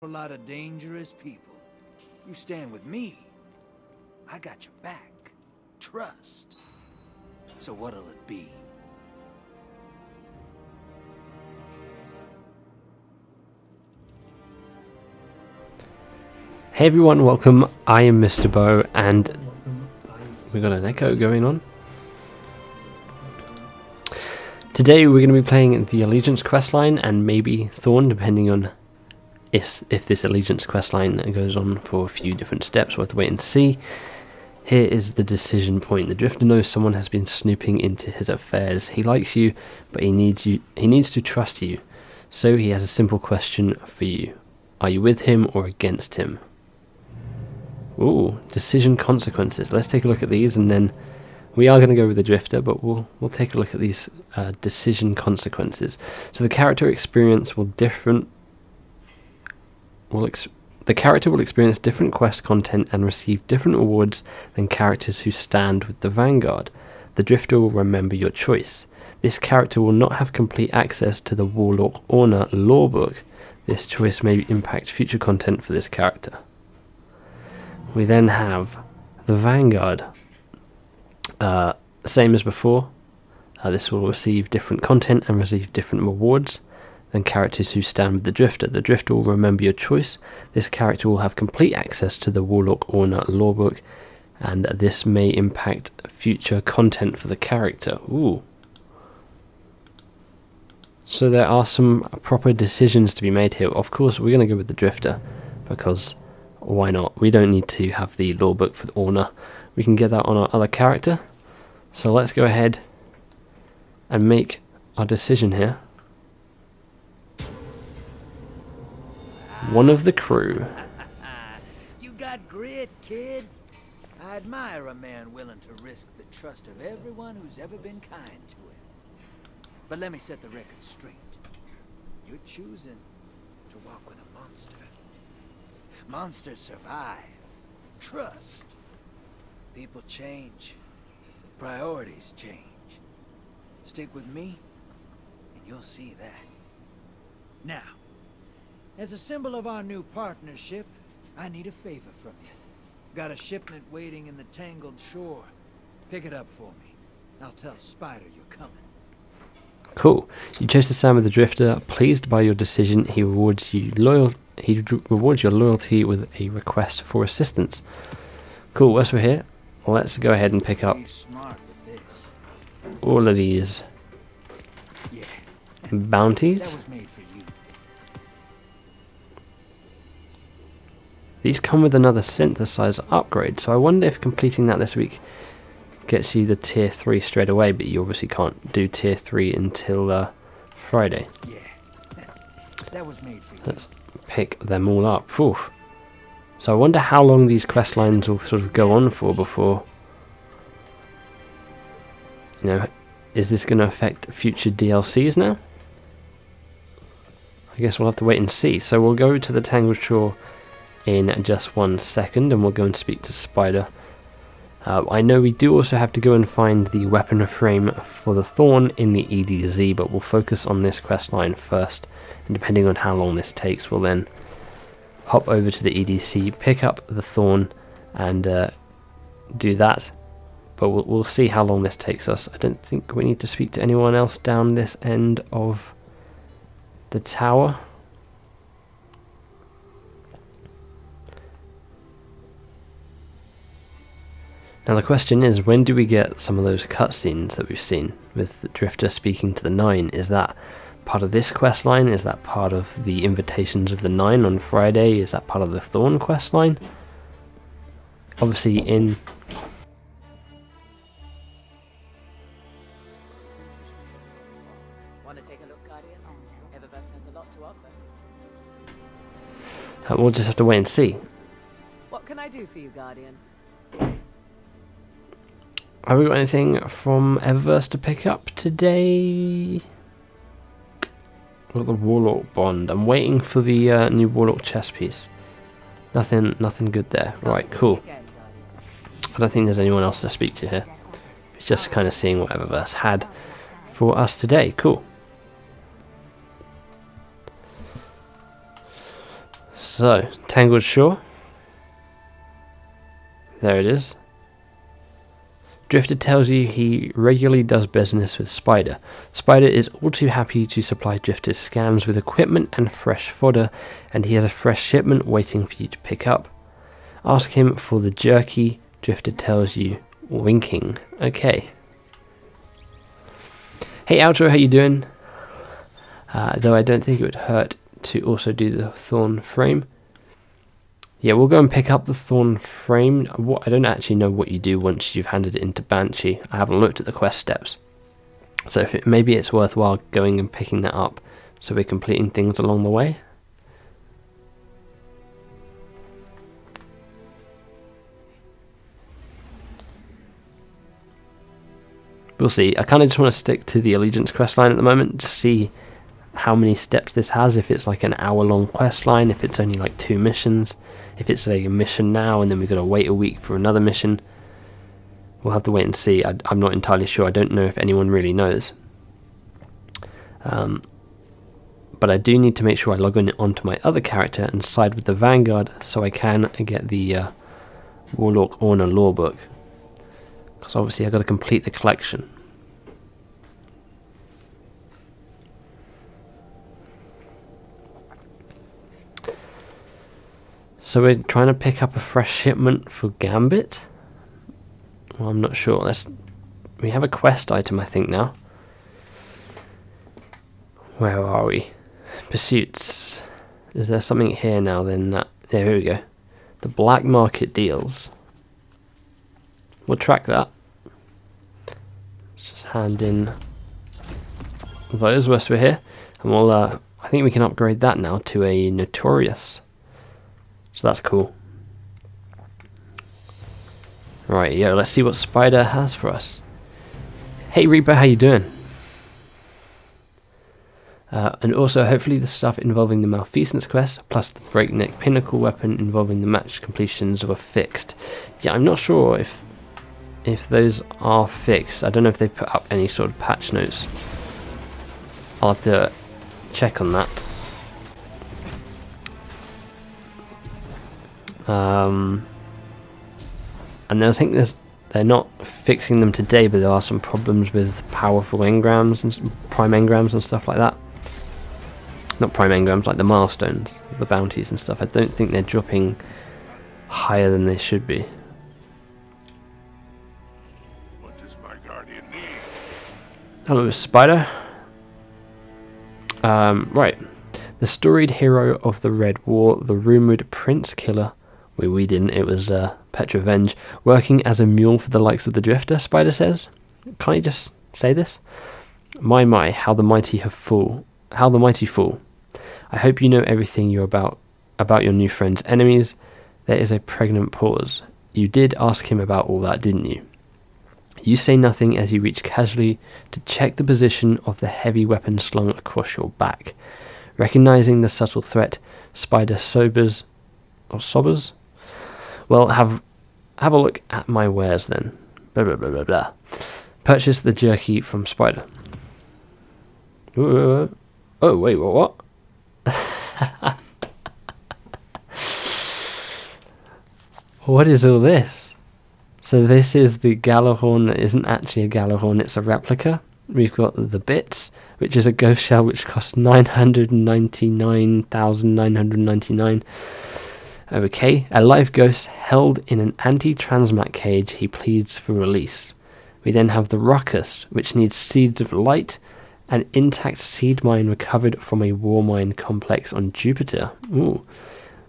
A lot of dangerous people. You stand with me, I got your back. Trust. So what'll it be? Hey everyone, welcome. I am MisterBo, and we got an echo going on. Today we're going to be playing the Allegiance questline and maybe Thorn, depending on if this Allegiance questline goes on for a few different steps. We'll have to wait and see. Here is the decision point. The Drifter knows someone has been snooping into his affairs. He likes you, but he needs to trust you. So he has a simple question for you. Are you with him or against him? Ooh, decision consequences. Let's take a look at these, and then we are going to go with the Drifter, but we'll take a look at these decision consequences. So the character experience will the character will experience different quest content and receive different rewards than characters who stand with the Vanguard. The Drifter will remember your choice. This character will not have complete access to the Warlock Honor lawbook. This choice may impact future content for this character. We then have the Vanguard. Same as before. This will receive different content and receive different rewards than characters who stand with the Drifter. The Drifter will remember your choice. This character will have complete access to the Warlock Honor lawbook, and this may impact future content for the character. Ooh. So there are some proper decisions to be made here. Of course, we're going to go with the Drifter, because why not? We don't need to have the lawbook for Honor. We can get that on our other character. So let's go ahead and make our decision here. One of the crew. You got grit, kid. I admire a man willing to risk the trust of everyone who's ever been kind to him. But let me set the record straight. You're choosing to walk with a monster. Monsters survive. Trust. People change. Priorities change. Stick with me, and you'll see that. Now, as a symbol of our new partnership, I need a favor from you. Got a shipment waiting in the Tangled Shore. Pick it up for me. I'll tell Spider you're coming. Cool. You chose to stand with the Drifter. Pleased by your decision, he rewards you rewards your loyalty with a request for assistance. Cool. Once we're here, let's go ahead and pick up all of these bounties. These come with another synthesizer upgrade, so I wonder if completing that this week gets you the tier 3 straight away, but you obviously can't do tier 3 until Friday. Let's pick them all up. Oof. So I wonder how long these quest lines will sort of go on for before, you know, is this going to affect future DLCs now? I guess we'll have to wait and see. So we'll go to the Tangled Shore in just 1 second, and we'll go and speak to Spider. I know we do also have to go and find the weapon frame for the Thorn in the EDZ, but we'll focus on this quest line first, and depending on how long this takes, we'll then hop over to the EDC, pick up the Thorn, and do that. But we'll see how long this takes us. I don't think we need to speak to anyone else down this end of the tower. Now the question is, when do we get some of those cutscenes that we've seen with the Drifter speaking to the Nine? Is that part of this quest line? Is that part of the Invitations of the Nine on Friday? Is that part of the Thorn quest line? Obviously in... Want to take a look, Guardian? Eververse has a lot to offer. We'll just have to wait and see. What can I do for you, Guardian? Have we got anything from Eververse to pick up today? Got the Warlock Bond. I'm waiting for the new Warlock chess piece. Nothing good there. Right, cool. I don't think there's anyone else to speak to here. It's just kind of seeing what Eververse had for us today. Cool. So, Tangled Shore. There it is. Drifter tells you he regularly does business with Spider. Spider is all too happy to supply Drifter's scams with equipment and fresh fodder, and he has a fresh shipment waiting for you to pick up. Ask him for the jerky, Drifter tells you, winking. Okay. Hey Outro, how you doing? Though I don't think it would hurt to also do the Thorn Frame. Yeah, we'll go and pick up the Thorn Frame. I don't actually know what you do once you've handed it into Banshee. I haven't looked at the quest steps. So maybe it's worthwhile going and picking that up so we're completing things along the way. We'll see. I kind of just want to stick to the Allegiance questline at the moment to see how many steps this has, if it's like an hour-long questline, if it's only like 2 missions, if it's a mission now and then we've got to wait a week for another mission. We'll have to wait and see. I'm not entirely sure. I don't know if anyone really knows. But I do need to make sure I log onto my other character and side with the Vanguard so I can get the Warlock Orna lore book. Because obviously I've got to complete the collection. So we're trying to pick up a fresh shipment for Gambit. Well, I'm not sure. We have a quest item, I think, now. Where are we? Pursuits. Is there something here now then? Yeah, here we go. The black market deals. We'll track that. Let's just hand in those whilst we're here. And we'll, I think we can upgrade that now to a Notorious. So that's cool. Right, yo, let's see what Spider has for us. Hey Reaper, how you doing? And also, hopefully the stuff involving the Malfeasance quest, plus the Breakneck Pinnacle weapon involving the match completions were fixed. Yeah, I'm not sure if those are fixed. I don't know if they put up any sort of patch notes. I'll have to check on that. And I think they're not fixing them today, but there are some problems with powerful engrams and prime engrams and stuff like that. Not prime engrams, like the milestones, the bounties and stuff. I don't think they're dropping higher than they should be. What does my guardian need? Hello, Spider. Right. The storied hero of the Red War, the rumoured Prince Killer. We didn't, it was Petrovenge, working as a mule for the likes of the Drifter, Spider says. Can't you just say this? My, how the mighty fool. I hope you know everything you're about your new friend's enemies. There is a pregnant pause. You did ask him about all that, didn't you? You say nothing as you reach casually to check the position of the heavy weapon slung across your back. Recognizing the subtle threat, Spider sobbers. Well, have a look at my wares then. Blah blah blah blah blah. Purchase the jerky from Spider. Oh wait, what? What is all this? So this is the Galahorn that isn't actually a Galahorn, it's a replica. We've got the bits, which is a ghost shell which costs 999,999. Okay, a live ghost held in an anti-transmat cage, he pleads for release. We then have the Ruckus, which needs seeds of light, an intact seed mine recovered from a war mine complex on Jupiter. Ooh.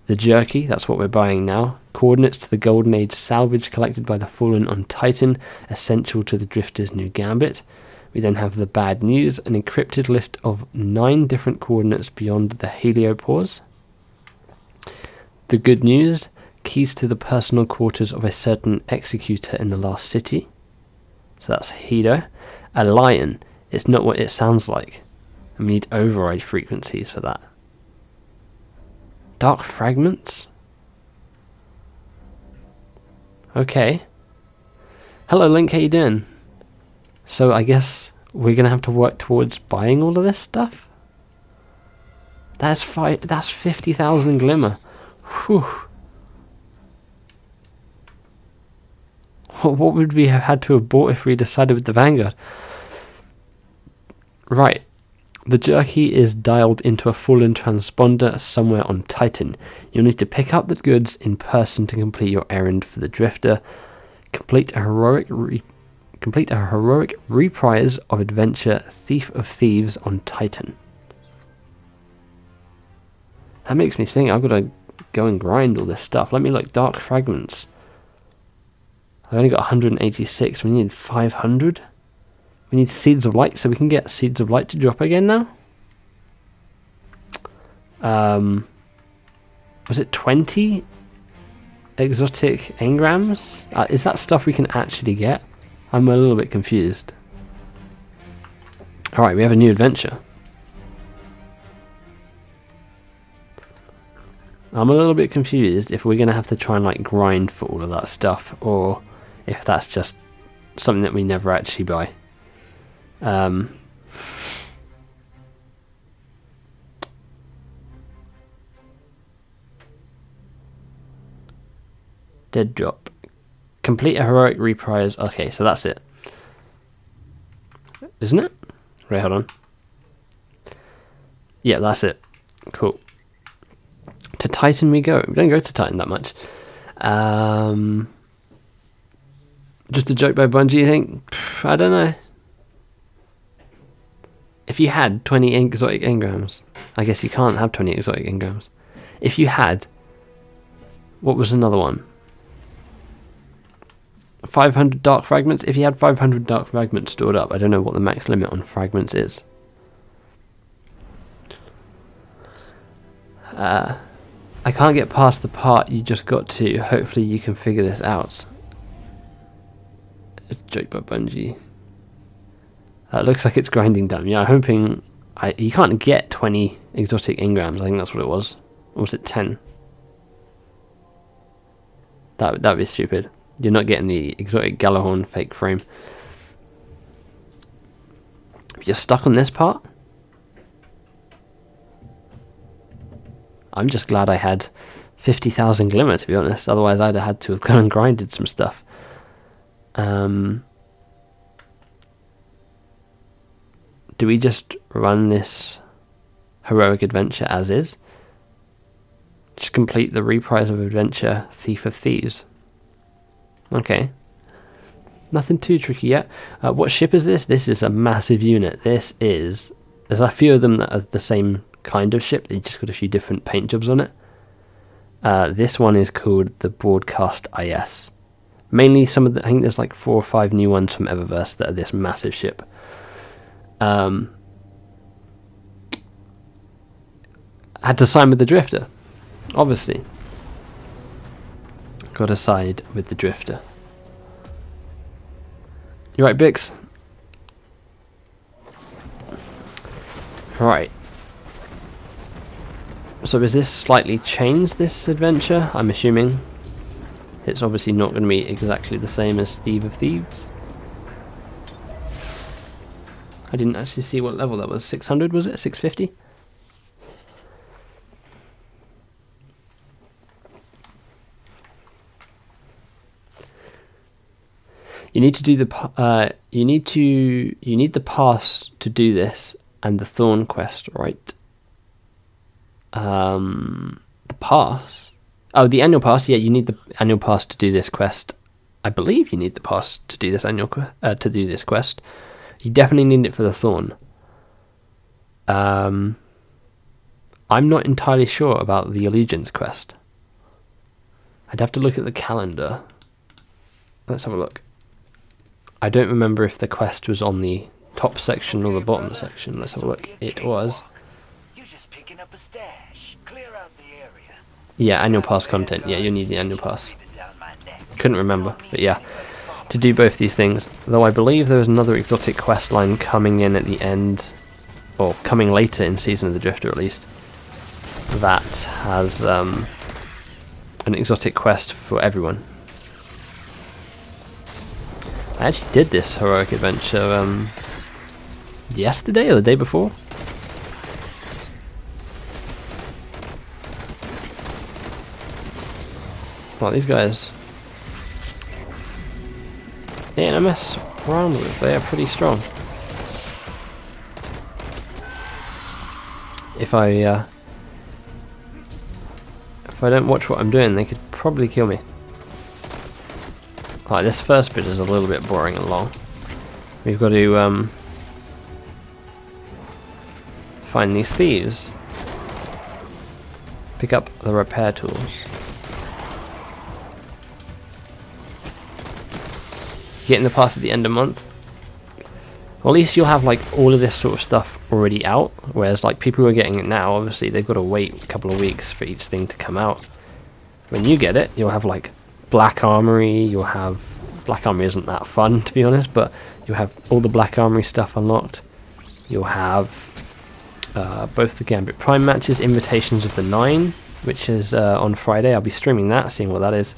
The jerky, that's what we're buying now. Coordinates to the Golden Age salvage collected by the Fallen on Titan, essential to the Drifter's new gambit. We then have the bad news, an encrypted list of 9 different coordinates beyond the heliopause. The good news, keys to the personal quarters of a certain executor in the last city. So that's Hideaway. A lion, it's not what it sounds like. And we need override frequencies for that. Dark fragments? Okay. Hello Link, how you doing? So I guess we're going to have to work towards buying all of this stuff? That's 50,000 glimmer. Whew. What would we have had to have bought if we decided with the Vanguard? Right. The jerky is dialed into a fallen transponder somewhere on Titan. You'll need to pick up the goods in person to complete your errand for the Drifter. Complete a heroic reprise of adventure Thief of Thieves on Titan. That makes me think I've got to go and grind all this stuff. Let me look. Dark Fragments. I've only got 186. We need 500. We need Seeds of Light, so we can get Seeds of Light to drop again now. Was it 20 exotic engrams? Is that stuff we can actually get? I'm a little bit confused. Alright, we have a new adventure. I'm a little bit confused if we're going to have to try and like grind for all of that stuff, or if that's just something that we never actually buy. Dead drop. Complete a heroic reprise. Okay, so that's it. Isn't it? Wait, hold on. Yeah, that's it. Cool. To Titan we go. We don't go to Titan that much. Just a joke by Bungie, you think? I don't know. If you had 20 exotic engrams, I guess you can't have 20 exotic engrams. If you had, what was another one? 500 dark fragments. If you had 500 dark fragments stored up, I don't know what the max limit on fragments is. I can't get past the part you just got to. Hopefully you can figure this out. It's a joke by Bungie. Looks like it's grinding done. Yeah, I'm hoping... you can't get 20 exotic engrams. I think that's what it was. Or was it 10? That would be stupid. You're not getting the exotic Galahorn fake frame. If you're stuck on this part... I'm just glad I had 50,000 glimmer, to be honest. Otherwise I'd have had to have gone and grinded some stuff. Do we just run this heroic adventure as is? Just complete the reprise of adventure Thief of Thieves. Okay. Nothing too tricky yet. What ship is this? This is a massive unit. This is... There's a few of them that are the same kind of ship. They just got a few different paint jobs on it. This one is called the Broadcast IS. Mainly some of the... I think there's like 4 or 5 new ones from Eververse that are this massive ship. Had to side with the Drifter, obviously. Got to side with the Drifter. You right, Bix? Right. So is this slightly changed, this adventure? I'm assuming. It's obviously not going to be exactly the same as Thief of Thieves. I didn't actually see what level that was. 600 was it? 650? You need to do the you need the pass to do this and the Thorn quest, right? The pass. Oh, the annual pass. Yeah, you need the annual pass to do this quest. I believe you need the pass to do this quest. You definitely need it for the Thorn. I'm not entirely sure about the Allegiance quest. I'd have to look at the calendar. Let's have a look. I don't remember if the quest was on the top section or the bottom section. Let's have a look. It was. You're just picking up a stash. Clear out the area. Yeah, annual pass content. Yeah, you need the annual pass. Couldn't remember, but yeah. To do both these things, though I believe there was another exotic quest line coming in at the end, or coming later in Season of the Drifter at least, that has an exotic quest for everyone. I actually did this heroic adventure yesterday or the day before. Like these guys. They ain't a mess around with. They are pretty strong. If I don't watch what I'm doing, they could probably kill me. Like this first bit is a little bit boring and long. We've got to find these thieves. Pick up the repair tools. Getting the pass at the end of the month. Well, at least you'll have like all of this sort of stuff already out. Whereas like people who are getting it now, obviously they've got to wait a couple of weeks for each thing to come out. When you get it, you'll have like Black Armory. You'll have Black Armory isn't that fun to be honest, but you'll have all the Black Armory stuff unlocked. You'll have both the Gambit Prime matches, Invitations of the 9, which is on Friday. I'll be streaming that, seeing what that is.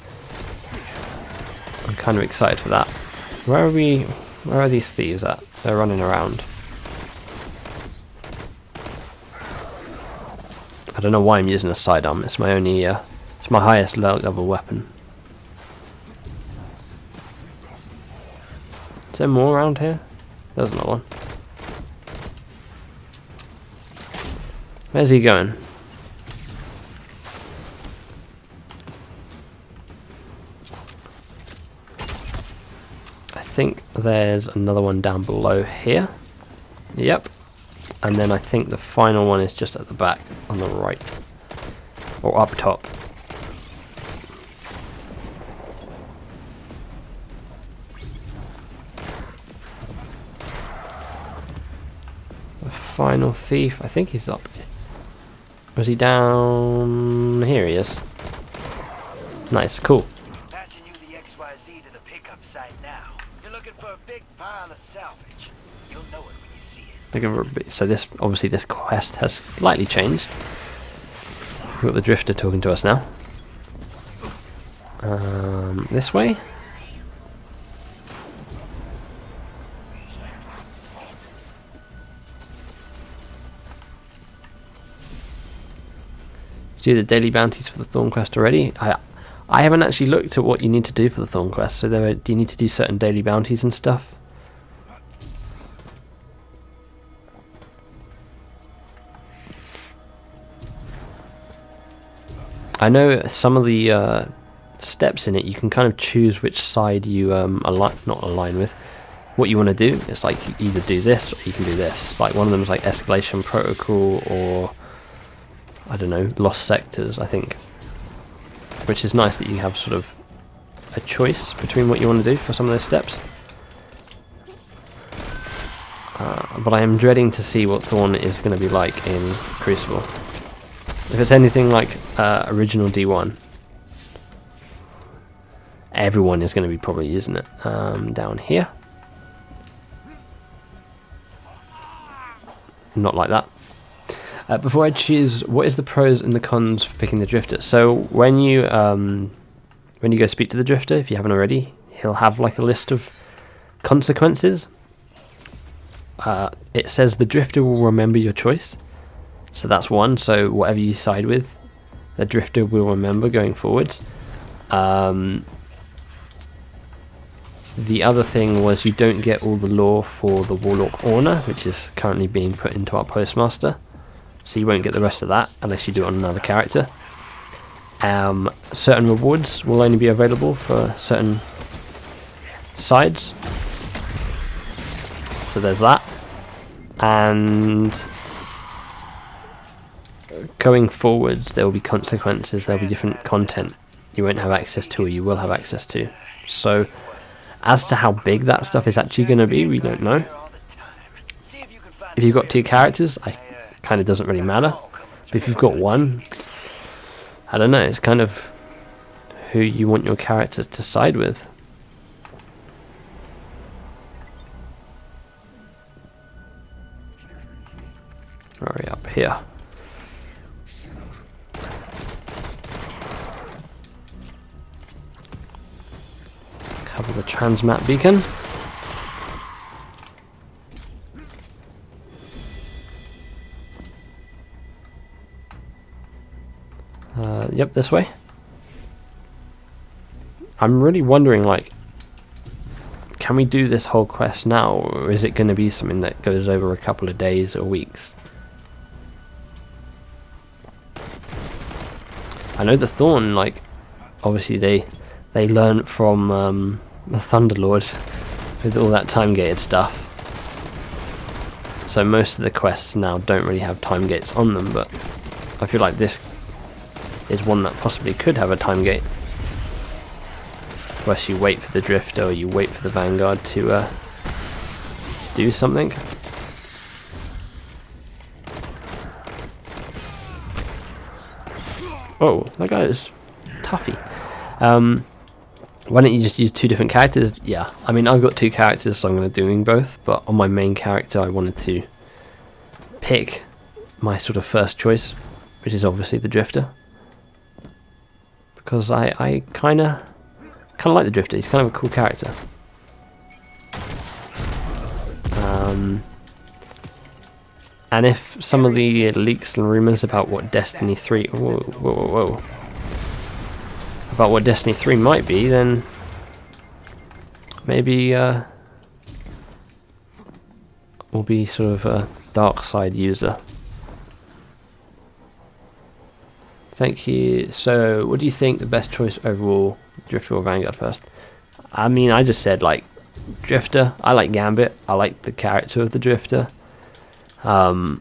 I'm kind of excited for that. Where are these thieves at? They're running around. I don't know why I'm using a sidearm. It's my only, it's my highest level weapon. Is there more around here? There's another one. Where's he going? I think there's another one down below here. Yep. And then I think the final one is just at the back on the right. Or up top. The final thief, I think he's up. Was he down here? He is. Nice, cool. Patching you the XYZ to the pickup site now. You're looking for a big pile of salvage. You'll know it when you see it. Looking for a bit. So this obviously this quest has slightly changed. We've got the Drifter talking to us now. This way. Do the daily bounties for the Thorn Quest already? I haven't actually looked at what you need to do for the Thorn Quest. So do you need to do certain daily bounties and stuff? I know some of the steps in it, you can kind of choose which side you not align with. What you want to do, it's like you either do this or you can do this. Like one of them is like Escalation Protocol or I don't know, Lost Sectors, I think. Which is nice that you have sort of a choice between what you want to do for some of those steps. But I am dreading to see what Thorn is going to be like in Crucible. If it's anything like original D1, everyone is going to be probably using it. Down here. Not like that. Before I choose, what is the pros and the cons for picking the Drifter? So when you go speak to the Drifter, if you haven't already, he'll have like a list of consequences. It says the Drifter will remember your choice. So that's one. So whatever you side with, the Drifter will remember going forwards. The other thing was you don't get all the lore for the Warlock Orna, which is currently being put into our Postmaster. So you won't get the rest of that unless you do it on another character. Certain rewards will only be available for certain sides. So there's that. And going forwards there will be consequences, there will be different content you won't have access to or you will have access to. So as to how big that stuff is actually going to be, we don't know. If you've got 2 characters, kind of doesn't really matter. But if you've got one, I don't know, it's kind of who you want your character to side with. Right up here. Cover the transmat beacon. Yep, this way. I'm really wondering, like, can we do this whole quest now, or is it going to be something that goes over a couple of days or weeks? I know the Thorn, like, obviously they learned from the Thunderlord with all that time gated stuff. So most of the quests now don't really have time gates on them, but I feel like this is one that possibly could have a time gate. Unless you wait for the Drifter or you wait for the Vanguard to do something. Oh, that guy is toughy. Why don't you just use 2 different characters? Yeah, I mean, I've got 2 characters, so I'm going to do them both, but on my main character I wanted to pick my sort of first choice, which is obviously the Drifter. Because I kind of like the Drifter, he's kind of a cool character. And if some of the leaks and rumours about what Destiny 3... Whoa. About what Destiny 3 might be, then maybe we'll be sort of a dark side user. Thank you. So, what do you think the best choice overall, Drifter or Vanguard first? I mean, I just said, like, Drifter. I like Gambit. I like the character of the Drifter. Ikora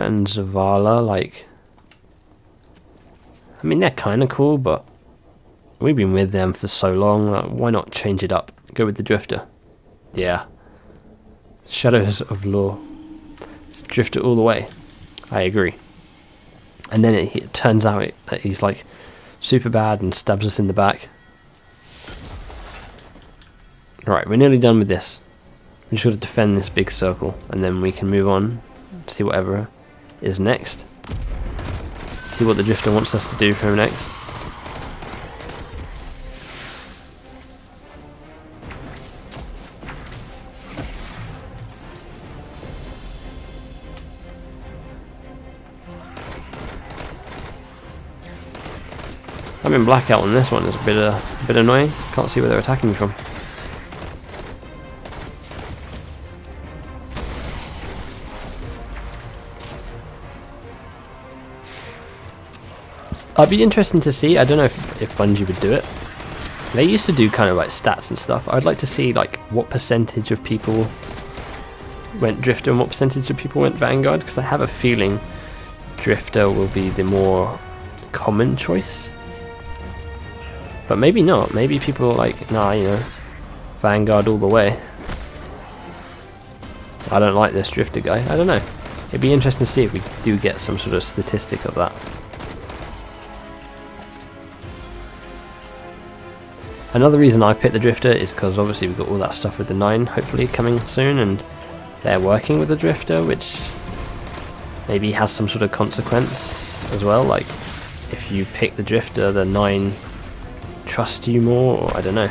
and Zavala, like, I mean, they're kind of cool, but we've been with them for so long, like, why not change it up? Go with the Drifter. Yeah. Shadows of Law. It's Drifter all the way. I agree. And then it turns out that he's, like, super bad and stabs us in the back. Right, we're nearly done with this. We just got to defend this big circle, and then we can move on, see whatever is next. See what the Drifter wants us to do for him next. I'm in blackout on this one. It's a bit annoying. Can't see where they're attacking me from. It'd be interesting to see. I don't know if Bungie would do it. They used to do kind of like stats and stuff. I'd like to see like what percentage of people went Drifter and what percentage of people went Vanguard, because I have a feeling Drifter will be the more common choice. But maybe not. Maybe people are like, nah, you know, Vanguard all the way. I don't like this Drifter guy. I don't know. It'd be interesting to see if we do get some sort of statistic of that. Another reason I picked the Drifter is because obviously we've got all that stuff with the 9 hopefully coming soon, and they're working with the Drifter, which maybe has some sort of consequence as well. Like, if you pick the Drifter, the 9 trust you more, or I don't know.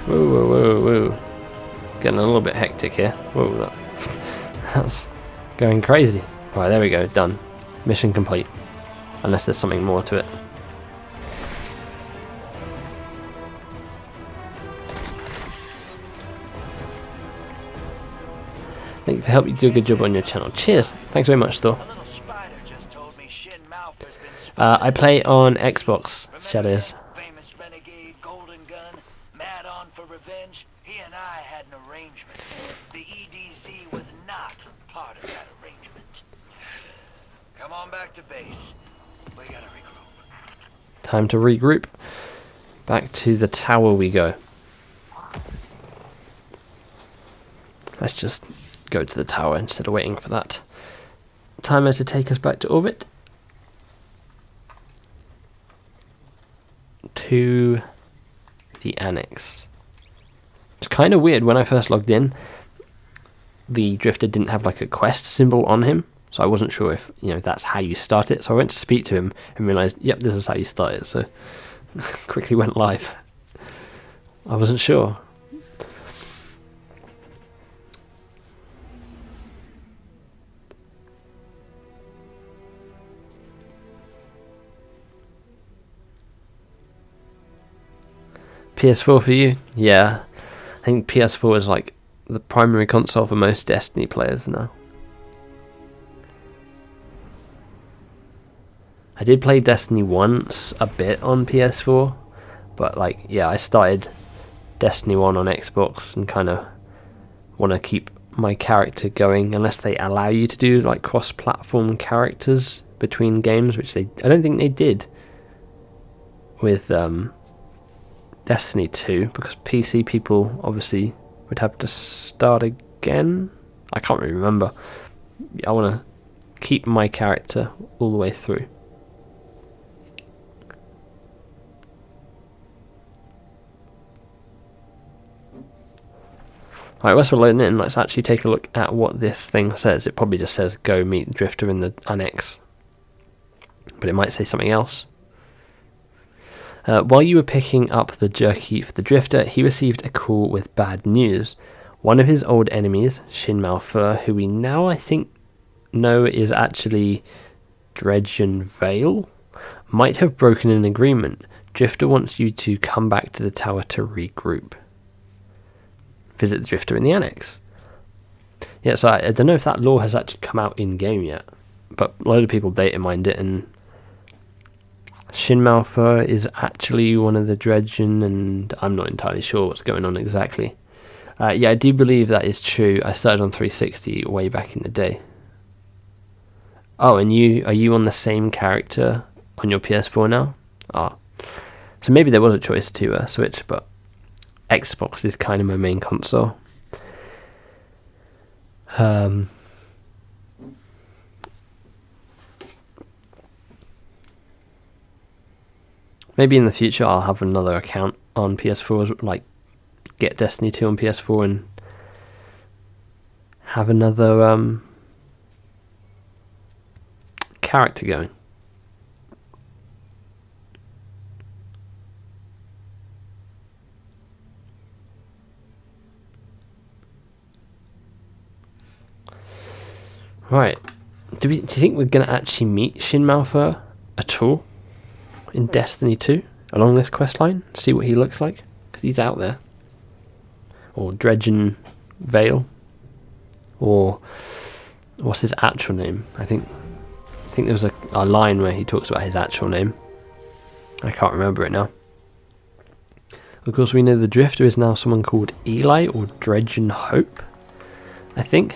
Whoa. Getting a little bit hectic here. Whoa, that's going crazy. Alright, there we go, done. Mission complete. Unless there's something more to it. Thank you for helping. You do a good job on your channel. Cheers. Thanks very much, Thor. I play on Xbox, Shadows. Back to base. We gotta regroup. Time to regroup. Back to the tower we go. Let's just go to the tower instead of waiting for that timer to take us back to orbit. To the annex. It's kind of weird. When I first logged in, the Drifter didn't have like a quest symbol on him. So I wasn't sure if, you know, that's how you start it. So I went to speak to him and realised, yep, this is how you start it. So quickly went live. I wasn't sure. PS4 for you? Yeah. I think PS4 is like the primary console for most Destiny players now. I did play Destiny once a bit on PS4, but like, yeah, I started Destiny 1 on Xbox and kind of want to keep my character going unless they allow you to do like cross-platform characters between games, which I don't think they did with Destiny 2, because PC people obviously would have to start again. I can't really remember. I want to keep my character all the way through. Alright, whilst we're loading in, let's actually take a look at what this thing says. It probably just says go meet Drifter in the annex, but it might say something else. While you were picking up the jerky for the Drifter, he received a call with bad news. One of his old enemies, Shin Malfur, who we now I think know is actually Dredgen Vale, might have broken an agreement. Drifter wants you to come back to the tower to regroup. Visit the Drifter in the annex. Yeah, so I don't know if that lore has actually come out in game yet, but a load of people data mined it, and Shin Malfur is actually one of the Dredgen, and I'm not entirely sure what's going on exactly. Yeah, I do believe that is true. I started on 360 way back in the day. Oh, and are you on the same character on your PS4 now? Ah, so maybe there was a choice to switch, but Xbox is kind of my main console. Maybe in the future I'll have another account on PS4, like get Destiny 2 on PS4 and have another character going. Right, do you think we're going to actually meet Shin Malfur at all in Destiny 2 along this quest line? See what he looks like, because he's out there. Or Dredgen Vale, or what's his actual name? I think there was a line where he talks about his actual name. I can't remember it now. Of course, we know the Drifter is now someone called Eli, or Dredgen Hope, I think.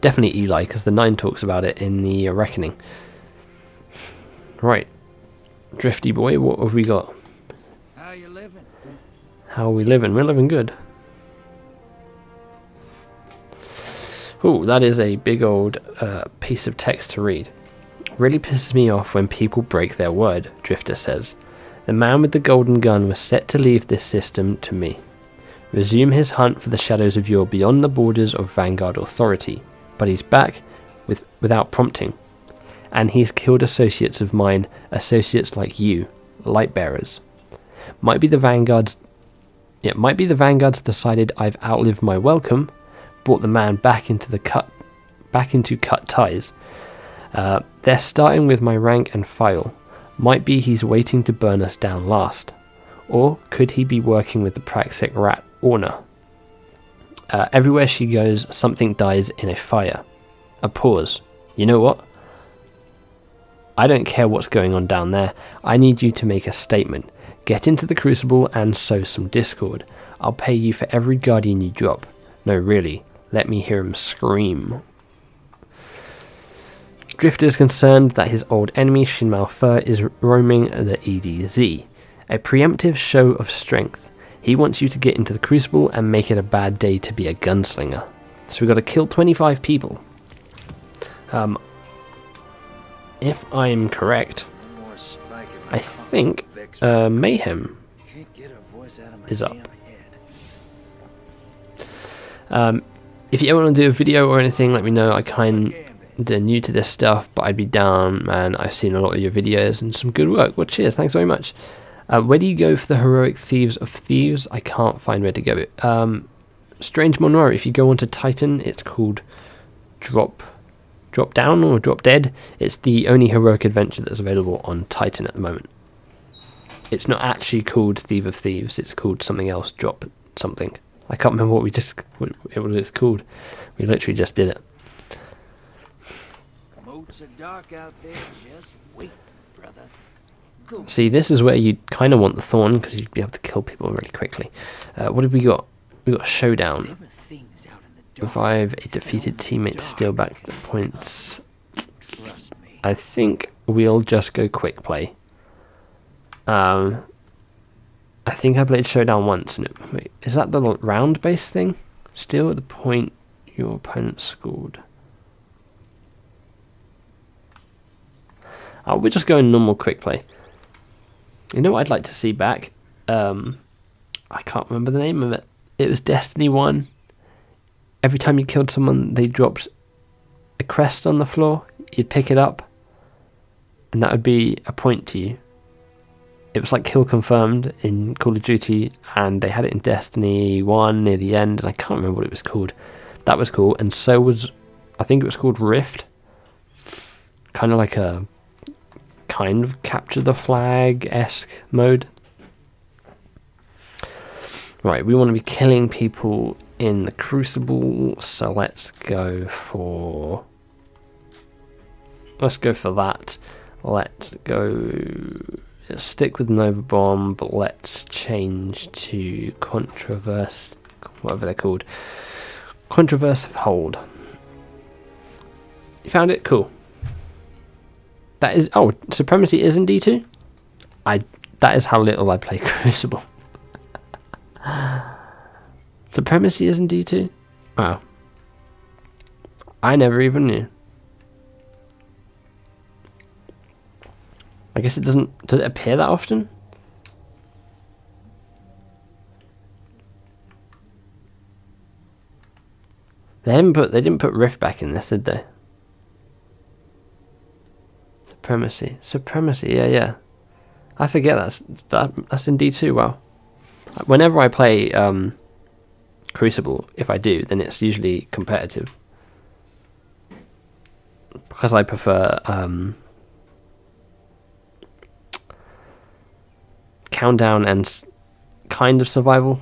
Definitely Eli, because the 9 talks about it in the Reckoning. Right, Drifty boy, what have we got? How you living? How are we living? We're living good. Oh, that is a big old piece of text to read. Really pisses me off when people break their word, Drifter says. The man with the golden gun was set to leave this system to me. Resume his hunt for the shadows of yore beyond the borders of Vanguard authority. But he's back without prompting. And he's killed associates of mine, associates like you, light bearers. Might be the Vanguards decided I've outlived my welcome, brought the man back into cut ties. They're starting with my rank and file. Might be he's waiting to burn us down last. Or could he be working with the Praxic rat Orna? Everywhere she goes, something dies in a fire. A pause. You know what? I don't care what's going on down there. I need you to make a statement. Get into the Crucible and sow some discord. I'll pay you for every Guardian you drop. No, really. Let me hear him scream. Drifter is concerned that his old enemy Shin Malfur is roaming the EDZ. A preemptive show of strength. He wants you to get into the Crucible and make it a bad day to be a gunslinger. So we've got to kill 25 people. If I'm correct, I think Mayhem is up. If you ever want to do a video or anything, let me know. I kind of new to this stuff, but I'd be down, man. I've seen a lot of your videos and some good work. Well, cheers, thanks very much. Where do you go for the heroic thieves of thieves? I can't find where to go. Strange Monroe, if you go onto Titan, it's called Drop Down or Drop Dead. It's the only heroic adventure that's available on Titan at the moment. It's not actually called Thief of Thieves, it's called something else, Drop something. I can't remember what it's called. We literally just did it. Moats are dark out there, just wait, brother. Go. See, this is where you kind of want the Thorn, because you'd be able to kill people really quickly. What have we got? We got a Showdown. There are things out in the dark. Revive a defeated teammate to steal back the points. Trust me. I think we'll just go quick play. I think I played Showdown once. And wait, is that the round-based thing? Steal at the point your opponent scored. Oh, we're just going normal quick play. You know what I'd like to see back? I can't remember the name of it. It was Destiny 1. Every time you killed someone, they dropped a crest on the floor. You'd pick it up, and that would be a point to you. It was like kill confirmed in Call of Duty, and they had it in Destiny 1 near the end, and I can't remember what it was called. That was cool, and so was, I think it was called Rift. Kind of like a kind of capture the flag-esque mode. Right, we want to be killing people in the Crucible, so let's go for that. Let's stick with Nova Bomb, but let's change to whatever they're called. Controversive Hold. You found it? Cool. That is, oh, Supremacy is in D2? That is how little I play Crucible. Supremacy is in D2? Wow. I never even knew. I guess it does it appear that often? They didn't put Rift back in this, did they? Supremacy, yeah. I forget that's in D2, wow. Whenever I play Crucible, if I do, then it's usually competitive. Because I prefer countdown and kind of survival.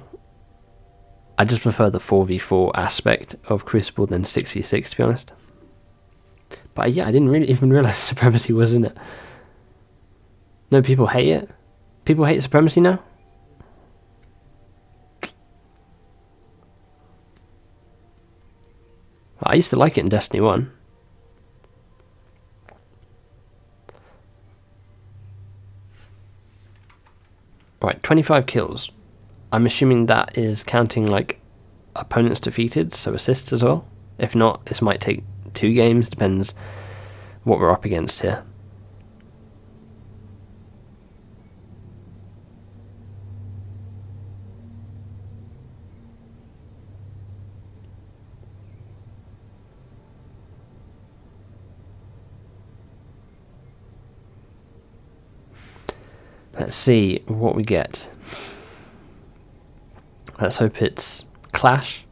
I just prefer the 4v4 aspect of Crucible than 6v6, to be honest. But yeah, I didn't really even realize Supremacy was in it. No, people hate it. People hate Supremacy now. I used to like it in Destiny 1. Right, 25 kills. I'm assuming that is counting like opponents defeated, so assists as well. If not, this might take 2 games, depends what we're up against here. Let's see what we get. Let's hope it's Clash.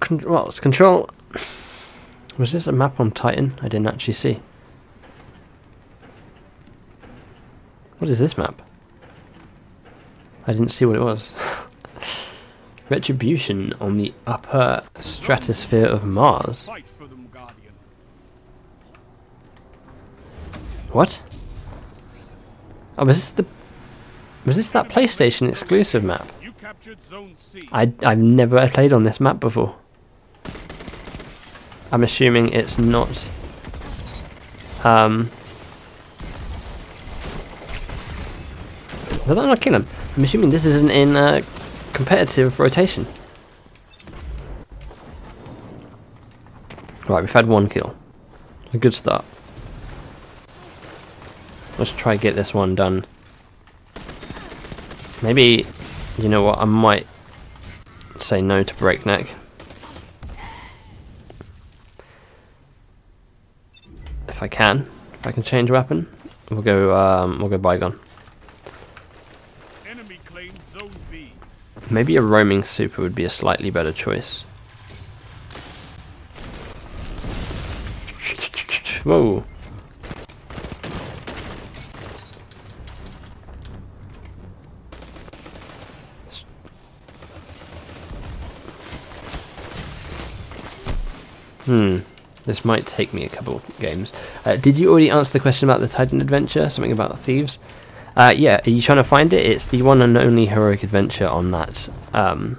Well, it's Control. Was this a map on Titan? I didn't actually see. What is this map? I didn't see what it was. Retribution on the upper stratosphere of Mars. What? Oh, was this that PlayStation exclusive map? I've never played on this map before. I'm assuming it's not did I not kill him? I'm assuming this isn't in competitive rotation. Right, we've had 1 kill. A good start. Let's try to get this one done. Maybe, you know what, I might say no to Breakneck. If I can change weapon, we'll go Bygone. Enemy claimed Zone B. Maybe a roaming super would be a slightly better choice. Whoa. This might take me a couple games. Did you already answer the question about the Titan adventure? Something about thieves? Yeah, are you trying to find it? It's the one and only heroic adventure on that, on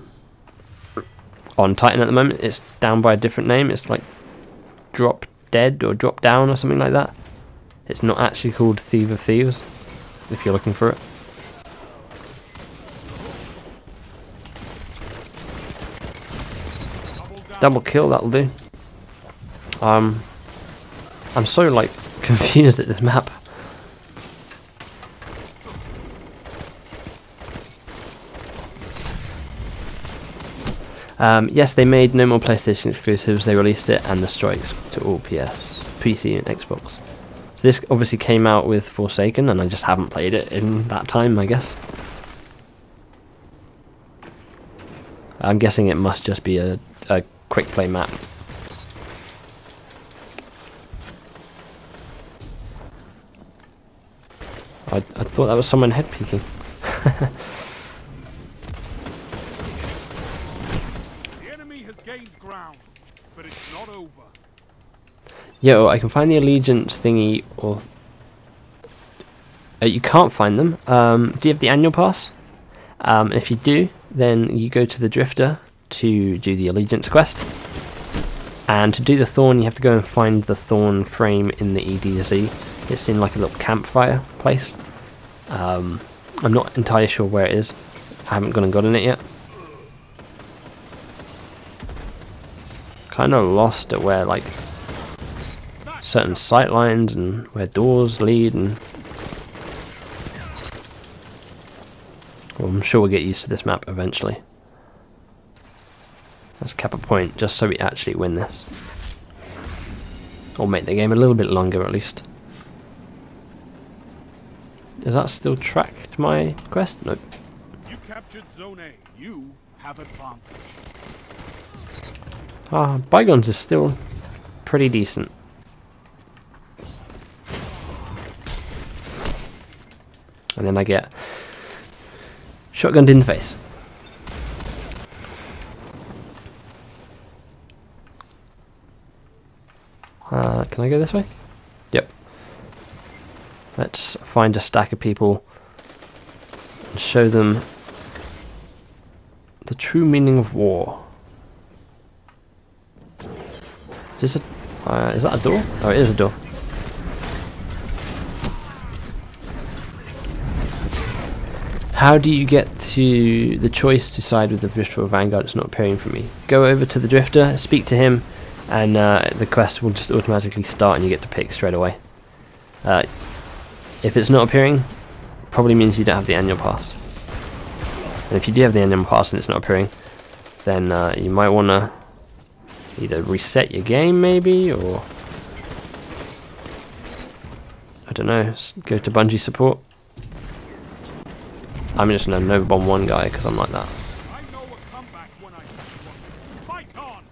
Titan at the moment. It's down by a different name. It's like Drop Dead or Drop Down or something like that. It's not actually called Thief of Thieves, if you're looking for it. Double kill, that'll do. I'm so like confused at this map. Yes, they made no more PlayStation exclusives. They released it and the strikes to all PC and Xbox. So this obviously came out with Forsaken, and I just haven't played it in that time, I guess. I'm guessing it must just be a quick play map. I thought that was someone head peeking. The enemy has gained ground, but it's not over. Yo, I can find the allegiance thingy, or you can't find them. Do you have the annual pass? If you do, then you go to the Drifter to do the allegiance quest. And to do the Thorn, you have to go and find the Thorn Frame in the EDZ. It's in like a little campfire place. I'm not entirely sure where it is. I haven't gone and gotten it yet. Kind of lost at where like certain sight lines and where doors lead, and well, I'm sure we'll get used to this map eventually. Let's cap a point just so we actually win this, or make the game a little bit longer at least. Does that still track to my quest? Nope. You captured Zone A. You have advantage. Bygones is still pretty decent. And then I get shotgunned in the face. Can I go this way? Yep. Let's find a stack of people and show them the true meaning of war. Is this a, is that a door? Oh, it is a door. How do you get to the choice to side with the Drifter or Vanguard? It's not appearing for me. Go over to the Drifter, speak to him, and the quest will just automatically start and you get to pick straight away. If it's not appearing, probably means you don't have the annual pass. And if you do have the annual pass and it's not appearing, then you might want to either reset your game maybe, or I don't know, go to Bungie support. I'm just a Nova Bomb 1 guy because I'm like that. I know a comeback when I see one. Fight on!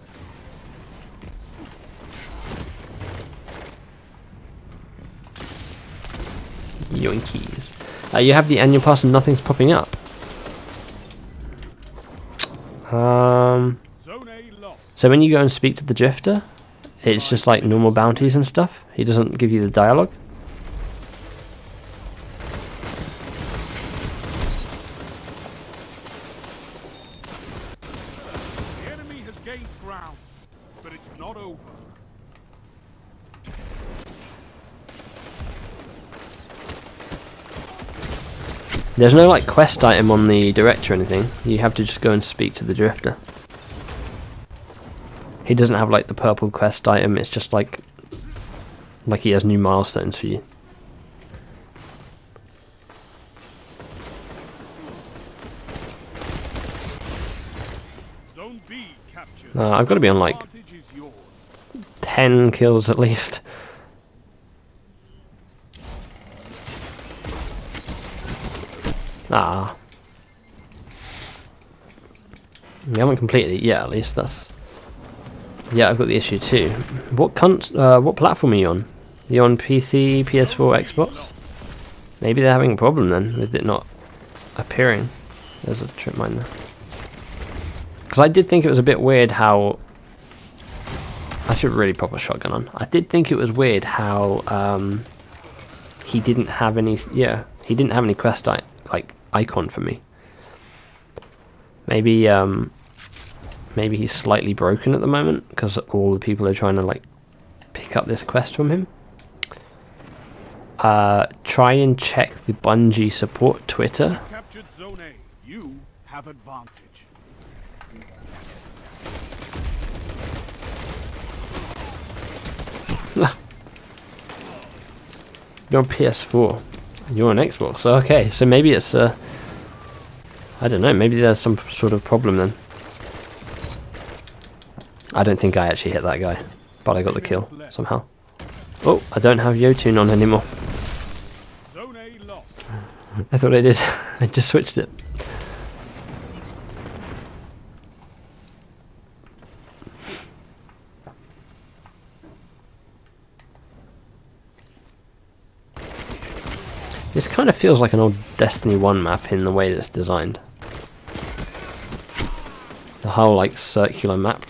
Yoinkies. You have the annual pass and nothing's popping up. So when you go and speak to the Drifter, it's just like normal bounties and stuff. He doesn't give you the dialogue. The enemy has gained ground, but it's not over. There's no like quest item on the Director or anything. You have to just go and speak to the Drifter. He doesn't have like the purple quest item. It's just like he has new milestones for you. I've got to be on like Advantage is yours. 10 kills at least. Ah. We haven't completed it yet, at least. That's... Yeah, I've got the issue too. What platform are you on? You on PC, PS4, Xbox? Maybe they're having a problem then with it not appearing. There's a trip mine there. Because I did think it was a bit weird how... I should really pop a shotgun on. I did think it was weird how he didn't have any... Yeah, he didn't have any quest icon for me. Maybe maybe he's slightly broken at the moment because all the people are trying to like pick up this quest from him. Try and check the Bungie support Twitter. Captured Zone A. You have advantage. You're on PS4. You're on Xbox. Okay, so maybe it's I don't know. Maybe there's some sort of problem then. I don't think I actually hit that guy, but I got the kill somehow. Oh, I don't have Yotun on anymore. Zone A lost. I thought I did. I just switched it. This kind of feels like an old Destiny 1 map in the way that it's designed. The whole like circular map.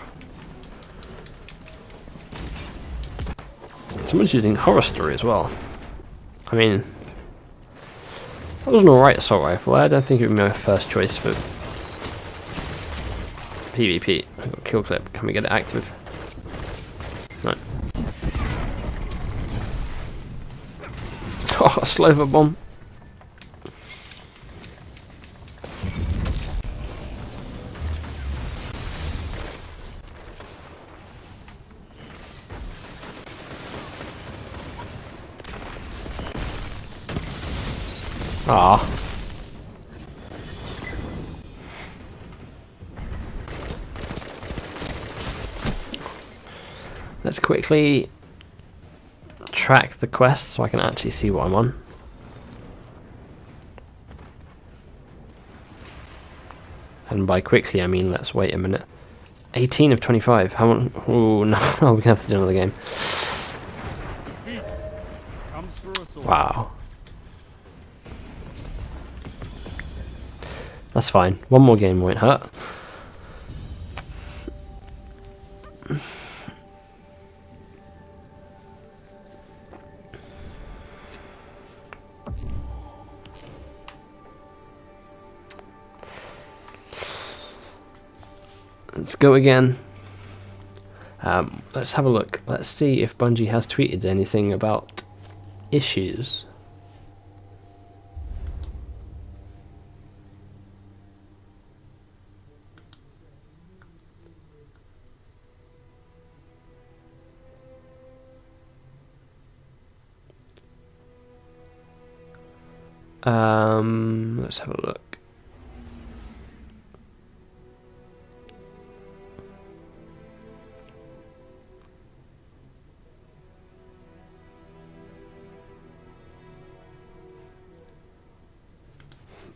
Someone's using Horror Story as well. I mean, that was an alright assault rifle. I don't think it would be my first choice for PvP. I've got kill clip. Can we get it active? No. Oh, a Slover bomb. Ah. Let's quickly track the quest so I can actually see what I'm on. And by quickly I mean let's wait a minute. 18 of 25. How long? Oh no, oh, we're gonna have to do another game. Defeat comes for us all. Wow. That's fine. One more game won't hurt. Let's go again. Let's have a look. Let's see if Bungie has tweeted anything about issues. Let's have a look.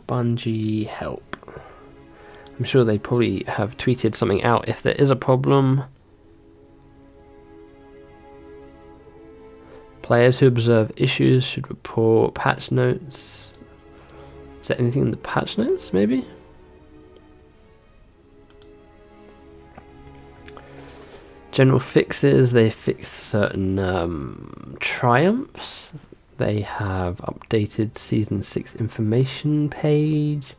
Bungie help. I'm sure they probably have tweeted something out if there is a problem. Players who observe issues should report patch notes. Is there anything in the patch notes, maybe? General fixes, they fix certain triumphs. They have updated Season 6 information page.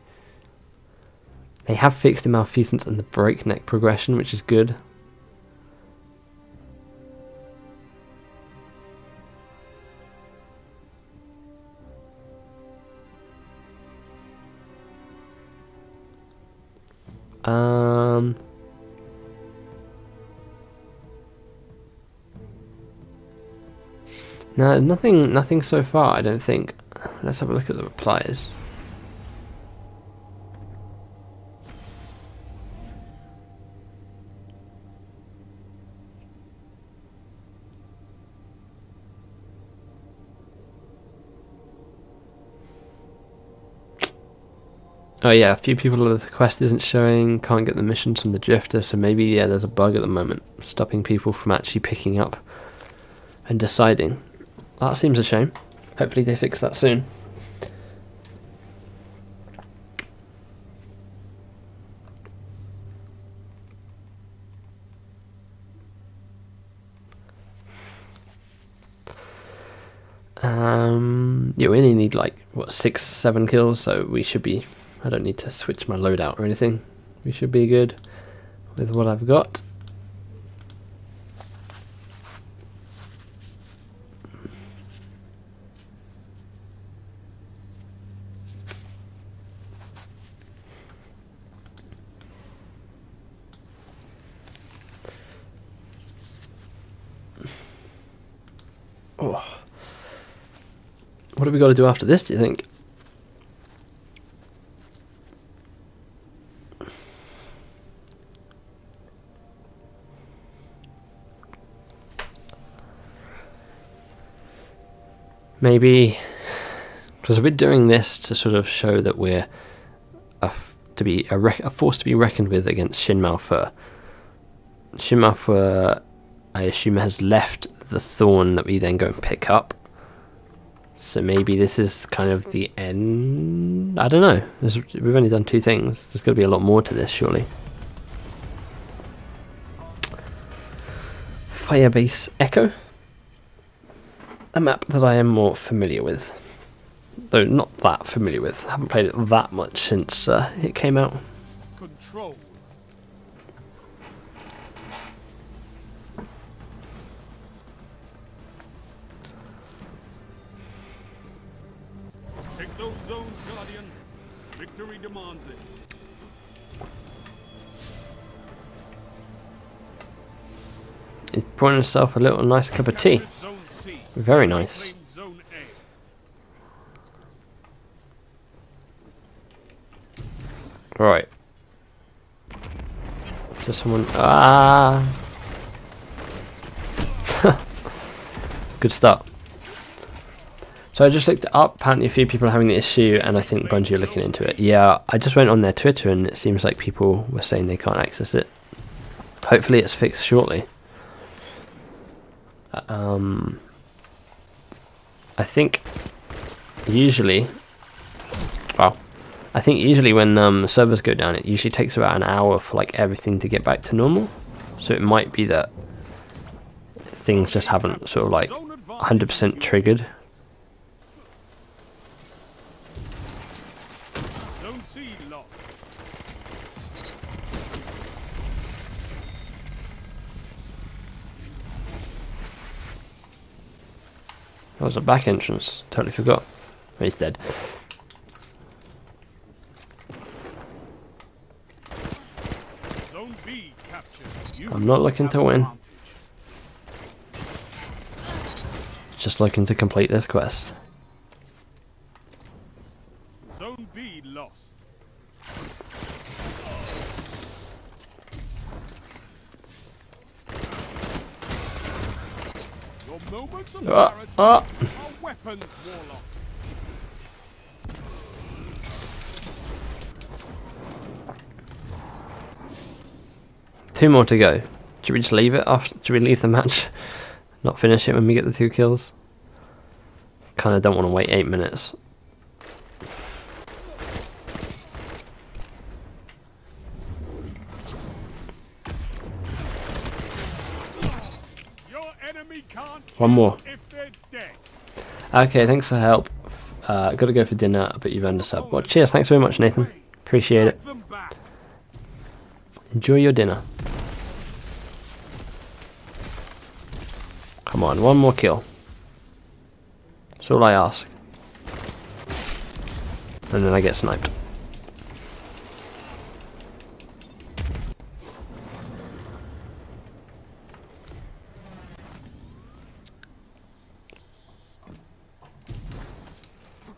They have fixed the malfeasance and the breakneck progression, which is good. No, nothing so far, I don't think. Let's have a look at the replies. Oh yeah, a few people of the quest isn't showing, can't get the missions from the Drifter, so maybe, yeah, there's a bug at the moment, stopping people from actually picking up and deciding. That seems a shame. Hopefully they fix that soon. Yeah, we only need like, what, 6-7 kills, so we should be, I don't need to switch my loadout or anything. We should be good with what I've got. Oh. What have we got to do after this, do you think? Maybe, because we're doing this to sort of show that we're a force to be reckoned with against Shin Malphur. Shin Malphur, I assume, has left the Thorn that we then go and pick up. So maybe this is kind of the end. I don't know. We've only done 2 things. There's got to be a lot more to this, surely. Firebase Echo. A map that I am more familiar with. Though not that familiar with. I haven't played it that much since it came out. Control. Take those zones, Guardian. Victory demands it. He's pouring himself a little nice cup of tea. Very nice. Right. Is there someone? Ah. Good start. So I just looked it up. Apparently a few people are having the issue, and I think Bungie are looking into it. Yeah, I just went on their Twitter, and it seems like people were saying they can't access it. Hopefully it's fixed shortly. I think usually, well, I think usually when the servers go down, it usually takes about an hour for like everything to get back to normal. So it might be that things just haven't sort of like 100% triggered. That was a back entrance. Totally forgot. Oh, he's dead. Zone B captured. I'm not looking to win. Just looking to complete this quest. Zone B lost. Your moments of clarity are weapons, Warlock. Two more to go. Should we just leave it after? Should we leave the match? Not finish it when we get the 2 kills? Kind of don't want to wait 8 minutes. Your enemy can't One more. if they're dead. Okay, thanks for the help. Gotta go for dinner, but you've earned a sub. Well, cheers, thanks very much, Nathan. Appreciate it. Them back. Enjoy your dinner. Come on, one more kill. That's all I ask. And then I get sniped.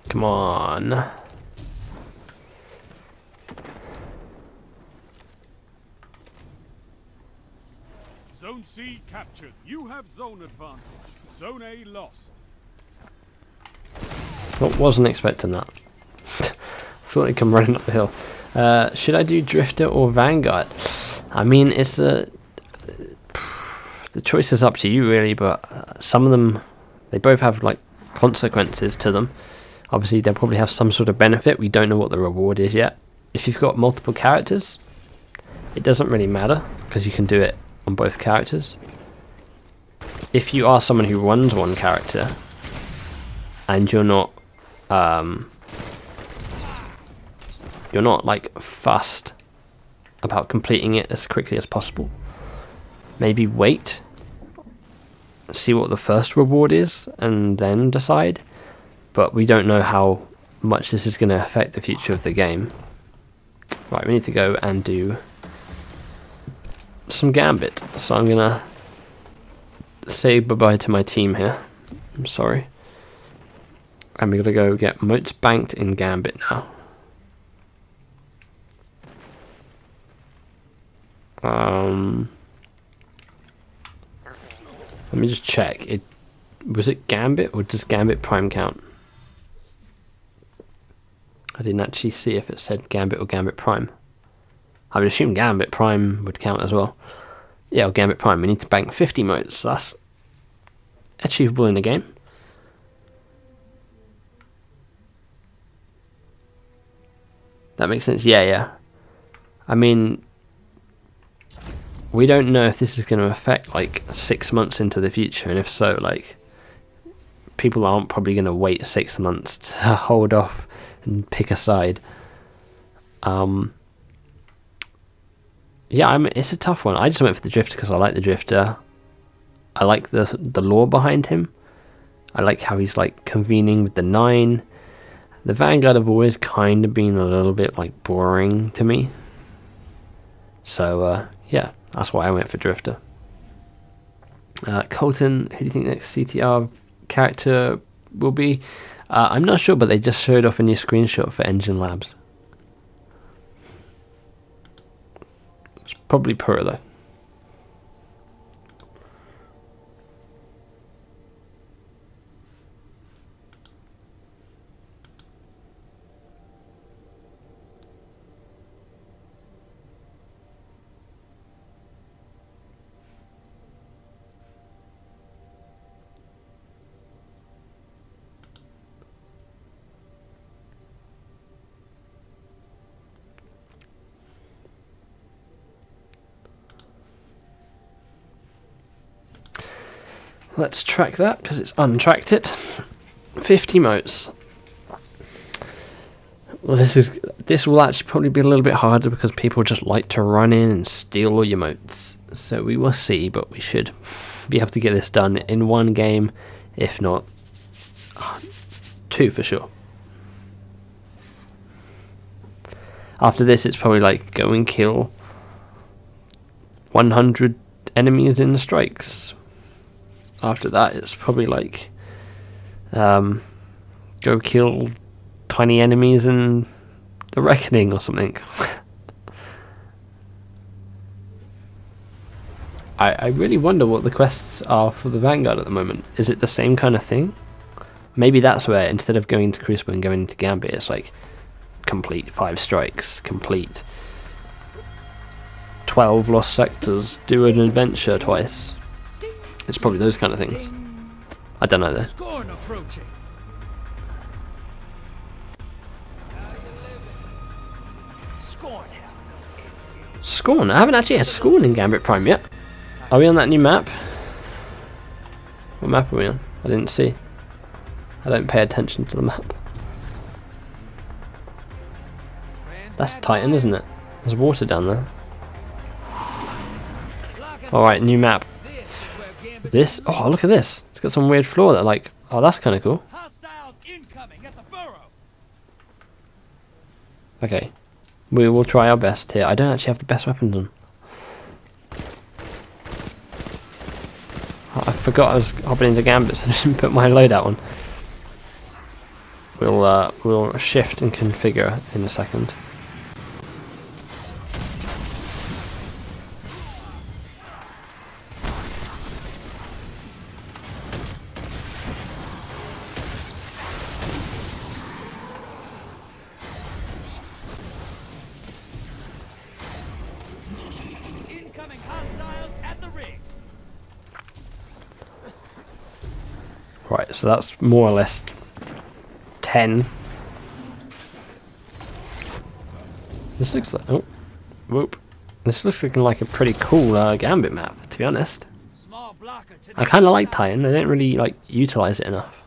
Come on. Zone C captured. You have zone advantage. Zone A lost. Wasn't expecting that. thought they'd come running up the hill. Should I do Drifter or Vanguard? I mean, it's the choice is up to you really, but some of them, they both have like consequences to them. Obviously they'll probably have some sort of benefit. We don't know what the reward is yet. If you've got multiple characters, it doesn't really matter because you can do it on both characters. If you are someone who runs one character and you're not like fussed about completing it as quickly as possible, maybe wait, see what the first reward is and then decide. But we don't know how much this is going to affect the future of the game. Right, we need to go and do some Gambit. So I'm going to say bye-bye to my team here. I'm sorry. And we're going to go get moats banked in Gambit now. Let me just check. Was it Gambit or does Gambit Prime count? I didn't actually see if it said Gambit or Gambit Prime. I would assume Gambit Prime would count as well. Yeah, or Gambit Prime. We need to bank 50 moats. So that's achievable in the game. That makes sense. Yeah. I mean, we don't know if this is going to affect like 6 months into the future, and if so, like, people aren't probably going to wait 6 months to hold off and pick a side. Yeah, it's a tough one. I just went for the Drifter because I like the Drifter. I like the lore behind him. I like how he's like convening with the 9. The Vanguard have always kind of been a little bit like boring to me. So yeah, that's why I went for Drifter. Colton, who do you think next CTR character will be? I'm not sure, but they just showed off a new screenshot for Engine Labs. It's probably Pura though. Let's track that because it's untracked it. 50 moats. Well, this will actually probably be a little bit harder because people just like to run in and steal all your moats. So we will see, but we should be able to get this done in one game, if not 2 for sure. After this, it's probably like go and kill 100 enemies in the strikes. After that, it's probably like go kill tiny enemies in the Reckoning or something. I really wonder what the quests are for the Vanguard at the moment. Is it the same kind of thing? Maybe that's where instead of going to Crucible and going into Gambit, it's like complete 5 strikes, complete 12 lost sectors, do an adventure twice. It's probably those kind of things. I don't know though. Scorn approaching. Scorn? I haven't actually had Scorn in Gambit Prime yet. Are we on that new map? What map are we on? I didn't see. I don't pay attention to the map. That's Titan, isn't it? There's water down there. Alright, new map. This, oh look at this. It's got some weird floor that like, oh that's kind of cool. Okay. We will try our best here. I don't actually have the best weapons on. I forgot I was hopping into Gambit, so I didn't put my loadout on. We'll shift and configure in a second. Right, so that's more or less 10. This looks like, oh, whoop. This looks like a pretty cool Gambit map, to be honest. I kind of like Titan. They don't really like utilize it enough.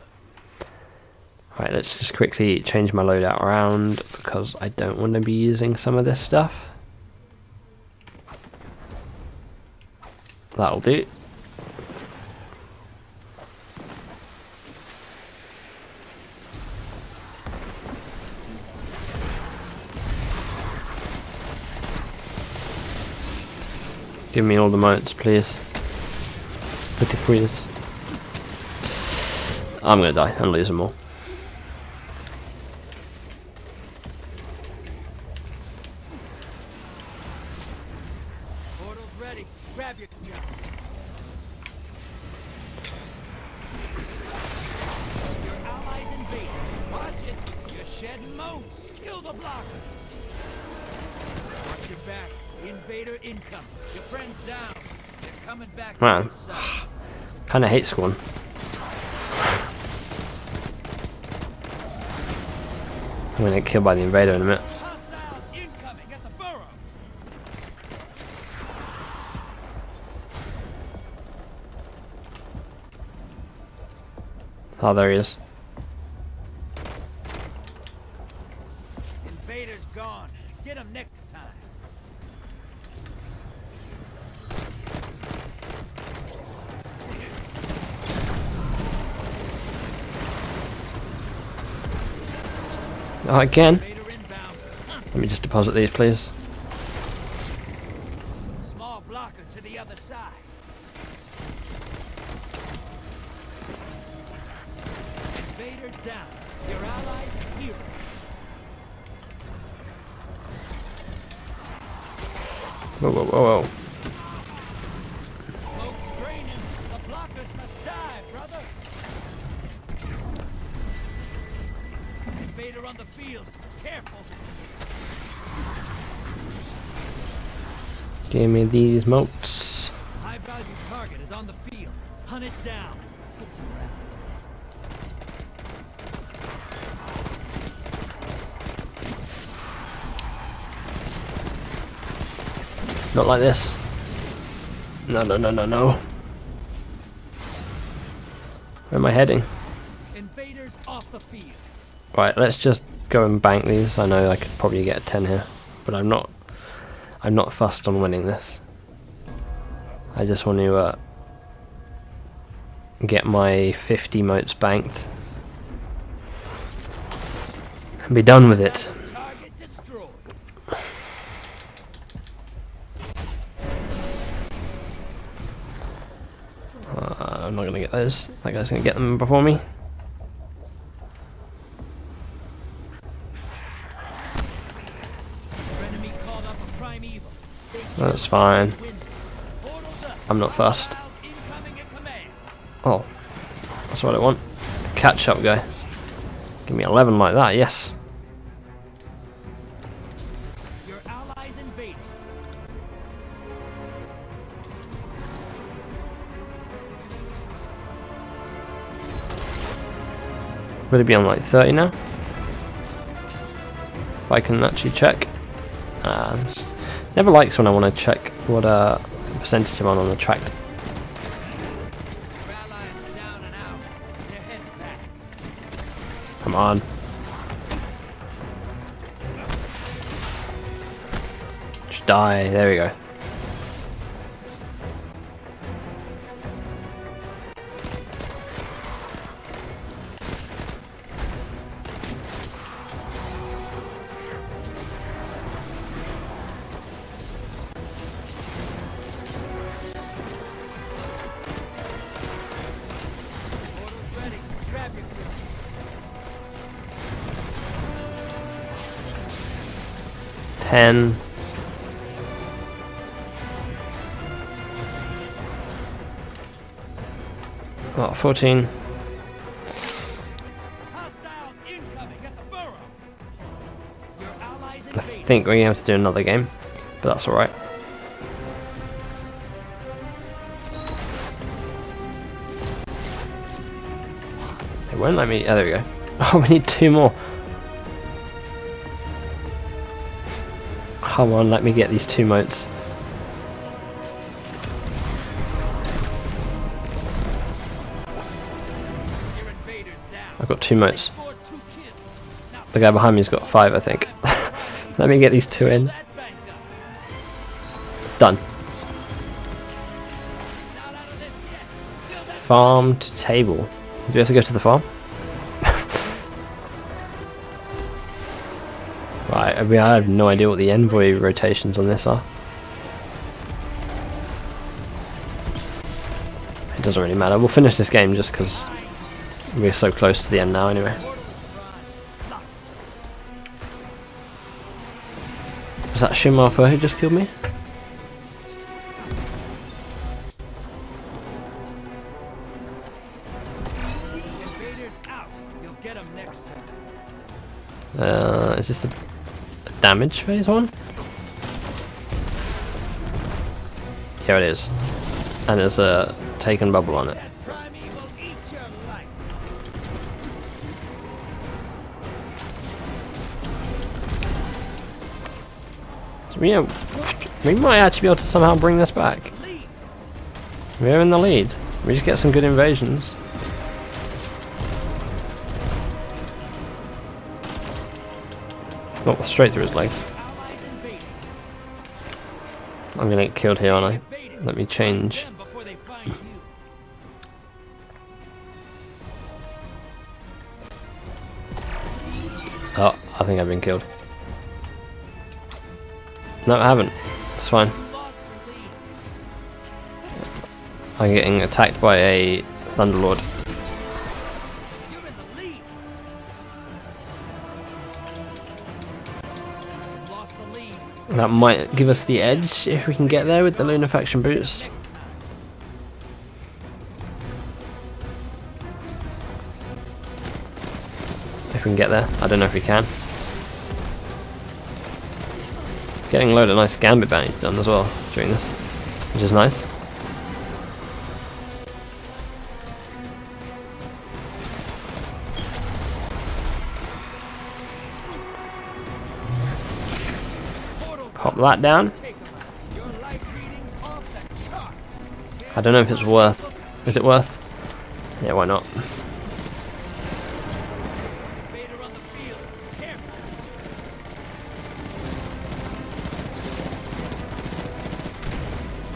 Right, let's just quickly change my loadout around because I don't want to be using some of this stuff. That'll do. Give me all the motes, please. Pretty please. I'm gonna die and lose them all. Portal's ready. Grab your allies invade. Watch it. You're shedding motes. Kill the blockers. Watch your back. Invader income. Your friends down. They're coming back to Man, side. kinda hate Squad. I'm gonna get killed by the invader in a minute. Hostiles incoming at the burrow. Oh, there he is. Invader's gone. Get him next time. Oh, again. Invader inbound. Let me just deposit these, please. Small blocker to the other side. Invader down. Your allies here. Whoa, whoa, whoa, whoa. Folks drain him. The blockers must die, brother. Invader on the field. Careful. Give me these motes. High value target is on the field. Hunt it down. Put some rounds. Not like this. No, no, no, no, no. Where am I heading? Invaders off the field. Right, let's just go and bank these. I know I could probably get a 10 here, but I'm not fussed on winning this. I just want to get my 50 motes banked and be done with it. Target destroyed. I'm not gonna get those. That guy's gonna get them before me. Enemy called up a primeval. That's fine. Portals up. I'm not fussed. Hostiles incoming at command. Oh, that's what I want. Catch up, guy. Give me 11 like that, yes. Your allies invading. Would it be on like 30 now? If I can actually check. Never likes when I want to check what percentage I'm on the track. Your allies down and out. They're heading back. Come on. Just die. There we go. Portals ready. Grab your grip. Ten. Oh, 14. Hostiles incoming at the burrow. Your allies I invading. think we have to do another game, but that's alright. won't let me. Oh, there we go. Oh, we need 2 more. Come on, let me get these 2 motes. I've got 2 motes. The guy behind me's got 5, I think. Let me get these 2 in. Done. Farm to table. Do we have to go to the farm? Right, I mean, I have no idea what the envoy rotations on this are. It doesn't really matter. We'll finish this game just because we're so close to the end now anyway. Was that Shimarfa who just killed me? Is this the damage phase one? Here it is. And there's a taken bubble on it. So we might actually be able to somehow bring this back. We're in the lead. We just get some good invasions. Not straight through his legs. I'm gonna get killed here, aren't I? Let me change. Oh, I think I've been killed. No, I haven't. It's fine. I'm getting attacked by a Thunderlord. That might give us the edge if we can get there with the Lunafaction boots. If we can get there. I don't know if we can. Getting a load of nice gambit bounties done as well during this, which is nice. Pop that down. I don't know if it's worth. Is it worth? Yeah, why not?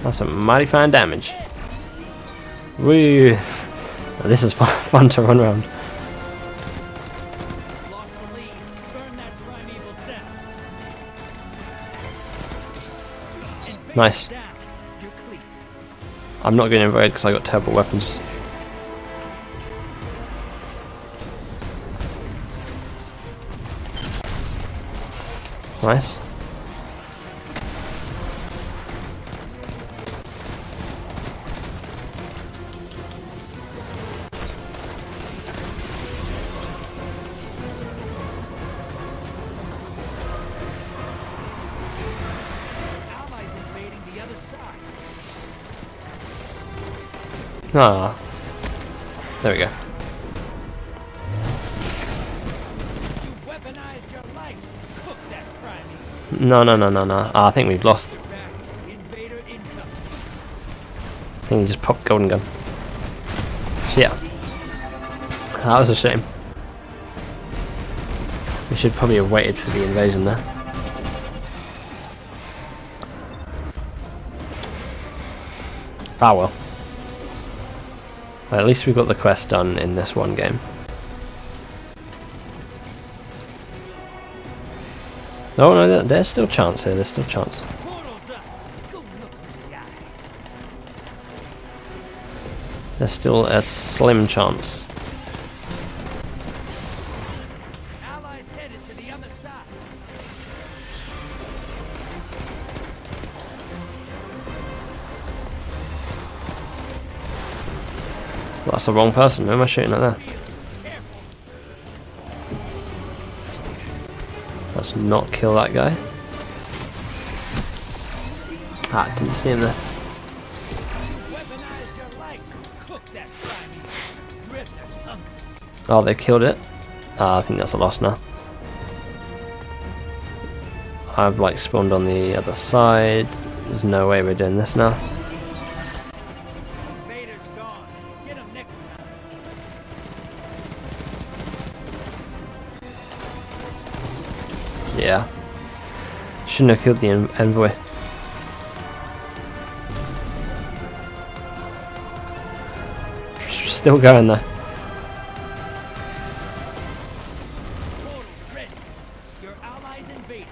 That's some mighty fine damage. Woo! This is fun to run around. Nice. I'm not going to invade because I got terrible weapons. Nice. Ah, there we go. No. Ah, I think we've lost. I think he just popped golden gun. Yeah, that was a shame. We should probably have waited for the invasion there. Ah well. At least we got the quest done in this one game. Oh no, there's still chance here, there's still chance. There's still a slim chance. Well, that's the wrong person. Who am I shooting at there? Let's not kill that guy. Ah, didn't see him there. Oh, they killed it. I think that's a loss now. I've like spawned on the other side. There's no way we're doing this now. Vader's gone. Get him next time. Yeah. Shouldn't have killed the envoy. Still going there. Portal's ready. Your allies invaded.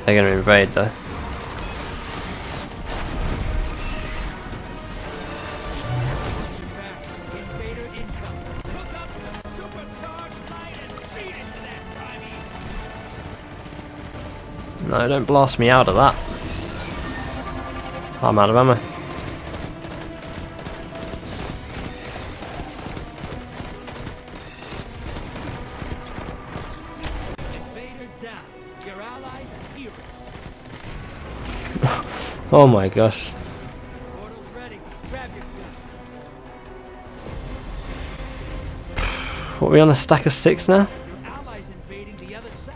They're gonna invade though. Invader incoming. Hook up some supercharged light and feed it to that primey. No, don't blast me out of that. I'm out of ammo. Invader down. Your allies are heroes. Oh my gosh. Portal's ready. Grab your gun. What, are we on a stack of 6 now? Your allies invading the other side.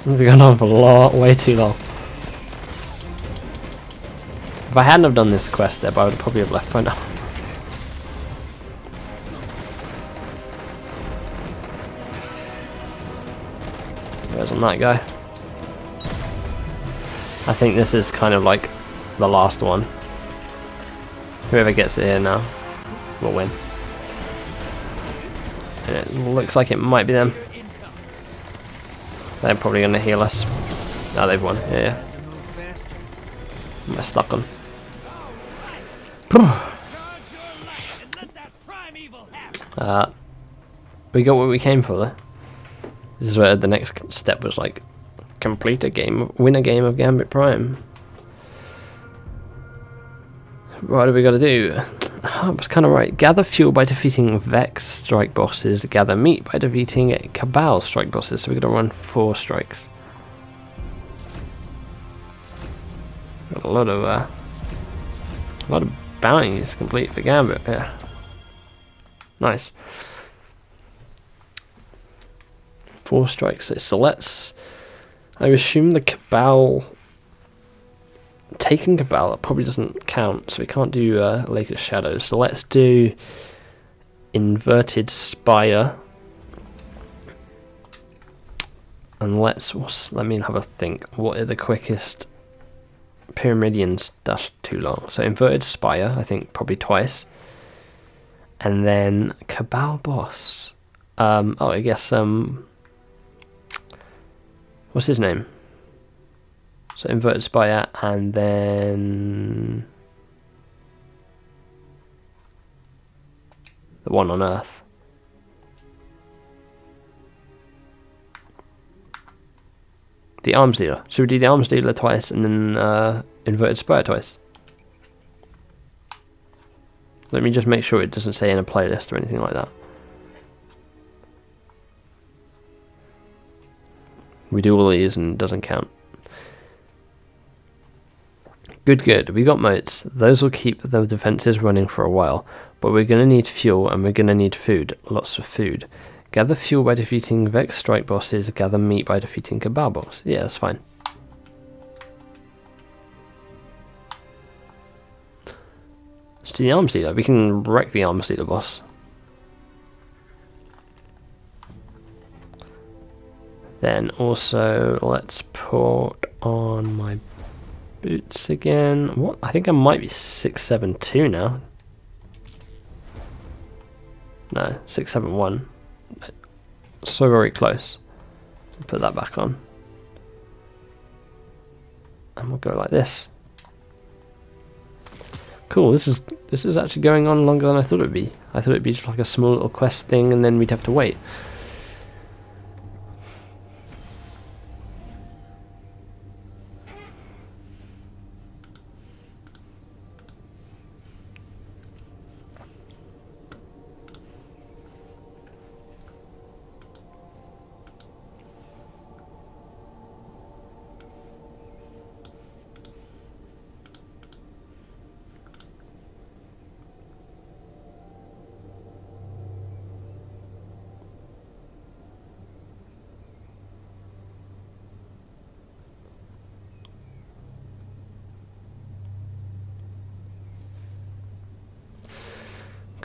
This has gone on for way too long. If I hadn't have done this quest step, I would probably have left by now. Where's on that guy? I think this is kind of like the last one. Whoever gets it here now will win. And it looks like it might be them. They're probably going to heal us. No, they've won. Yeah. Am stuck on? We got what we came for though. This is where the next step was like, complete a game, win a game of Gambit Prime. What do we got to do? I was kind of right. Gather fuel by defeating Vex strike bosses. Gather meat by defeating Cabal strike bosses. So we got to run 4 strikes. Got a lot of bounties complete for Gambit. Yeah, nice. 4 strikes. So let's. I assume the Cabal. Taking Cabal, that probably doesn't count, so we can't do Lake of Shadows. So let's do Inverted Spire. And let me have a think. What are the quickest? Pyramidians, that's too long. So Inverted Spire, I think probably twice. And then Cabal boss. I guess what's his name? So Inverted Spire, and then the one on Earth. The Arms Dealer. Should we do the Arms Dealer twice and then Inverted Spire twice? Let me just make sure it doesn't say in a playlist or anything like that. We do all these and it doesn't count. Good. We got moats. Those will keep the defenses running for a while. But we're going to need fuel and we're going to need food. Lots of food. Gather fuel by defeating Vex strike bosses. Gather meat by defeating Cabal boss. Yeah, that's fine. Let's do the Arms Dealer. We can wreck the Arms Dealer boss. Then also let's put on my boots again. What? I think I might be 672 now. No, 671. So very close. Put that back on. And we'll go like this. Cool, this is actually going on longer than I thought it would be. I thought it'd be just like a small little quest thing and then we'd have to wait.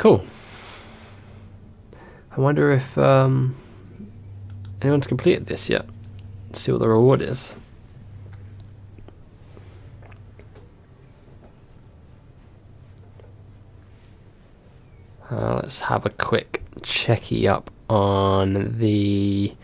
Cool. I wonder if anyone's completed this yet. Let's see what the reward is. Let's have a quick checky up on the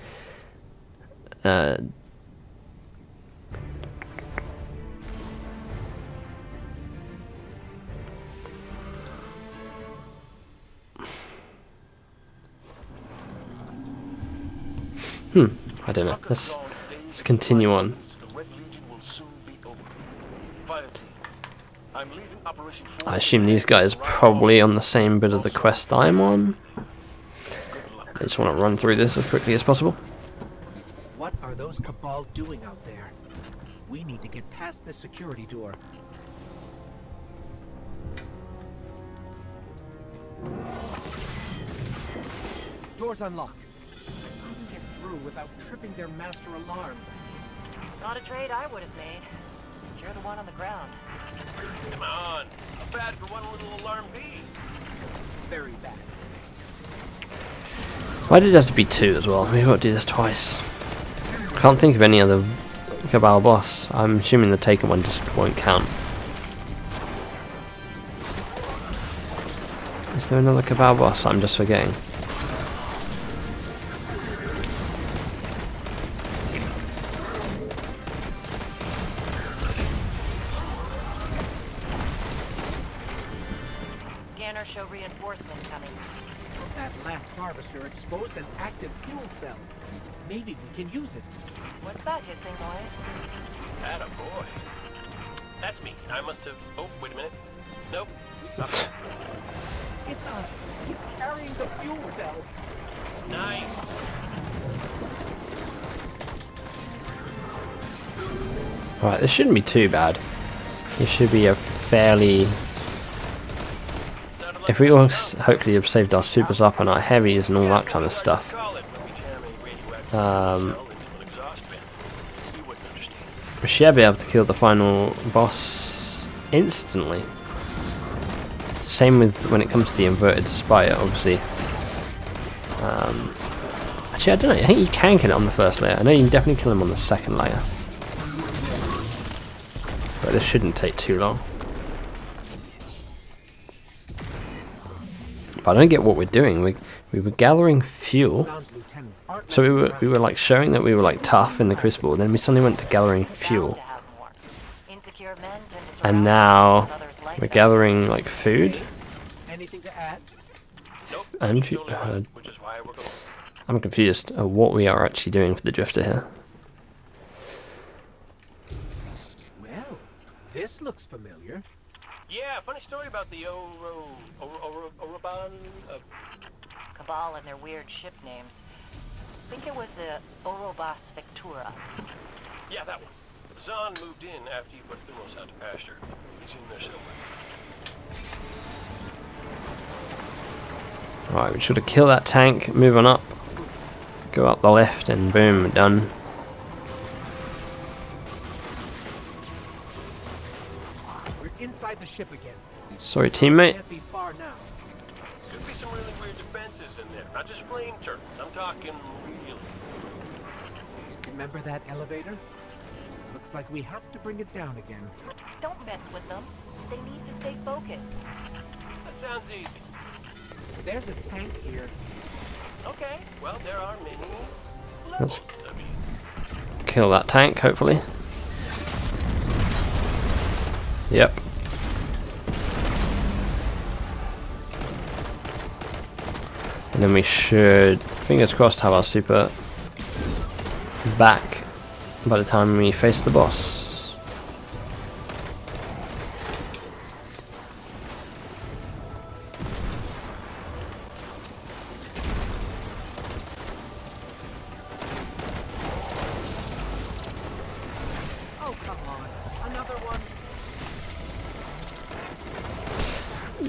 I don't know. Let's continue on. I assume these guys are probably on the same bit of the quest I'm on. I just want to run through this as quickly as possible. What are those Cabal doing out there? We need to get past this security door. Door's unlocked. I couldn't get through without tripping their master alarm. Not a trade I would have made. You're the one on the ground. Come on. How bad could one little alarm be? Very bad. Why did it have to be 2 as well? We've got to do this twice. I can't think of any other Cabal boss. I'm assuming the taken one just won't count. Is there another Cabal boss I'm just forgetting? Scanners show reinforcement coming. That last harvester exposed an active fuel cell. Maybe we can use it. What's that hissing noise? Attaboy. That's me. I must have... Oh, wait a minute. Nope. It's us. He's carrying the fuel cell. Nice. Alright, this shouldn't be too bad. This should be a fairly... If we all hopefully have saved our supers up and our heavies and all that kind of stuff. We should be able to kill the final boss instantly. Same with when it comes to the inverted spire, obviously. Actually, I don't know. I think you can kill it on the first layer. I know you can definitely kill him on the second layer. But this shouldn't take too long. But I don't get what we're doing. We were gathering fuel. So we were like showing that we were like tough in the crucible. Then we suddenly went to gathering fuel. And now we're gathering like food. Anything to add? And I'm confused of what we are actually doing for the drifter here. Well, this looks familiar. Yeah, funny story about the Oroban. Cabal and their weird ship names. I think it was the Orobas Vectura. Yeah, that one. Zahn moved in after you put Thumos out to pasture. He's in there somewhere. Right, we should have killed that tank, move on up, go up the left, and boom, done. We're inside the ship again. Sorry, teammate. Can't be far now. Could be some really weird defenses in there. Not just flame turrets. I'm talking really. Remember that elevator? Looks like we have to bring it down again. Don't mess with them. They need to stay focused. That sounds easy. There's a tank here. Okay, well, there are many Let's levels of easy. kill that tank, hopefully. Yep. And then we should, fingers crossed, have our super back by the time we face the boss. Oh, come on. Another one.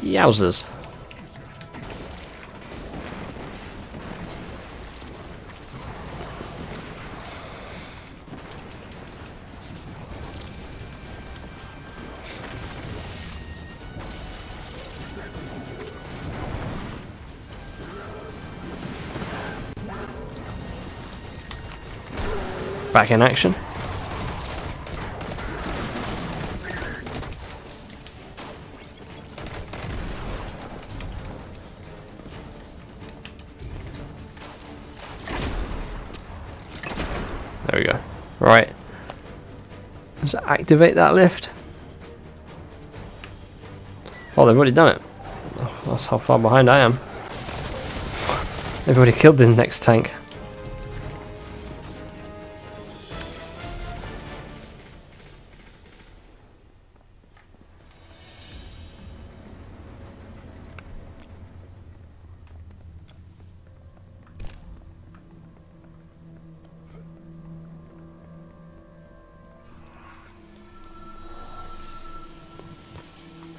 Yowzers. Back in action. There we go. Right. Let's activate that lift. Oh, they've already done it. Oh, that's how far behind I am. They've already killed the next tank.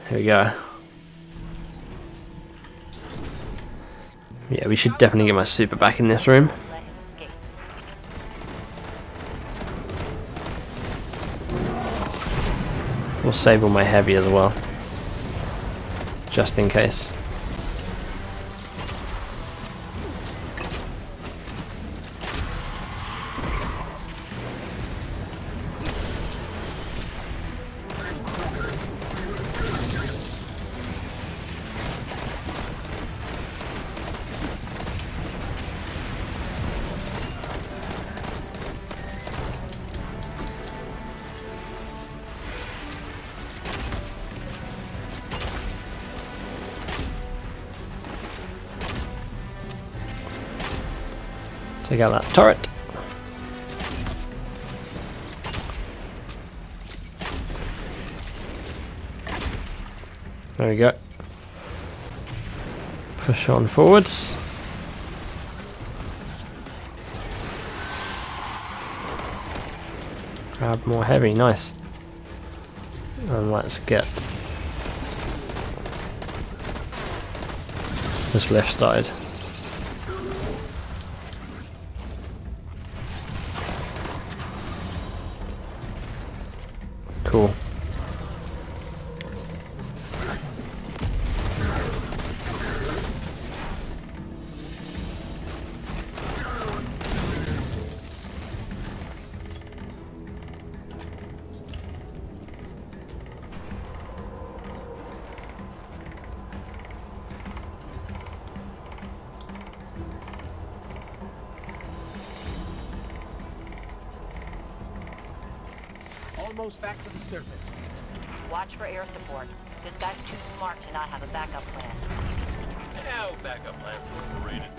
Here we go. Yeah, we should definitely get my super back in this room. Let him escape. We'll save all my heavy as well, just in case. Take out that turret. There we go. Push on forwards. Grab more heavy, nice. And let's get this left started. Cool. Almost back to the surface. Watch for air support. This guy's too smart to not have a backup plan. Now, backup plans are overrated.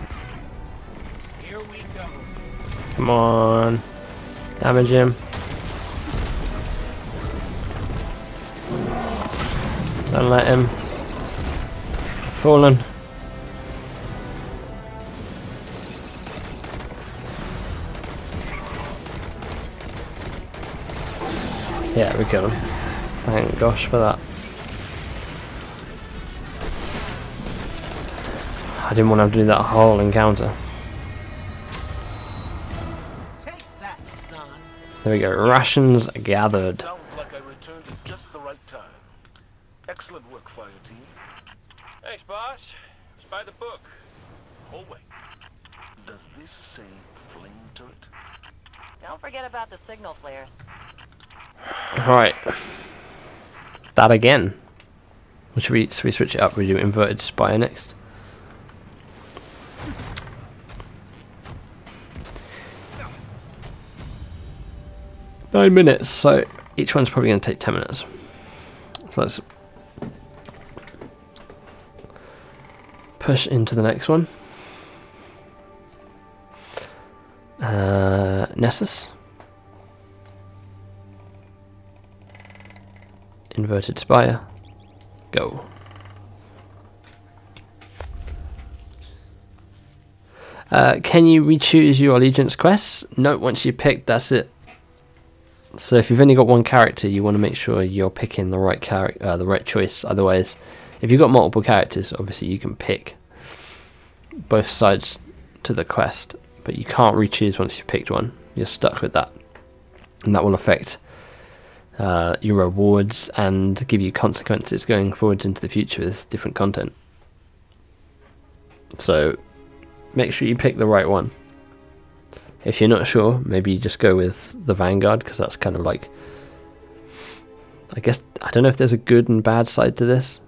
Here we go. Come on. Damage him. Don't let him. Fallen. Yeah, we killed him. Thank gosh for that. I didn't want to have to do that whole encounter. Take that, son. There we go. Rations gathered. Sounds like I returned at just the right time. Excellent work, fire team. Thanks, boss. It's by the book. Oh, wait. Does this say flame turret? Don't forget about the signal flares. Alright. That again. Or should we switch it up? We do inverted spire next. Nine minutes, so each one's probably going to take 10 minutes. So let's push into the next one. Nessus. Inverted spire. Go. Can you re-choose your allegiance quests? No, once you pick, that's it. So if you've only got one character, you want to make sure you're picking the right character, the right choice. Otherwise, if you've got multiple characters, obviously you can pick both sides to the quest, but you can't re-choose once you've picked one. You're stuck with that, and that will affect your rewards and give you consequences going forwards into the future with different content. So make sure you pick the right one. If you're not sure, maybe you just go with the Vanguard, because that's kind of like, I guess, I don't know if there's a good and bad side to this,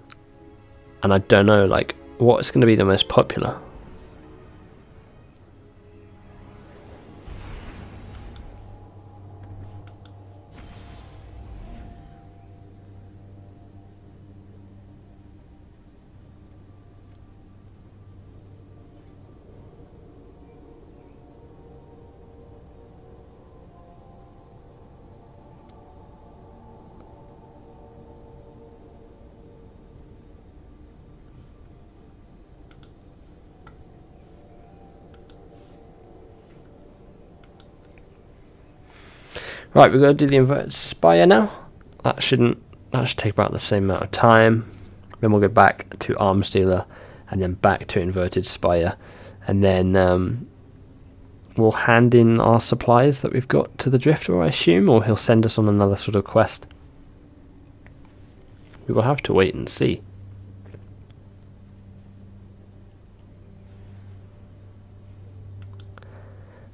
and I don't know like what's going to be the most popular. Right, we're going to do the inverted spire now. That should take about the same amount of time. Then we'll go back to arms dealer, and then back to inverted spire, and then we'll hand in our supplies that we've got to the Drifter, I assume, or he'll send us on another sort of quest. We will have to wait and see.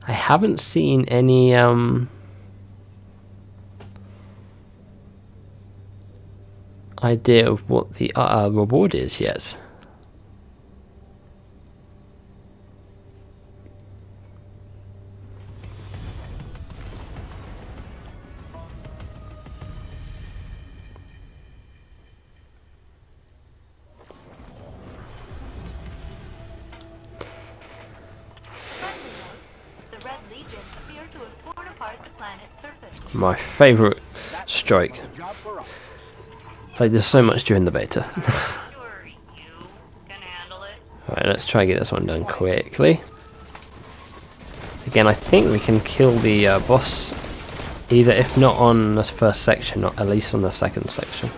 I haven't seen any idea of what the reward is yet. The Red Legion appear to have torn apart the planet's surface. My favourite strike. Like, there's so much during the beta. Sure, you can handle it. Alright, let's try and get this one done quickly. Again, I think we can kill the boss, either if not on the first section, or at least on the second section.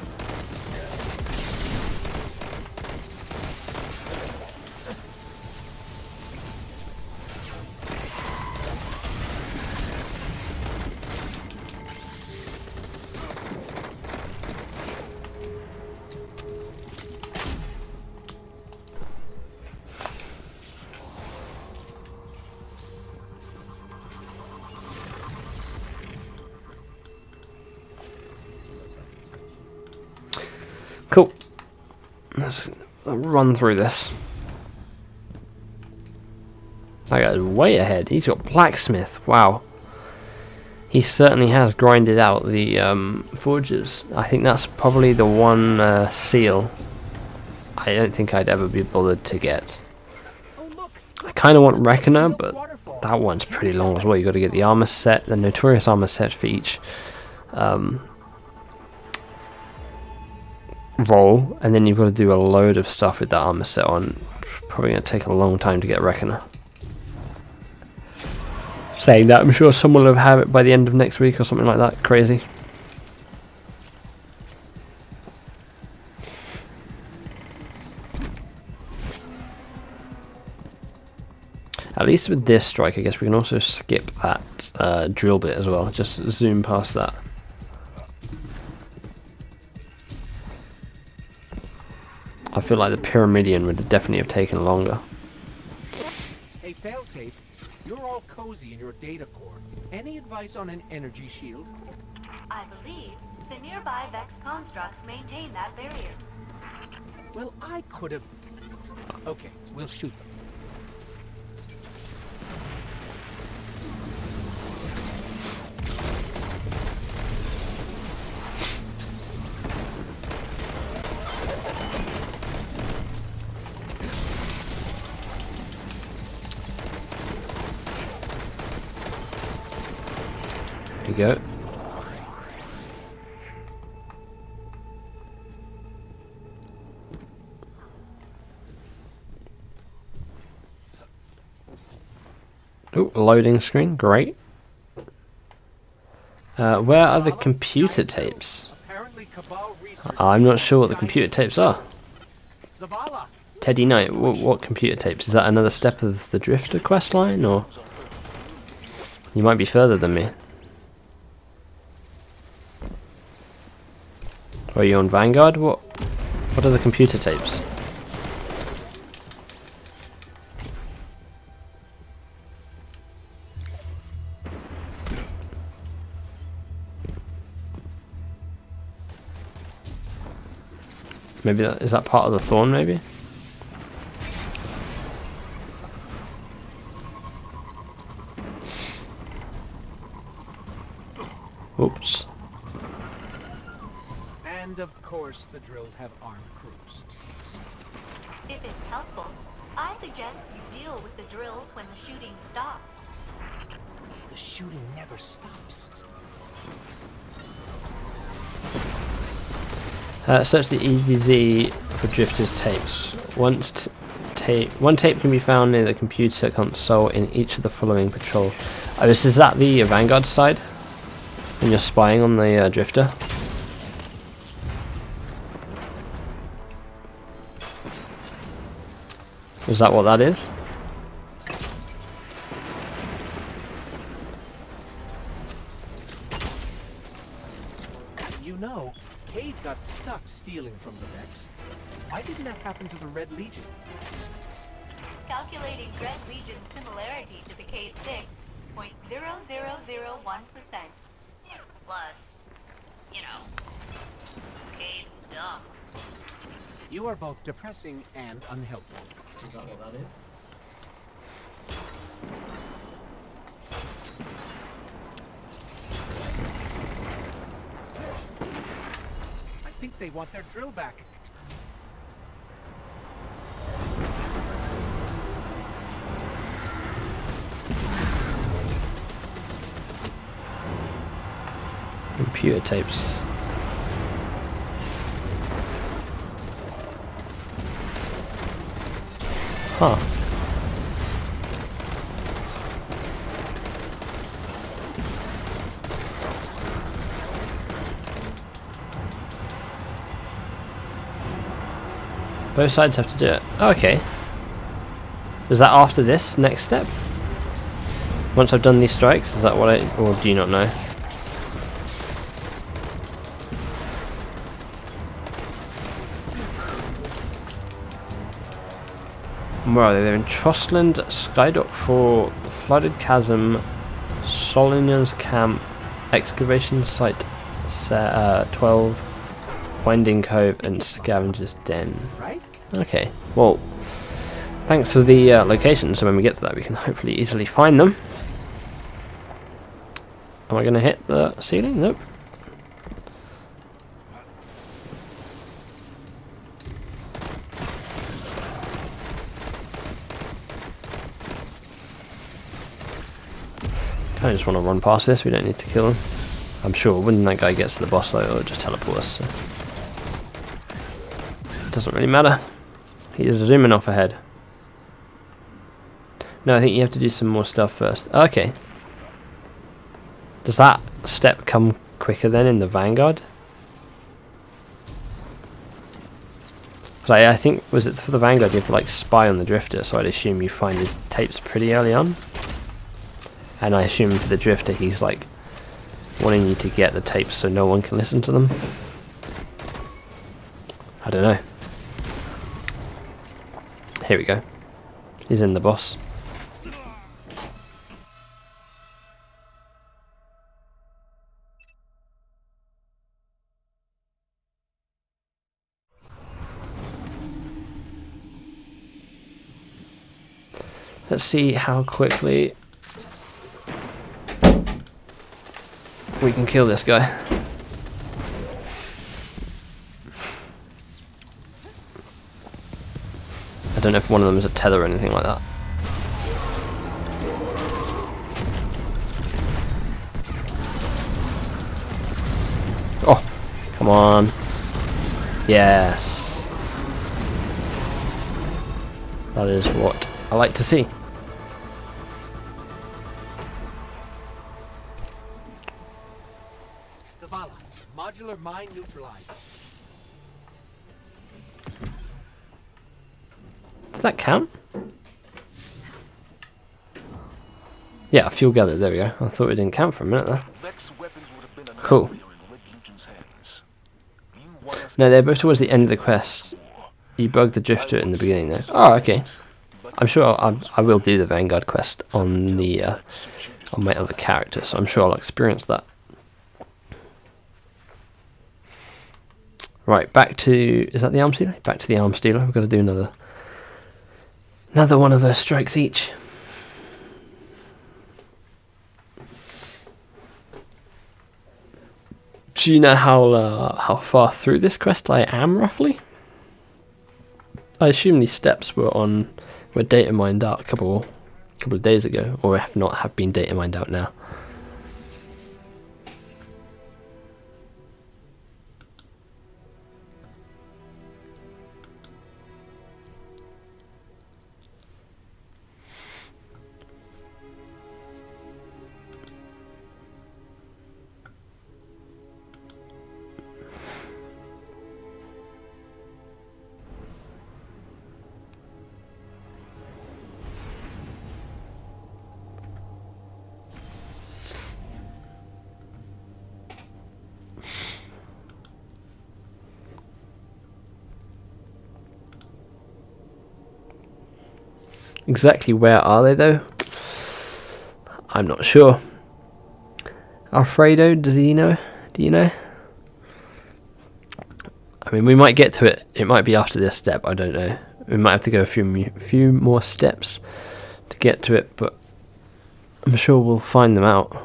Cool. Let's run through this. That guy's way ahead. He's got blacksmith. Wow. He certainly has grinded out the forges. I think that's probably the one seal I don't think I'd ever be bothered to get. I kind of want Reckoner, but that one's pretty long as well. You got to get the armor set, the notorious armor set for each roll, and then you've got to do a load of stuff with that armor set on. Probably going to take a long time to get Reckoner. Saying that, I'm sure someone will have it by the end of next week or something like that. Crazy. At least with this strike, I guess we can also skip that drill bit as well. Just zoom past that. I feel like the Pyramidion would definitely have taken longer. Hey, Failsafe, you're all cozy in your data core. Any advice on an energy shield? I believe the nearby Vex constructs maintain that barrier. Well, I could have... Okay, we'll shoot them. There you go. Oh, loading screen, great. Where are the computer tapes? I'm not sure what the computer tapes are. Teddy Knight, what computer tapes? Is that another step of the Drifter questline, or? You might be further than me. Are you on Vanguard? What are the computer tapes? Maybe that is that part of the thorn, maybe? Oops. And of course, the drills have armed crews. If it's helpful, I suggest you deal with the drills when the shooting stops. The shooting never stops. Search the EDZ for drifters tapes. One tape can be found near the computer console in each of the following patrol. Oh, this is at the Vanguard side when you're spying on the drifter. Is that what that is? You know, Cade got stuck stealing from the Vex. Why didn't that happen to the Red Legion? Calculating Red Legion similarity to the Cade 6.0001%. Plus, you know, Cade's dumb. You are both depressing and unhelpful. Is that what that is? I think they want their drill back. Computer tapes. Huh. Both sides have to do it. Okay. Is that after this next step? Once I've done these strikes, is that what I, or do you not know? Where are they? They're in Trostland, Skydock 4, the Flooded Chasm, Solina's Camp, Excavation Site 12, Winding Cove, and Scavenger's Den. Right? Okay, well, thanks for the location, so when we get to that we can hopefully easily find them. Am I going to hit the ceiling? Nope. I just want to run past this, we don't need to kill him. I'm sure when that guy gets to the boss though, it'll just teleport us. So. It doesn't really matter. He is zooming off ahead. No, I think you have to do some more stuff first. Okay. Does that step come quicker then in the Vanguard? I think, was it for the Vanguard you have to like spy on the drifter, so I'd assume you find his tapes pretty early on. And I assume for the drifter he's like wanting you to get the tapes so no one can listen to them. I don't know. Here we go. He's in the boss. Let's see how quickly we can kill this guy. I don't know if one of them is a tether or anything like that. Oh, come on. Yes. That is what I like to see. Zavala, modular mine neutralized. Does that count? Yeah, fuel gathered, there we go. I thought it didn't count for a minute there. Cool. No, they're both towards the end of the quest. You bugged the drifter in the beginning there. Oh, okay. I'm sure I will do the Vanguard quest on the on my other character, so I'm sure I'll experience that. Right, back to... Is that the arms dealer? Back to the arms dealer. We've got to do another one of those strikes each. Do you know how far through this quest I am, roughly? I assume these steps were data mined out a couple of days ago, or if not, have been data mined out now. Exactly where are they though? I'm not sure. Alfredo, does he know? Do you know? I mean, we might get to it. It might be after this step. I don't know. We might have to go a few more steps to get to it, but I'm sure we'll find them out.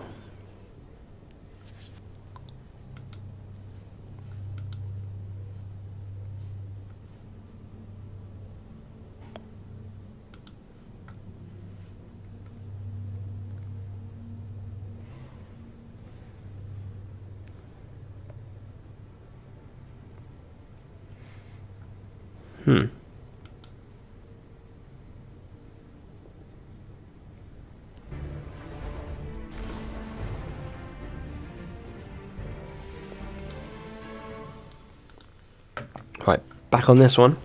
Right, back on this one.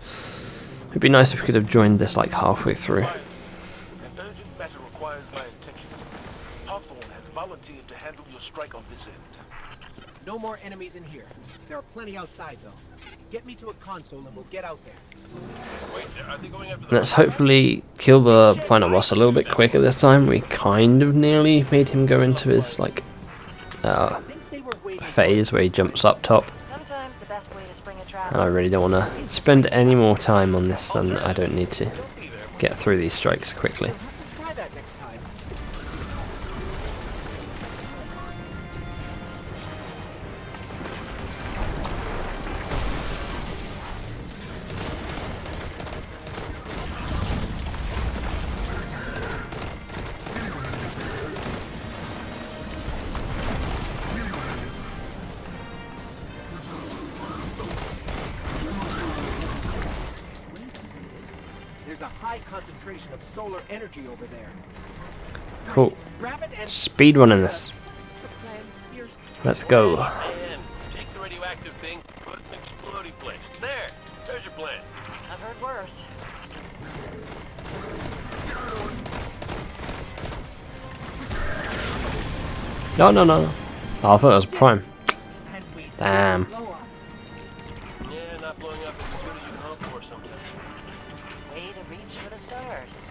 It'd be nice if we could have joined this like halfway through. An urgent matter requires my attention. Hawthorne has volunteered to handle your strike on this end. No more enemies in here. There are plenty outside, though. Get me to a console and we'll get out there. Wait, are they going after the... Let's hopefully kill the final boss a little bit quicker this time. We kind of nearly made him go into his like phase where he jumps up top. Sometimes the best way to spring a trap. And I really don't want to spend any more time on this than I don't need to get through these strikes quickly. Try that next time. There's a high concentration of solar energy over there. Cool. Grab it and Speed running this. Let's go. Man, take the radioactive thing, put it in an explodey place. There's your plan. I've heard worse. No. Oh, I thought it was Prime. Damn. Yeah, not blowing up as good as you can hope for sometimes. Way to reach for the stars.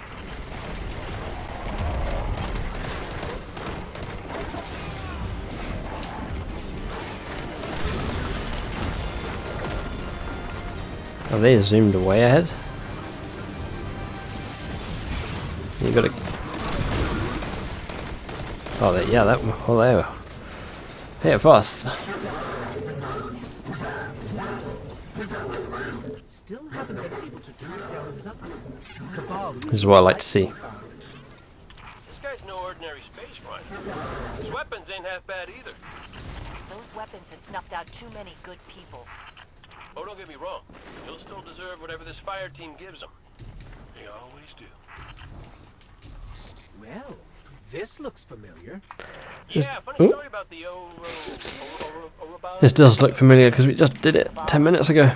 Have they zoomed away ahead? You gotta... Oh, yeah, that... Oh, there. Hit it fast. still haven't been able to track down Cabal. This is what I like to see. This guy's no ordinary space fighter. His weapons ain't half bad either. Those weapons have snuffed out too many good people. Oh, don't get me wrong. He'll still deserve whatever this fire team gives him. They always do. Well, this looks familiar. Yeah, funny story about the This does look familiar because we just did it 10 minutes ago. I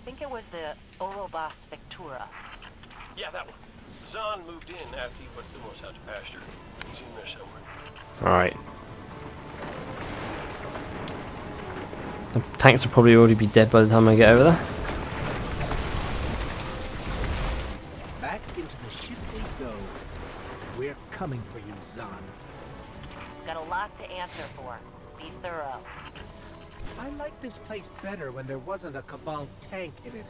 think it was the Orobas Victura. Yeah, that one. Zahn moved in after he put Thumos out to pasture. He's in there somewhere. Alright. The tanks will probably already be dead by the time I get over there. Back into the ship they go. We're coming for you, Zahn. Got a lot to answer for. Be thorough. I like this place better when there wasn't a Cabal tank in it.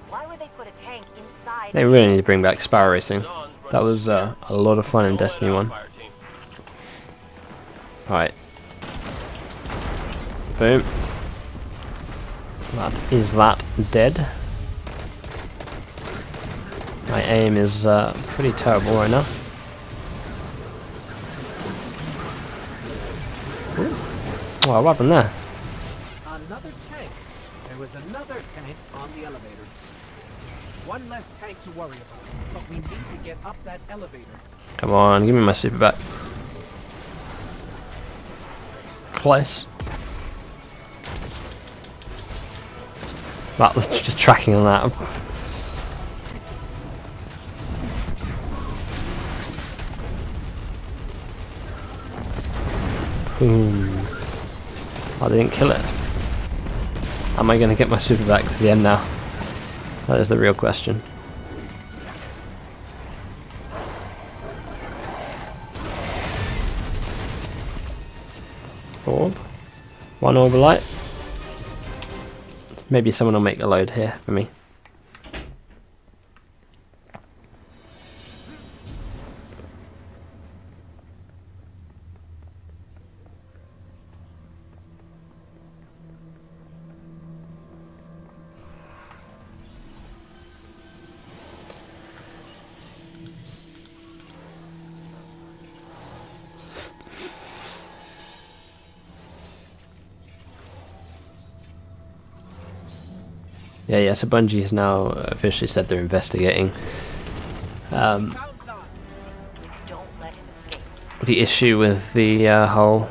Why would they put a tank inside? They really need to bring back Sparrow Racing. That was a lot of fun in Destiny 1. Alright. Boom. That is that dead. My aim is pretty terrible right now. Ooh. Oh, what happened there? Another tank. There was another tank on the elevator. One less tank to worry about, but we need to get up that elevator. Come on, give me my super back. Close. That was just tracking on that. Boom. I didn't kill it. Am I going to get my super back to the end now? That is the real question. Orb. One orb of light. Maybe someone will make a load here for me. Yeah, so Bungie has now officially said they're investigating the issue with the whole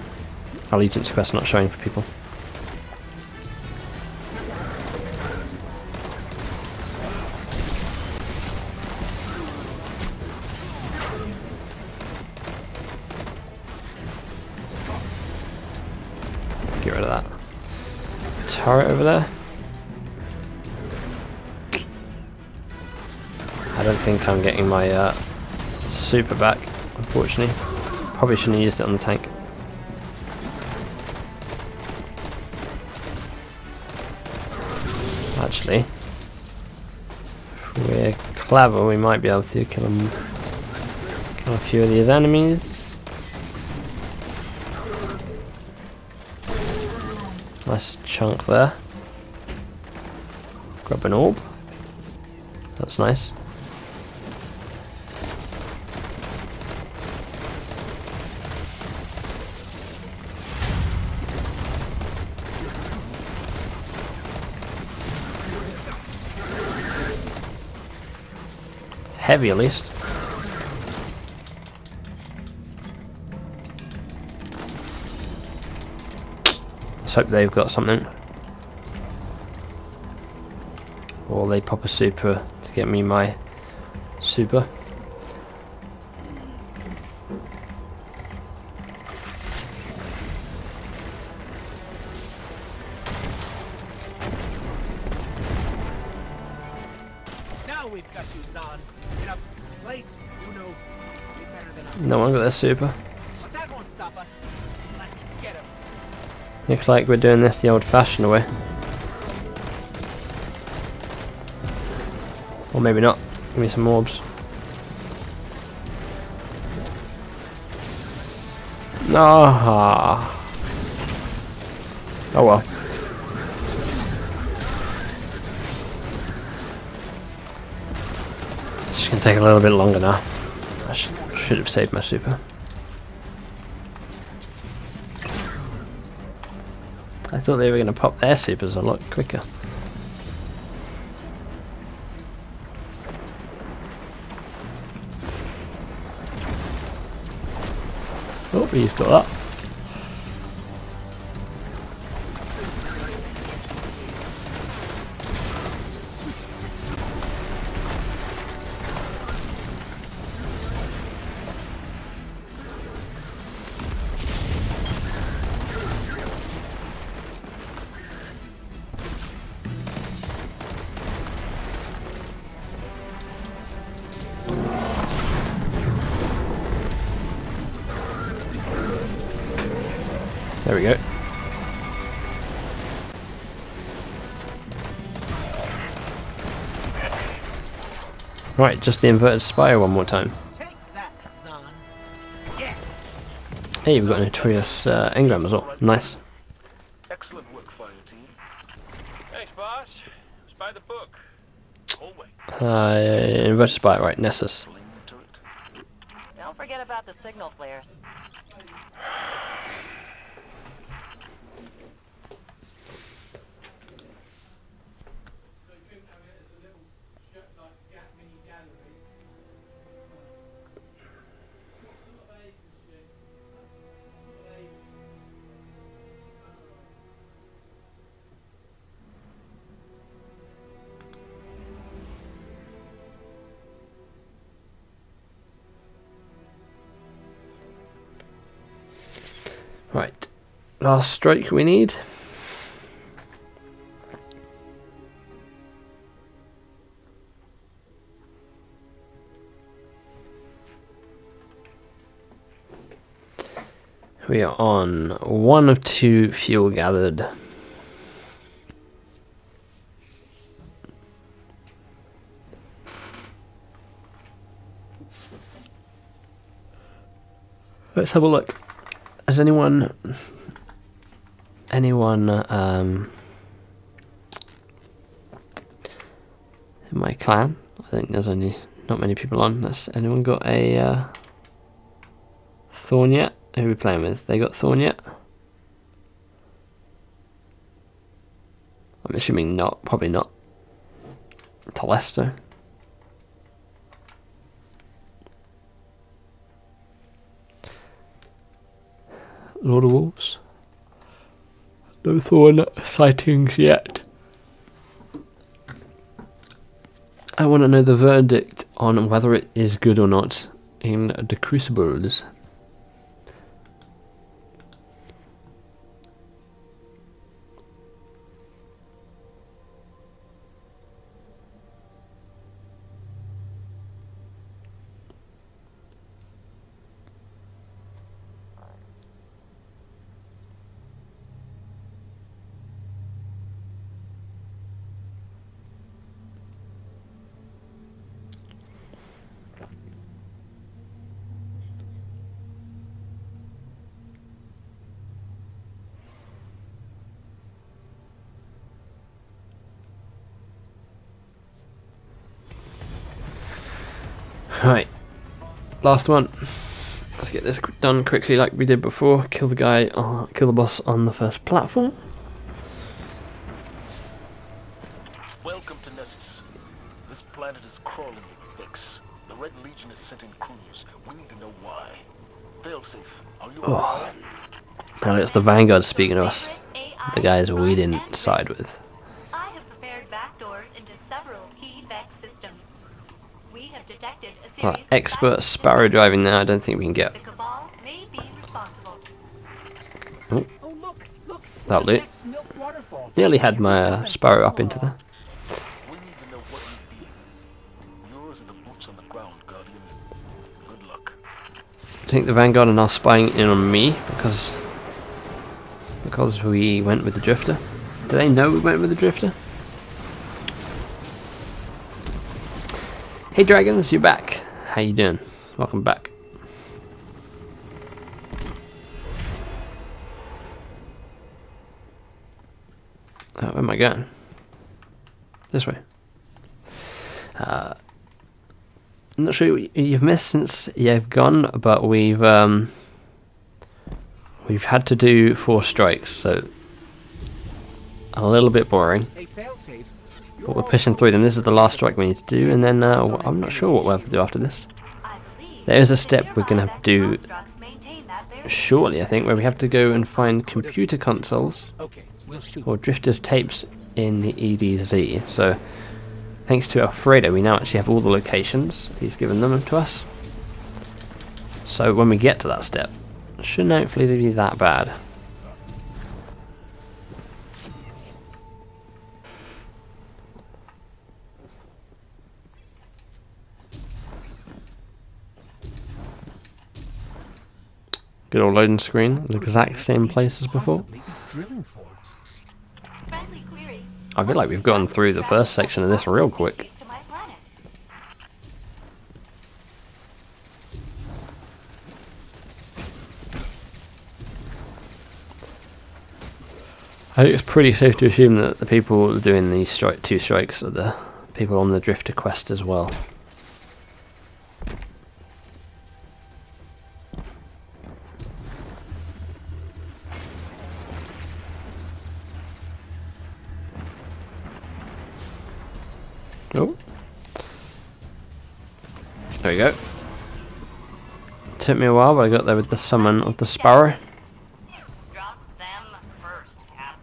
Allegiance quest not showing for people. Get rid of that turret over there. I don't think I'm getting my super back, unfortunately. Probably shouldn't have used it on the tank. Actually, if we're clever, we might be able to kill a few of these enemies. Nice chunk there. Grab an orb. That's nice. Heavy at least. Let's hope they've got something. Or they pop a super to get me my super. Now we've got you, Zahn. In a place you know better than us. No one got their super. But that won't stop us. Let's get him. Looks like we're doing this the old-fashioned way. Or maybe not. Give me some orbs. No. Oh well. It's gonna take a little bit longer now. I should have saved my super. I thought they were gonna pop their supers a lot quicker. Oh, he's got that. There we go. Right, just the inverted spire one more time. Take that, Zahn. Yes. Hey, we've got a notorious engram as well. Nice. Excellent work, fire team. Thanks, boss. It's by the book. Hallway. Inverted spire, right, Nessus. Flame turret. Don't forget about the signal flares. Right, last strike we need. We are on 1 of 2 fuel gathered. Let's have a look. Has anyone in my clan? I think there's only not many people on. Has anyone got a Thorn yet? Who are we playing with? They got Thorn yet? I'm assuming not. Probably not. Telesto. Lord of Wolves. No Thorn sightings yet. I want to know the verdict on whether it is good or not in the Crucibles. Right, last one. Let's get this done quickly like we did before. Kill the guy, kill the boss on the first platform. Welcome to Nessus. This planet is crawling with Vex. The Red Legion is sent in crews. We need to know why. Failsafe, are you alright? Now it's the Vanguard speaking to us. The guys we didn't side with. I have prepared backdoors into several key Vex systems. We have detected a series Right, of expert seismic sparrow driving now. I don't think we can get. The Cabal may be responsible. Oh, Oh, look. that'll do. It's a Vex milk waterfall. Nearly had my sparrow up into there. We need to know what you deal with. Yours are the boots on the ground, Guardian. Good luck. I think the Vanguard are now spying in on me because we went with the Drifter. Do they know we went with the Drifter? Hey Dragons, you're back. How you doing? Welcome back. Where am I going? This way. I'm not sure what you've missed since you've gone, but we've had to do 4 strikes, so a little bit boring. Hey, failsafe. But we're pushing through them. This is the last strike we need to do, and then I'm not sure what we'll have to do after this. I believe There is a the step we're nearby going to have to do Vex constructs maintain that barrier. shortly, I think, where we have to go and find computer consoles Okay, we'll shoot. or drifters tapes in the EDZ. So thanks to Alfredo, we now actually have all the locations. He's given them to us. So when we get to that step, it shouldn't hopefully be that bad. Good old loading screen, the exact same place as before. Possibly be drilling for. Friendly query. I feel like we've gone through the first section of this real quick. To my planet. I think it's pretty safe to assume that the people doing these two strikes are the people on the Drifter quest as well. Oh. There we go. Took me a while, but I got there with the summon of the Sparrow. Drop them first, Cap.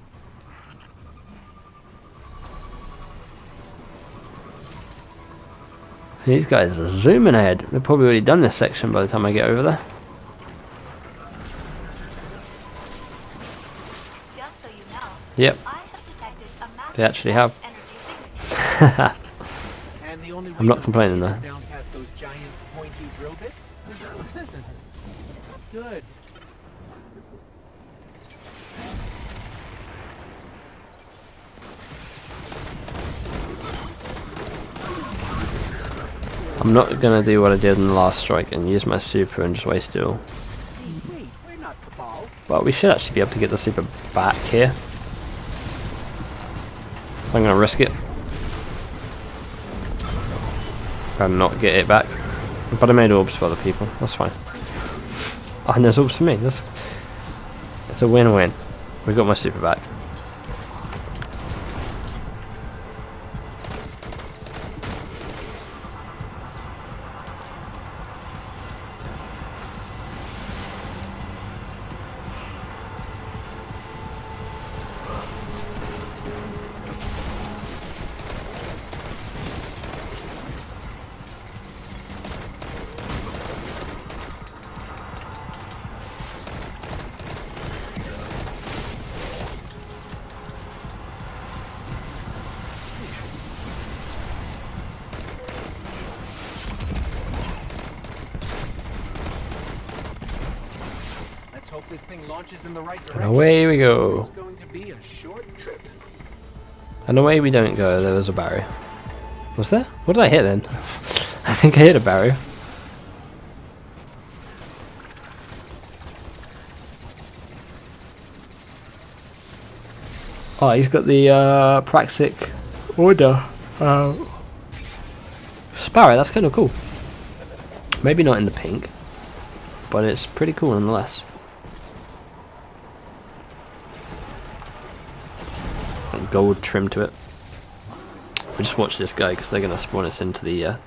These guys are zooming ahead. They've probably already done this section by the time I get over there. Just so you know, Yep, I have detected a massive they actually have. energy signature. And the only I'm not way complaining to though. get down past those giant pointy drill bits? Good. I'm not gonna do what I did in the last strike and use my super and just waste it all. Wait, we're not Cabal. But we should actually be able to get the super back here. I'm gonna risk it. And not get it back. But I made orbs for other people, that's fine. Oh, and there's orbs for me, it's a win-win. We got my super back. Let's hope this thing launches in the right And direction. away we go. It's going to be a short trip. And away we don't go, there was a barrier. Was there? What did I hit then? I think I hit a barrier. Oh, he's got the Praxic Order Sparrow, that's kind of cool. Maybe not in the pink, but it's pretty cool nonetheless. And gold trim to it. We just watch this guy because they're going to spawn us into the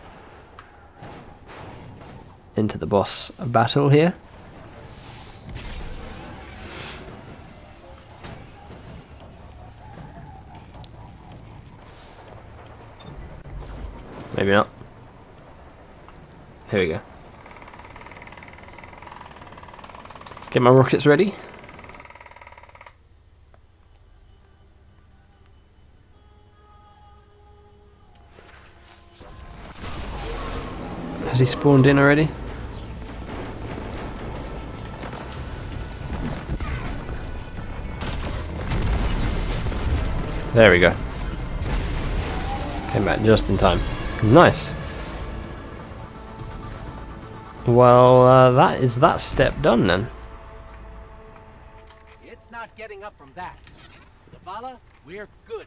boss battle here. Maybe not. Here we go. Get my rockets ready. Has he spawned in already? There we go. Came back just in time. Nice. Well, that is that step done then. It's not getting up from that. Zavala, we're good.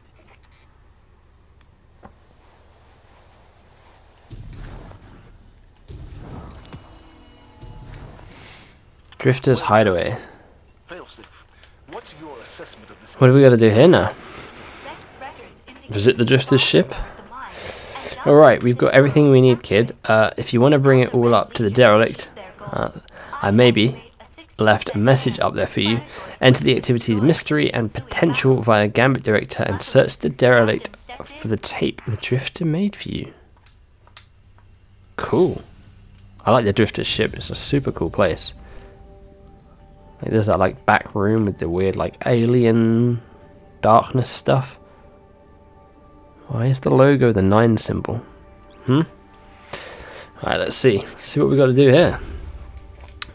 Drifter's Hideaway. Failsafe, what's your assessment of this? What do we got to do here now? Vex records indicate Visit the Drifter's ship? the mine, and John Alright, we've got everything we need, kid. If you want to bring it all up to the derelict, I maybe left a message up there for you. Enter the activity mystery and potential via Gambit Director and search the derelict for the tape the Drifter made for you. Cool. I like the Drifter's ship, it's a super cool place. Like, there's that like back room with the weird like alien darkness stuff. Why is the logo the 9 symbol? Alright, let's see. See what we got to do here.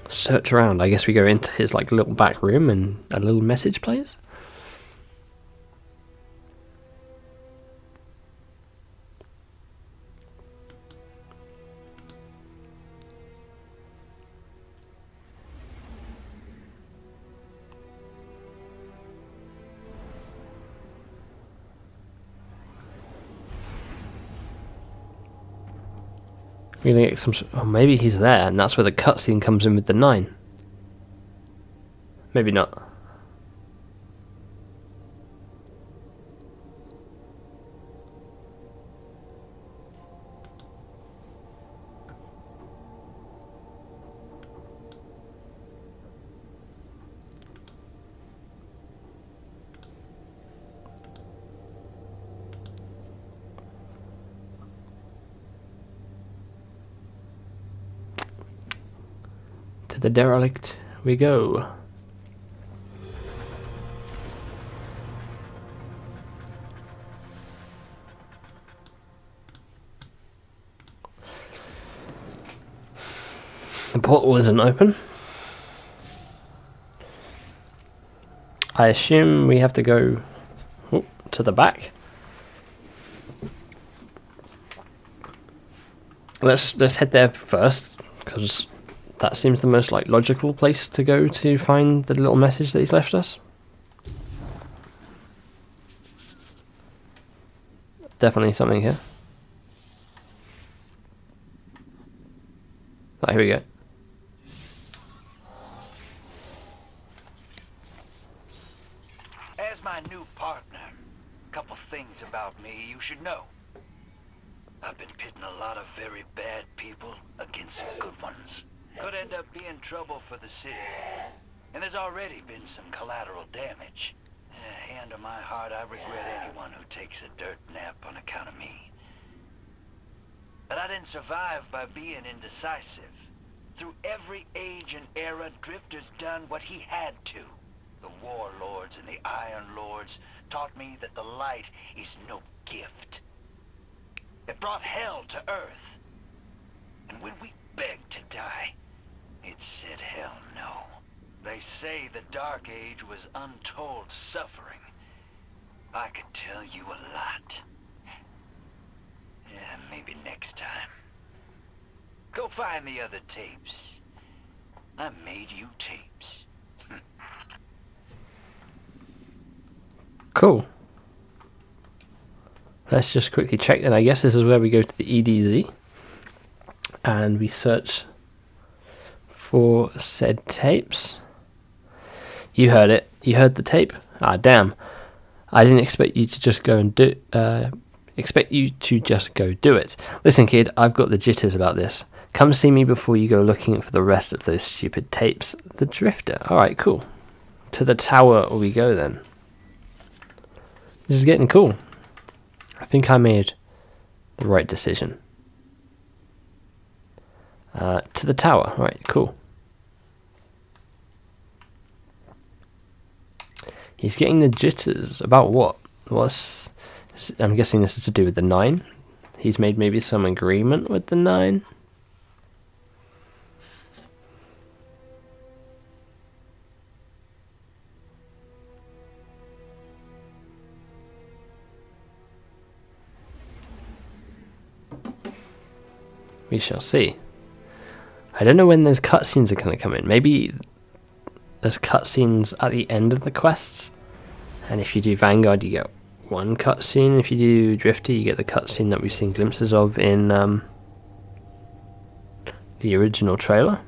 Search around. I guess we go into his like little back room and a little message plays. We're gonna get some. Oh, maybe he's there, and that's where the cutscene comes in with the 9. Maybe not. To the derelict we go. The portal isn't open. I assume we have to go to the back. Let's head there first, because that seems the most logical place to go to find the little message that he's left us. Definitely something here. Oh, here we go. As my new partner, a couple things about me you should know. I've been pitting a lot of very bad people against some good ones. Could end up being trouble for the city. And there's already been some collateral damage. Hand on my heart, I regret anyone who takes a dirt nap on account of me. But I didn't survive by being indecisive. Through every age and era, Drifter's done what he had to. The warlords and the Iron Lords taught me that the light is no gift. It brought hell to Earth. And when we begged to die, it said hell no. They say the Dark Age was untold suffering. I could tell you a lot. Yeah, maybe next time. Go find the other tapes. I made you tapes. Cool. Let's just quickly check then. I guess this is where we go to the EDZ. And we search for said tapes. You heard it. You heard the tape. Ah, damn. I didn't expect you to just go and do. Expect you to just go do it. Listen, kid. I've got the jitters about this. Come see me before you go looking for the rest of those stupid tapes. The Drifter. All right, cool. To the tower we go then. This is getting cool. I think I made the right decision. To the tower. All right, cool. He's getting the jitters. About what? I'm guessing this is to do with the 9. He's made maybe some agreement with the 9. We shall see. I don't know when those cutscenes are going to come in. Maybe there's cutscenes at the end of the quests. And if you do Vanguard, you get one cutscene. If you do Drifter, you get the cutscene that we've seen glimpses of in the original trailer.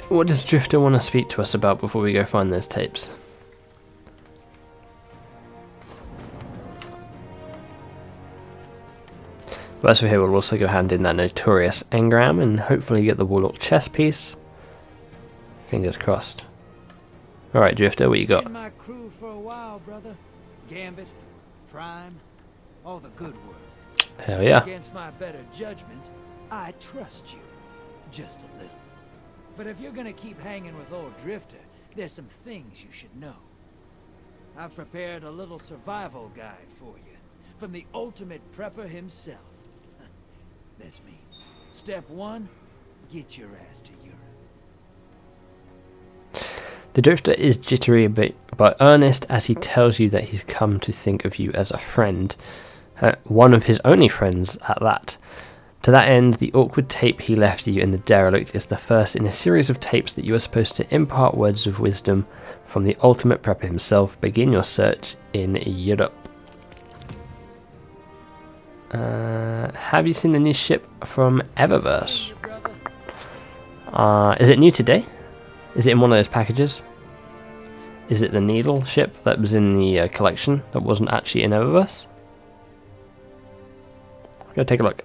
What does Drifter want to speak to us about before we go find those tapes? Whilst we're here, we'll also go hand in that notorious engram and hopefully get the Warlock chess piece. Fingers crossed. Alright, Drifter, what you got? Been my crew for a while, brother. Gambit, Prime, all the good work. Hell yeah. Against my better judgment, I trust you. Just a little. But if you're gonna keep hanging with old Drifter, there's some things you should know. I've prepared a little survival guide for you, from the ultimate prepper himself. That's me. Step 1, get your ass to Europe. The Drifter is jittery a bit, but earnest as he tells you that he's come to think of you as a friend. One of his only friends at that. To that end, the awkward tape he left you in the derelict is the first in a series of tapes that you are supposed to impart words of wisdom from the ultimate prepper himself. Begin your search in Europe. Have you seen the new ship from Eververse? Is it new today? Is it in one of those packages? Is it the Needle ship that was in the collection that wasn't actually in Eververse? Go take a look.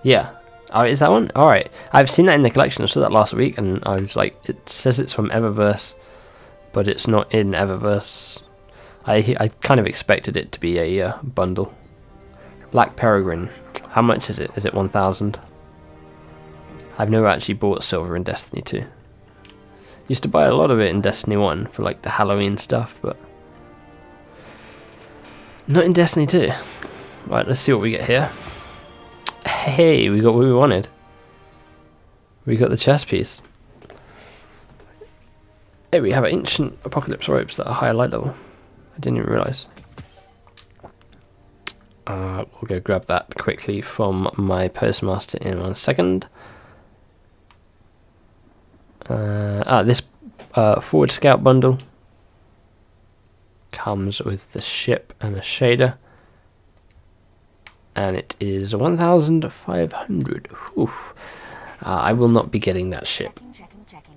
Yeah. Oh, is that one? Alright. I've seen that in the collection. I saw that last week and I was like, it says it's from Eververse, but it's not in Eververse. I kind of expected it to be a bundle. Black Peregrine. How much is it? Is it 1,000? I've never actually bought silver in Destiny 2. Used to buy a lot of it in Destiny 1 for like the Halloween stuff, but not in Destiny 2. Right, let's see what we get here. Hey, we got what we wanted. We got the chess piece. Hey, we have ancient apocalypse ropes that are higher light level. I didn't even realise. We'll go grab that quickly from my postmaster in 1 second. This forward scout bundle comes with the ship and a shader. And it is 1,500. Oof. I will not be getting that ship. Checking.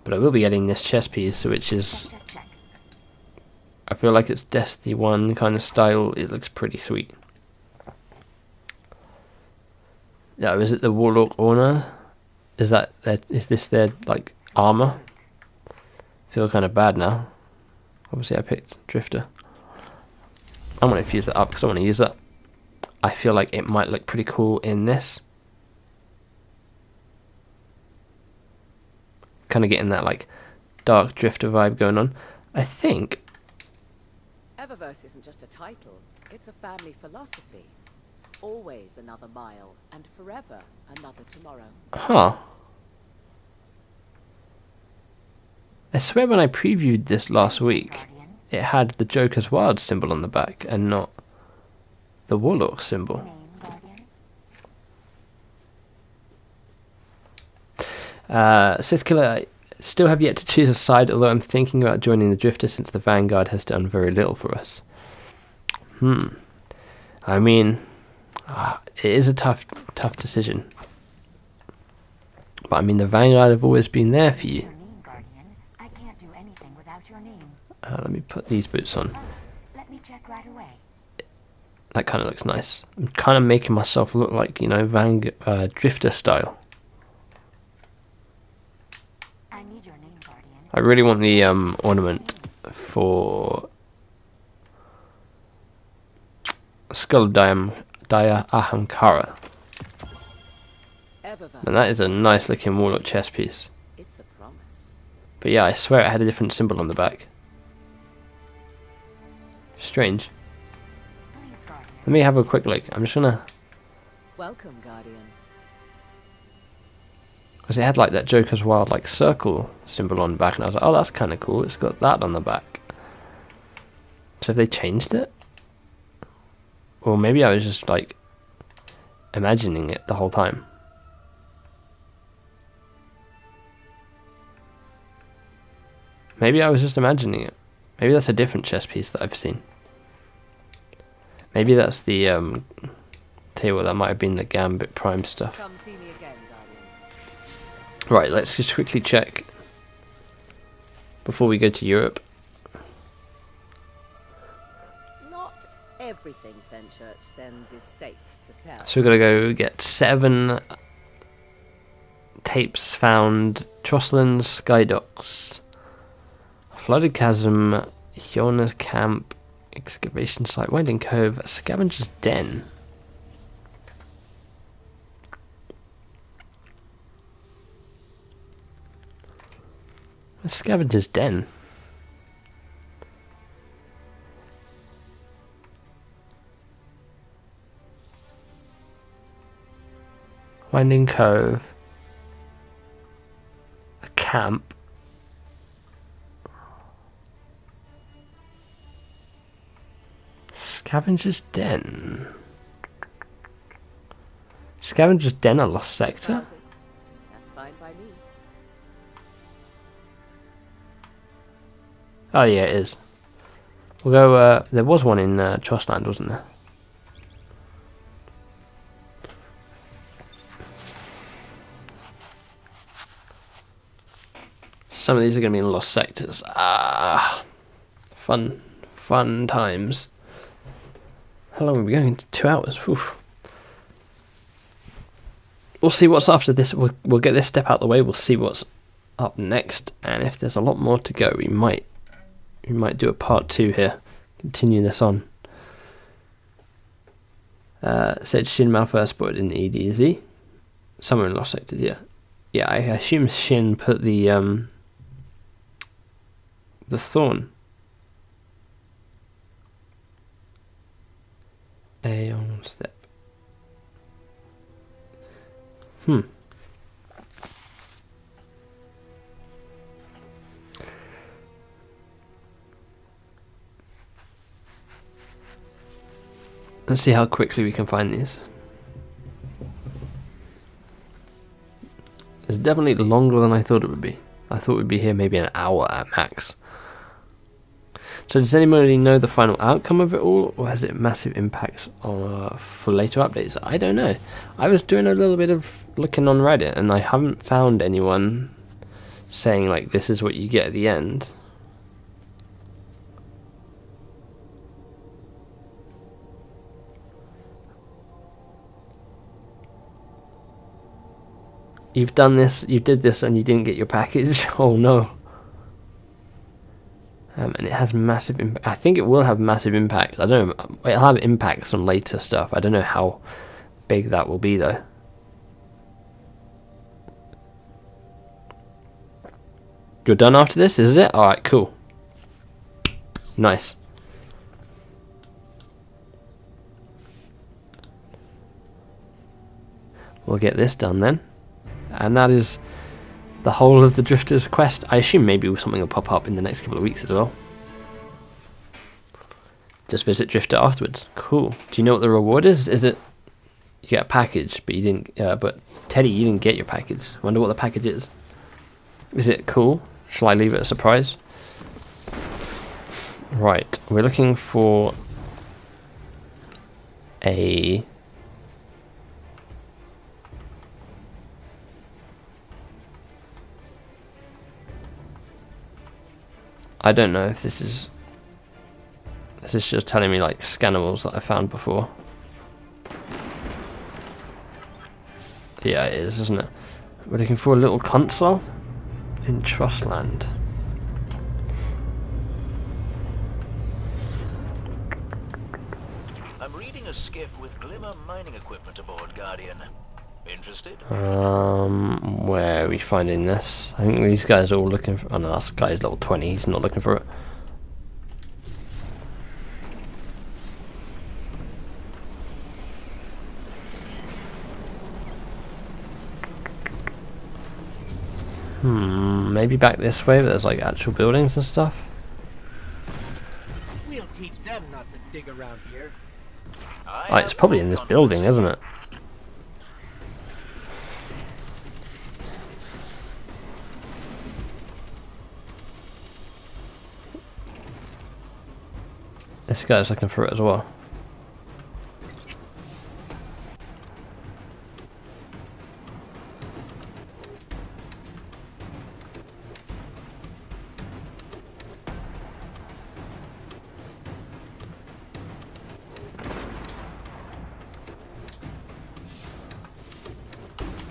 But I will be getting this chess piece, which is... I feel like it's Destiny 1 kind of style. It looks pretty sweet. Yeah, is it the Warlock Honor? Is this their, like, armor? I feel kind of bad now. Obviously I picked Drifter. I'm going to fuse that up because I want to use that. I feel like it might look pretty cool in this. Kind of getting that like dark Drifter vibe going on. I think... Eververse isn't just a title, it's a family philosophy. Always another mile, and forever another tomorrow. Huh. I swear when I previewed this last week, it had the Joker's Wild symbol on the back and not the Warlock symbol. Sith Killer, I still have yet to choose a side, although I'm thinking about joining the Drifter since the Vanguard has done very little for us. I mean, it is a tough decision. But I mean, the Vanguard have always been there for you. Let me put these boots on. Let me check right away. That kind of looks nice. I'm kind of making myself look like, you know, Drifter style. I need your name, Guardian. I really want the ornament for Skull of Daya Ahamkara. And that is a nice looking Warlock chess piece. It's a promise. But yeah, I swear it had a different symbol on the back. Strange. Let me have a quick look. I'm just gonna... Welcome, Guardian. Because it had like that Joker's Wild like circle symbol on the back, and I was like, oh, that's kind of cool. It's got that on the back. So have they changed it? Or maybe I was just like imagining it the whole time. Maybe I was just imagining it. Maybe that's a different chess piece that I've seen. Maybe that's the tell you what, that might have been the Gambit Prime stuff. Come see me again, Guardian. Right, let's just quickly check before we go to Europe. Not everything Fenchurch sends is safe to sell. So we're gonna go get 7 tapes found. Trostland, Skydocks, Flooded Chasm, Hyona's Camp, Excavation Site, Winding Cove, Scavenger's Den. A Scavenger's Den. Winding Cove. A camp. Scavenger's Den. Scavenger's Den, a lost sector? That's fine by me. Oh yeah, it is. We'll go, there was one in Trostland, wasn't there? Some of these are going to be in lost sectors. Ah, fun times. How long are we going? 2 hours. Oof. We'll see what's after this. We'll get this step out the way. We'll see what's up next, and if there's a lot more to go, we might do a part 2 here. Continue this on. Said Shin Malphite spotted in the EDZ. Somewhere in lost sectors. Yeah. I assume Shin put the Thorn. A on step. Let's see how quickly we can find these. It's definitely longer than I thought it would be. I thought we'd be here maybe an hour at max. So does anybody know the final outcome of it all, or has it massive impacts on, for later updates? I don't know. I was doing a little bit of looking on Reddit, and I haven't found anyone saying like this is what you get at the end. You've done this, you did this, and you didn't get your package. Oh no. And it has massive impact. I think it will have massive impact. I don't know. It'll have impacts on later stuff. I don't know how big that will be though. You're done after this, is it? Alright, cool. Nice. We'll get this done then. And that is the whole of the Drifter's quest. I assume maybe something will pop up in the next couple of weeks as well. Just visit Drifter afterwards. Cool. Do you know what the reward is? Is it you get a package, but you didn't? But Teddy, you didn't get your package. Wonder what the package is. Is it cool? Shall I leave it a surprise? Right. We're looking for a. I don't know if this is just telling me like scannables that I found before. Yeah, it is, isn't it? We're looking for a little console in Trostland. I'm reading a skiff with Glimmer mining equipment aboard, Guardian. Interested? Where are we finding this? I think these guys are all looking for. Oh no, that guy's level 20. He's not looking for it. Maybe back this way, but there's like actual buildings and stuff. We'll teach them not to dig around here. Oh, it's probably in this building, isn't it? This guy's looking for it as well.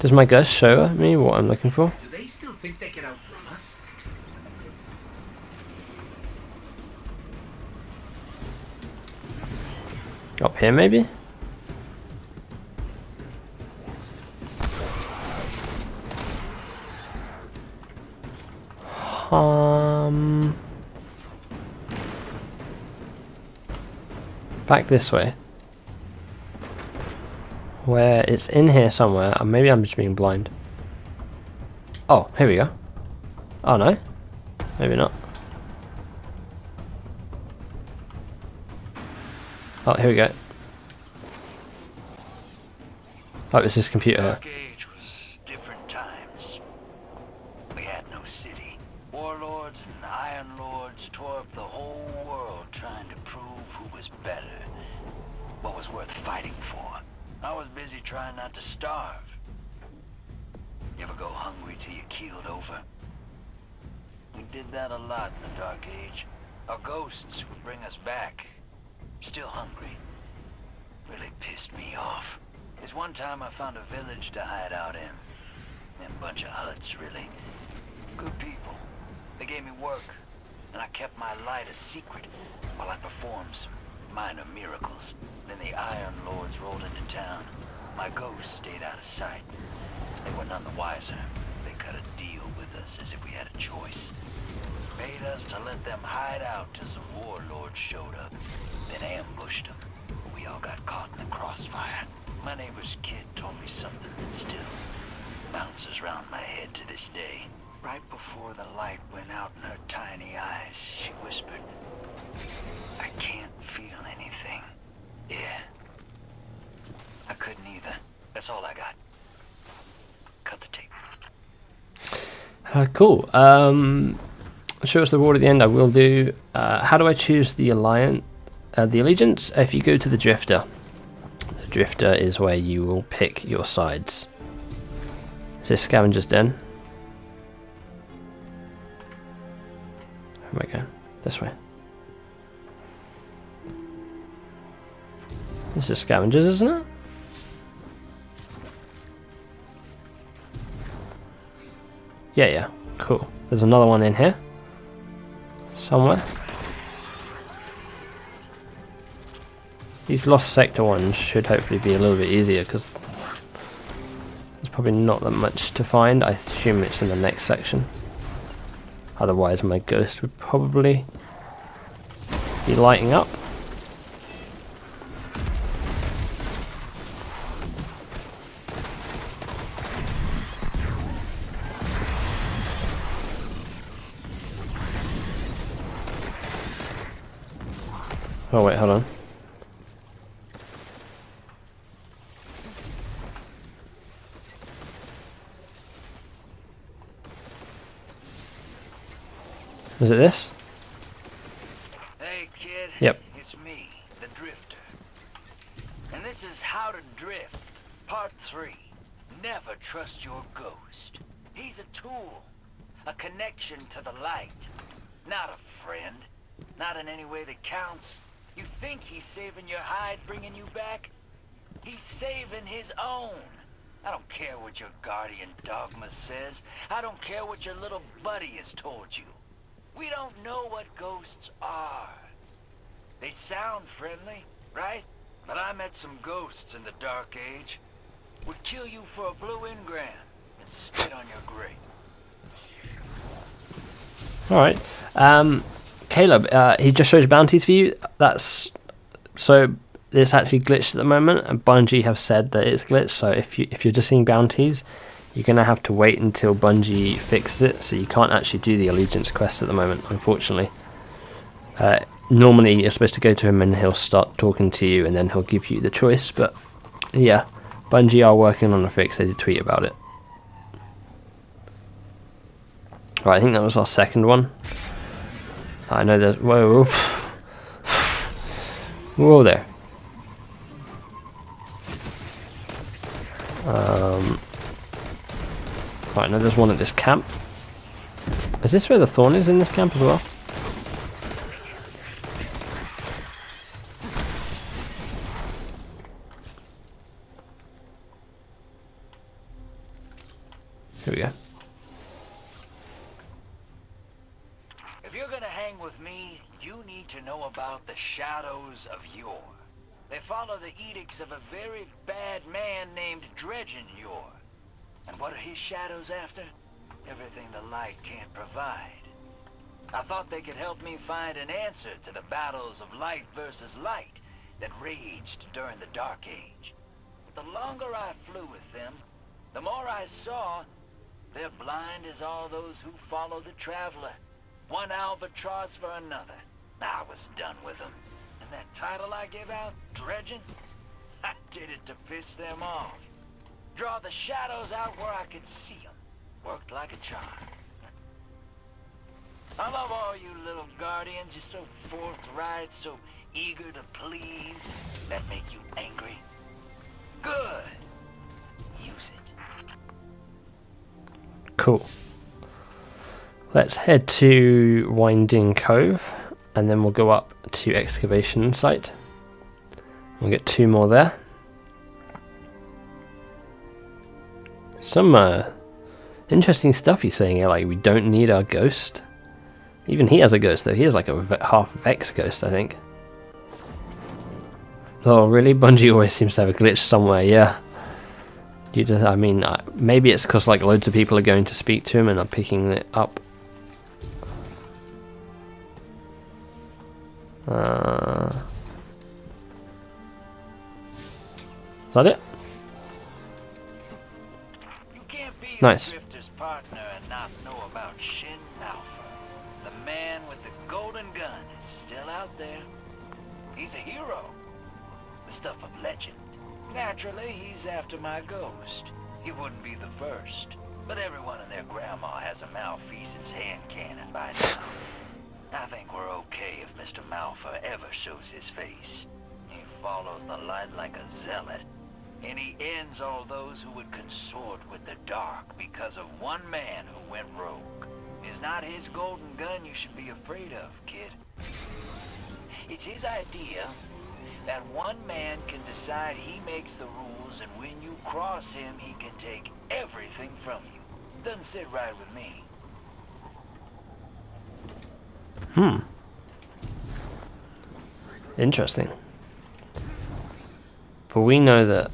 Does my ghost show me what I'm looking for? Do they still think they can outrun us? Up here, maybe? Back this way. Where it's in here somewhere, or maybe I'm just being blind. Oh, here we go. Oh no, maybe not. Oh, here we go. Oh, it's this computer. Dark Age was different times. We had no city. Warlords and Iron Lords tore up the whole world trying to prove who was better, what was worth fighting for. I was busy trying not to starve. You ever go hungry till you keeled over? We did that a lot in the Dark Age. Our ghosts would bring us back, still hungry. Really pissed me off. There's one time I found a village to hide out in. And a bunch of huts, really. Good people. They gave me work, and I kept my light a secret while I performed some minor miracles. Then the Iron Lords rolled into town. My ghosts stayed out of sight. They were none the wiser. They cut a deal with us as if we had a choice. Paid us to let them hide out till some warlords showed up. Then ambushed them. We all got caught in the crossfire. My neighbor's kid told me something that still bounces around my head to this day. Right before the light went out in her tiny eyes, she whispered, "I can't feel anything." Yeah. I couldn't either. That's all I got. Cut the tape. Cool. Show us the reward at the end. I will do. How do I choose the allegiance? If you go to the Drifter. The Drifter is where you will pick your sides. Is this Scavenger's Den? Where am I going? This way. This is Scavengers, isn't it? Yeah, cool. There's another one in here. Somewhere. These Lost Sector ones should hopefully be a little bit easier because there's probably not that much to find. I assume it's in the next section. Otherwise my ghost would probably be lighting up. Oh wait, hold on. Is it this? Hey kid. Yep. It's me, the Drifter. And this is How to Drift, Part 3. Never trust your ghost. He's a tool, a connection to the light. Not a friend. Not in any way that counts. You think he's saving your hide, bringing you back? He's saving his own. I don't care what your guardian dogma says. I don't care what your little buddy has told you. We don't know what ghosts are. They sound friendly, right? But I met some ghosts in the Dark Age. Would kill you for a blue engram and spit on your grave. Alright. Caleb, he just shows bounties for you. That's so it's actually glitched at the moment, and Bungie have said that it's glitched. So if you're just seeing bounties, you're gonna have to wait until Bungie fixes it. So you can't actually do the Allegiance quest at the moment, unfortunately. Normally you're supposed to go to him and he'll start talking to you, and then he'll give you the choice. But yeah, Bungie are working on a fix. They did tweet about it. Right, I think that was our second one. I know that. Whoa. Whoa there. Right, now there's one at this camp. Is this where the Thorn is in this camp as well? Here we go. If you're gonna hang with me, you need to know about the Shadows of Yore. They follow the edicts of a very bad man named Dredgen Yore. And what are his shadows after? Everything the light can't provide. I thought they could help me find an answer to the battles of light versus light that raged during the Dark Age. But the longer I flew with them, the more I saw they're blind as all those who follow the Traveler. One albatross for another. I was done with them. And that title I gave out, Dredgen, I did it to piss them off. Draw the shadows out where I could see them. Worked like a charm. I love all you little guardians. You're so forthright, so eager to please. That make you angry? Good. Use it. Cool. Let's head to Winding Cove, and then we'll go up to Excavation Site. We'll get 2 more there. Some interesting stuff he's saying here, like we don't need our ghost. Even he has a ghost though, he has like a half Vex ghost, I think. Oh really? Bungie always seems to have a glitch somewhere, yeah. You just, I mean, maybe it's because like loads of people are going to speak to him and are picking it up. Is that it? You can't be Nice. a drifter's partner and not know about Shin Malfa. The man with the golden gun is still out there. He's a hero. The stuff of legend. Naturally, he's after my ghost. He wouldn't be the first. But everyone and their grandma has a malfeasance hand cannon by now. I think we're okay if Mr. Malfa ever shows his face. He follows the light like a zealot. And he ends all those who would consort with the dark because of one man who went rogue. It's not his golden gun you should be afraid of, kid. It's his idea that one man can decide he makes the rules, and when you cross him, he can take everything from you. Doesn't sit right with me. Interesting. But we know that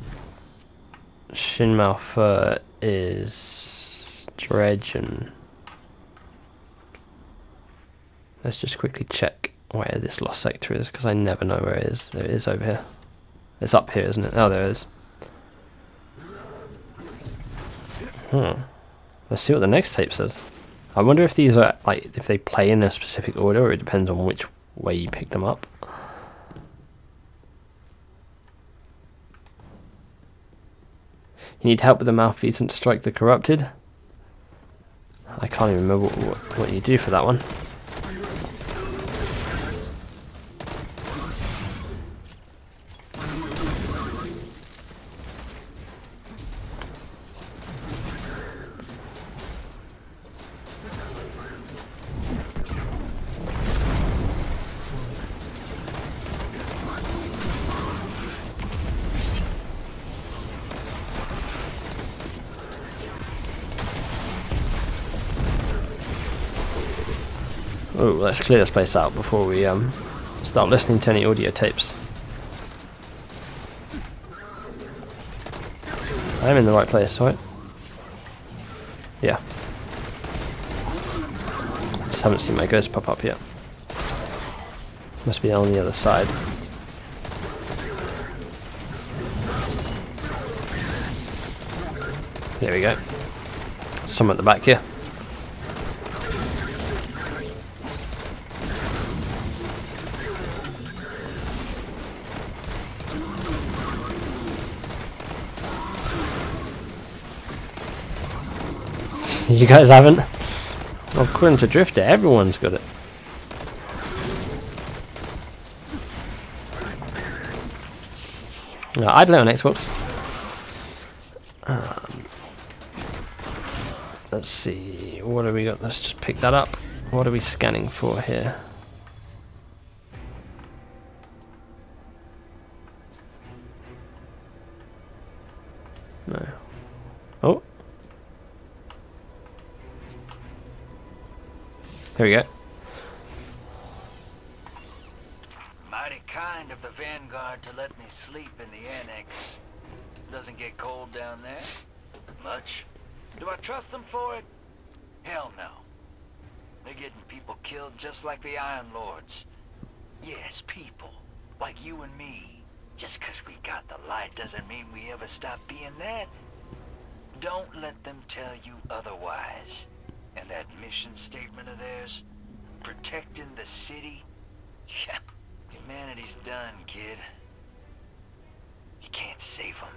Shin Malfa is Dredgen. Let's just quickly check where this lost sector is, because I never know where it is. There it is over here. It's up here, isn't it? Oh, there it is. Let's see what the next tape says. I wonder if these are, like, if they play in a specific order, or it depends on which way you pick them up. You need help with the malfeasance, strike the corrupted. I can't even remember what you do for that one. Oh, let's clear this place out before we start listening to any audio tapes. I'm in the right place, right? Yeah. Just haven't seen my ghost pop up yet. Must be on the other side. There we go. Some at the back here. You guys haven't? Well, according to Drifter, everyone's got it. I play on Xbox. Let's see, what have we got? Let's just pick that up. What are we scanning for here? No. Oh. Here we go. Mighty kind of the Vanguard to let me sleep in the annex. Doesn't get cold down there. Much. Do I trust them for it? Hell no. They're getting people killed just like the Iron Lords. Yes, people. Like you and me. Just 'cause we got the light doesn't mean we ever stop being that. Don't let them tell you otherwise. And that mission statement of theirs, protecting the city, yeah, humanity's done, kid. You can't save them.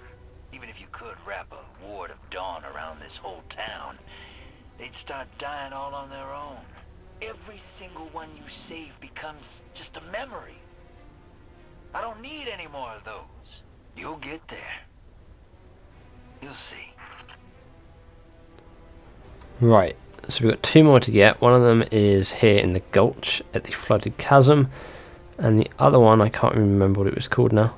Even if you could wrap a ward of dawn around this whole town, they'd start dying all on their own. Every single one you save becomes just a memory. I don't need any more of those. You'll get there. You'll see. Right, so we've got 2 more to get. One of them is here in the gulch at the flooded chasm, and the other one, I can't remember what it was called now.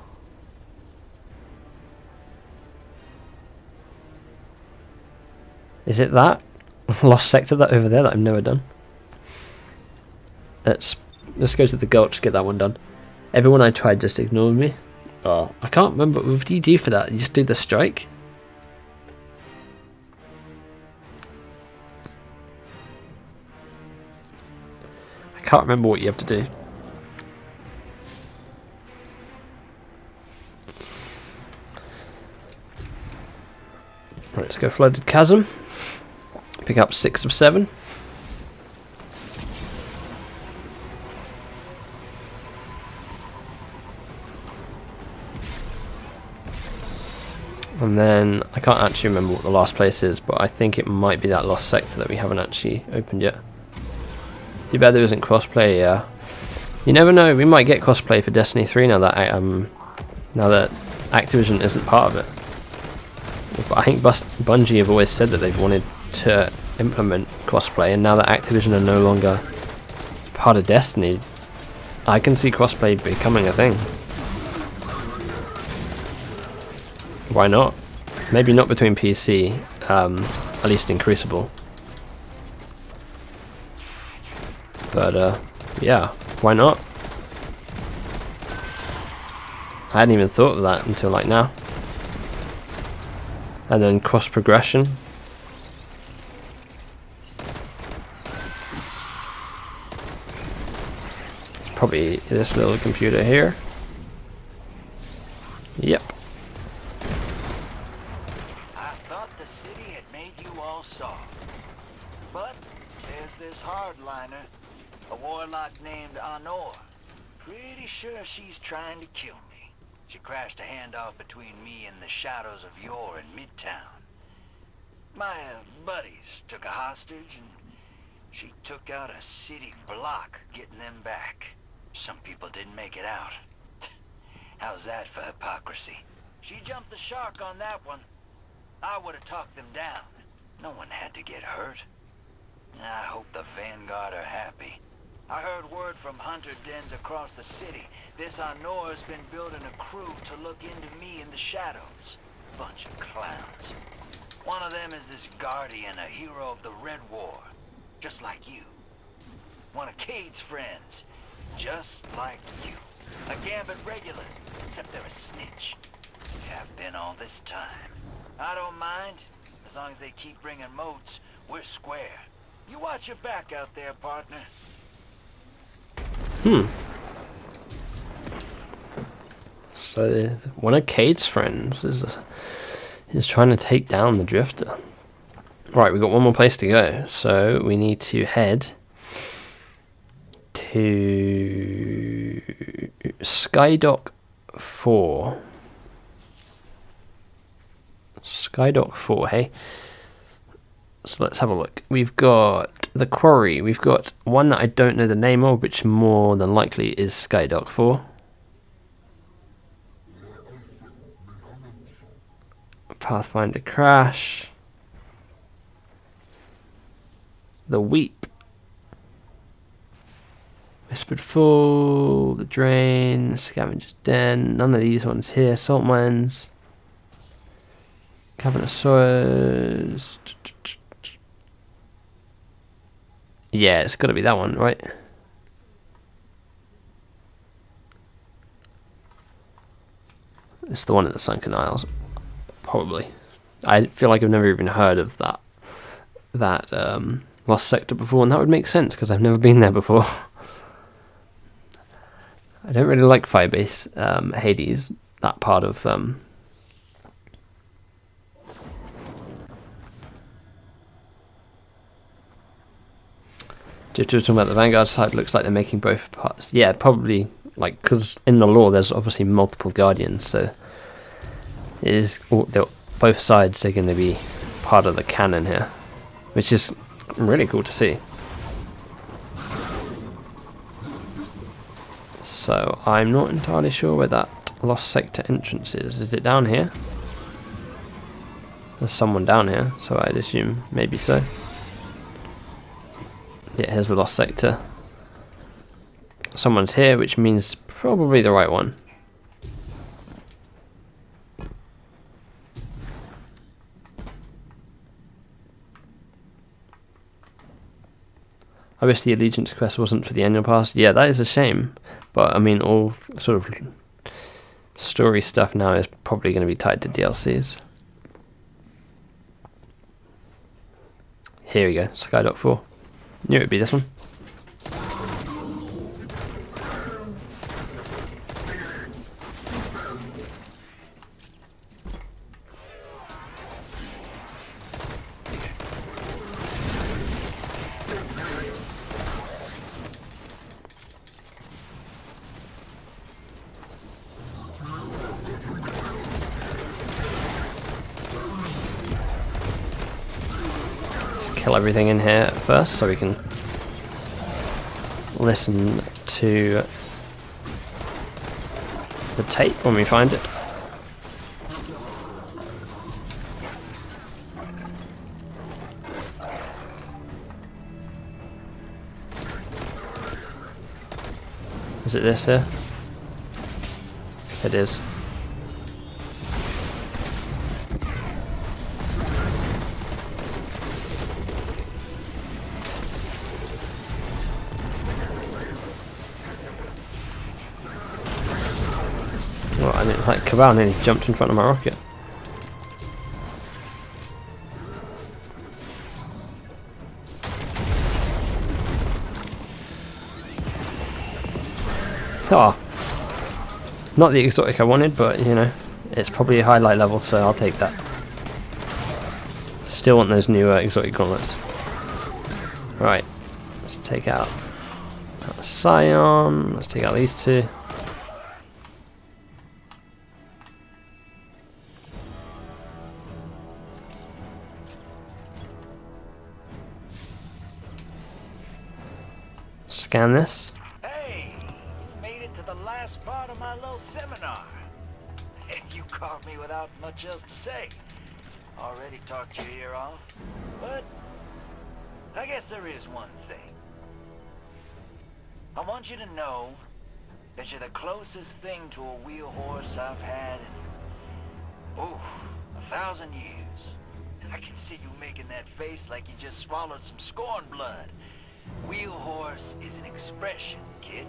Is it that? Lost sector that over there that I've never done? Let's go to the gulch, get that one done. Everyone I tried just ignored me. Oh, I can't remember. What do you do for that? You just do the strike? I can't remember what you have to do. Right, let's go flooded chasm. Pick up 6 of 7. And then, I can't actually remember what the last place is, but I think it might be that lost sector that we haven't actually opened yet. Too bad there isn't crossplay, yeah. You never know, we might get crossplay for Destiny 3 now that Activision isn't part of it. But I think Bungie have always said that they've wanted to implement crossplay, and now that Activision are no longer part of Destiny, I can see crossplay becoming a thing. Why not? Maybe not between PC, at least in Crucible. But yeah, why not? I hadn't even thought of that until like now. And then cross progression. It's probably this little computer here. Yep. I thought the city had made you all soft. But there's this hardliner, a warlock named Honor. Pretty sure she's trying to kill me. She crashed a handoff between me and the shadows of yore in Midtown. My buddies took a hostage, and she took out a city block getting them back. Some people didn't make it out. How's that for hypocrisy? She jumped the shark on that one. I would have talked them down. No one had to get hurt. I hope the Vanguard are happy. I heard word from hunter dens across the city. This Honor's been building a crew to look into me in the shadows. Bunch of clowns. One of them is this Guardian, a hero of the Red War. Just like you. One of Cade's friends. Just like you. A Gambit regular, except they're a snitch. Have been all this time. I don't mind. As long as they keep bringing motes, we're square. You watch your back out there, partner. So one of Cade's friends is trying to take down the Drifter. Right, we've got one more place to go, so we need to head to Skydock 4. Skydock 4, hey? So let's have a look. We've got the quarry. We've got one that I don't know the name of, which more than likely is Skydock 4. Pathfinder Crash. The Weep. Whispered Fall, The Drain, Scavenger's Den, none of these ones here. Salt Mines, Cavernosaurus. Yeah, it's got to be that one, right? It's the one at the Sunken Isles, probably. I feel like I've never even heard of that Lost Sector before, and that would make sense because I've never been there before. I don't really like Firebase Hades, that part of just talking about the Vanguard side, looks like they're making both parts. Yeah, probably, like, because in the lore there's obviously multiple Guardians, so it is both sides are going to be part of the canon here, which is really cool to see. So I'm not entirely sure where that Lost Sector entrance is. Is it down here? There's someone down here, so I'd assume maybe so. Yeah, here's the Lost Sector. Someone's here, which means probably the right one. I wish the Allegiance quest wasn't for the annual pass. Yeah, that is a shame. But I mean, all sort of story stuff now is probably going to be tied to DLCs. Here we go, Skydock 4. Knew it would be this one. Kill everything in here first so we can listen to the tape when we find it. Is it this here? It is. Well, I didn't like Cabal nearly jumped in front of my rocket. Oh, not the exotic I wanted, but you know, it's probably a highlight level, so I'll take that. Still want those new exotic gauntlets. Right, let's take out Scion, let's take out these two. Scan this. Hey, made it to the last part of my little seminar. You caught me without much else to say. Already talked your ear off, but I guess there is one thing. I want you to know that you're the closest thing to a wheel horse I've had in, 1,000 years. I can see you making that face like you just swallowed some scorn blood. Wheel horse is an expression, kid.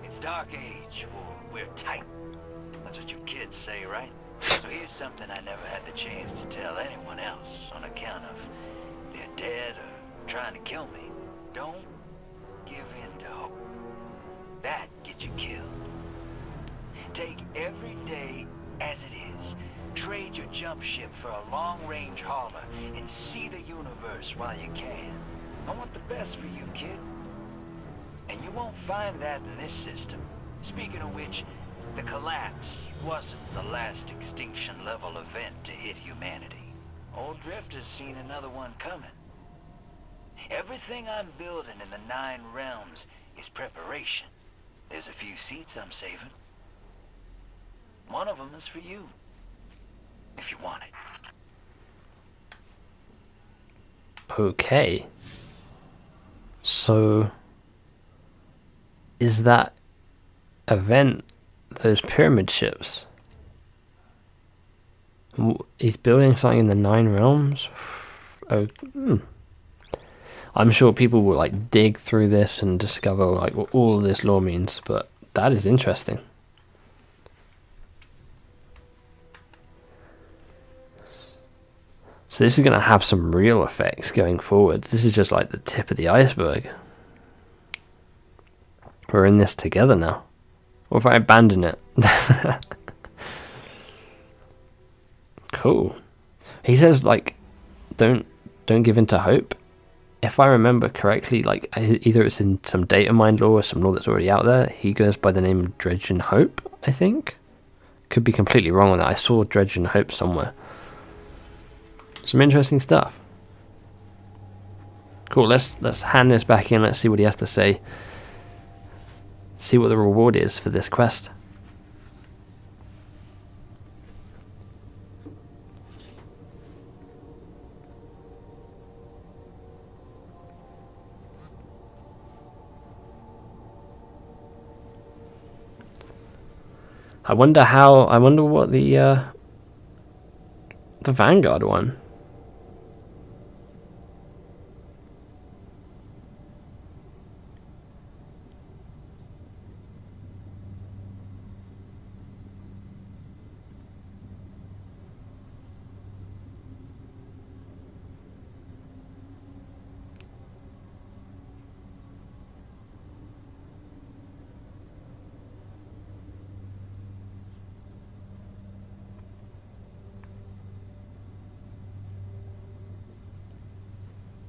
It's dark age, or we're tight. That's what you kids say, right? So here's something I never had the chance to tell anyone else on account of they're dead or trying to kill me. Don't give in to hope. That gets you killed. Take every day as it is. Trade your jump ship for a long-range hauler and see the universe while you can. I want the best for you, kid. And you won't find that in this system. Speaking of which, the collapse wasn't the last extinction level event to hit humanity. Old Drifter's seen another one coming. Everything I'm building in the 9 realms is preparation. There's a few seats I'm saving. One of them is for you, if you want it. Okay. So is that event those pyramid ships? He's building something in the 9 realms. Oh, I'm sure people will like dig through this and discover like what all of this lore means, but that is interesting. So this is going to have some real effects going forwards. This is just like the tip of the iceberg. We're in this together now. Or if I abandon it. Cool. He says like, don't give in to hope. If I remember correctly, like either it's in some data mine lore or some lore that's already out there. He goes by the name of Dredge and Hope, I think. Could be completely wrong on that. I saw Dredge and Hope somewhere. Some interesting stuff. Cool, let's hand this back in, let's see what he has to say. See what the reward is for this quest. I wonder what the Vanguard one.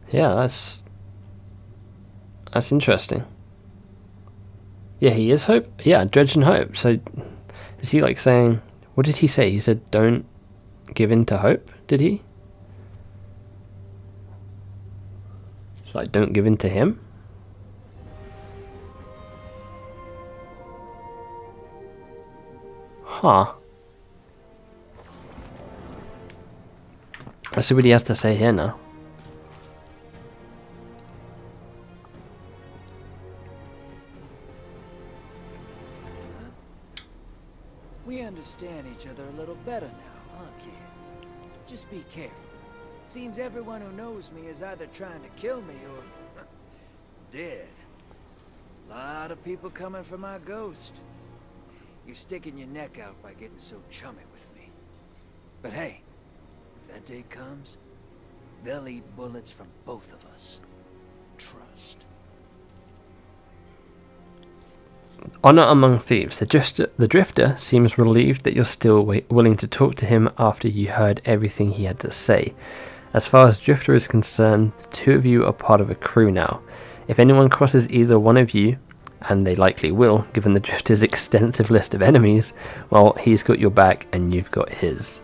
Yeah, that's interesting. Yeah, he is Hope. Yeah, Dredge and Hope. So is he like saying, what did he say? He said don't give in to hope, did he? So like don't give in to him? Huh. Let's see what he has to say here now. We understand each other a little better now, huh, kid? Just be careful. Seems everyone who knows me is either trying to kill me or dead. Lot of people coming for my ghost. You're sticking your neck out by getting so chummy with me. But hey, if that day comes, they'll eat bullets from both of us. Trust. Honor among thieves. The drifter seems relieved that you're still willing to talk to him after you heard everything he had to say. As far as Drifter is concerned, the two of you are part of a crew now. If anyone crosses either one of you, and they likely will, given the Drifter's extensive list of enemies, well, he's got your back and you've got his.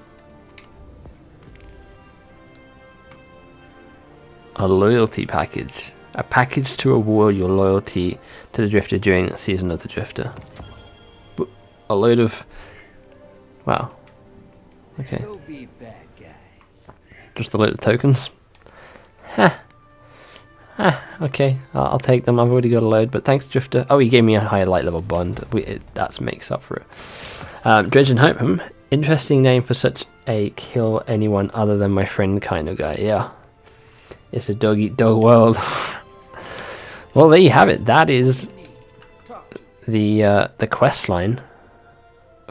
A loyalty package. A package to reward your loyalty to the Drifter during the season of the Drifter. A load of... Wow. Okay. Go be bad guys. Just a load of tokens? Heh. Okay, I'll take them. I've already got a load, but thanks, Drifter. Oh, he gave me a higher light level bond. That makes up for it. Dredge and Hope. Interesting name for such a kill anyone other than my friend kind of guy. Yeah. It's a dog eat dog world. Well, there you have it. That is the quest line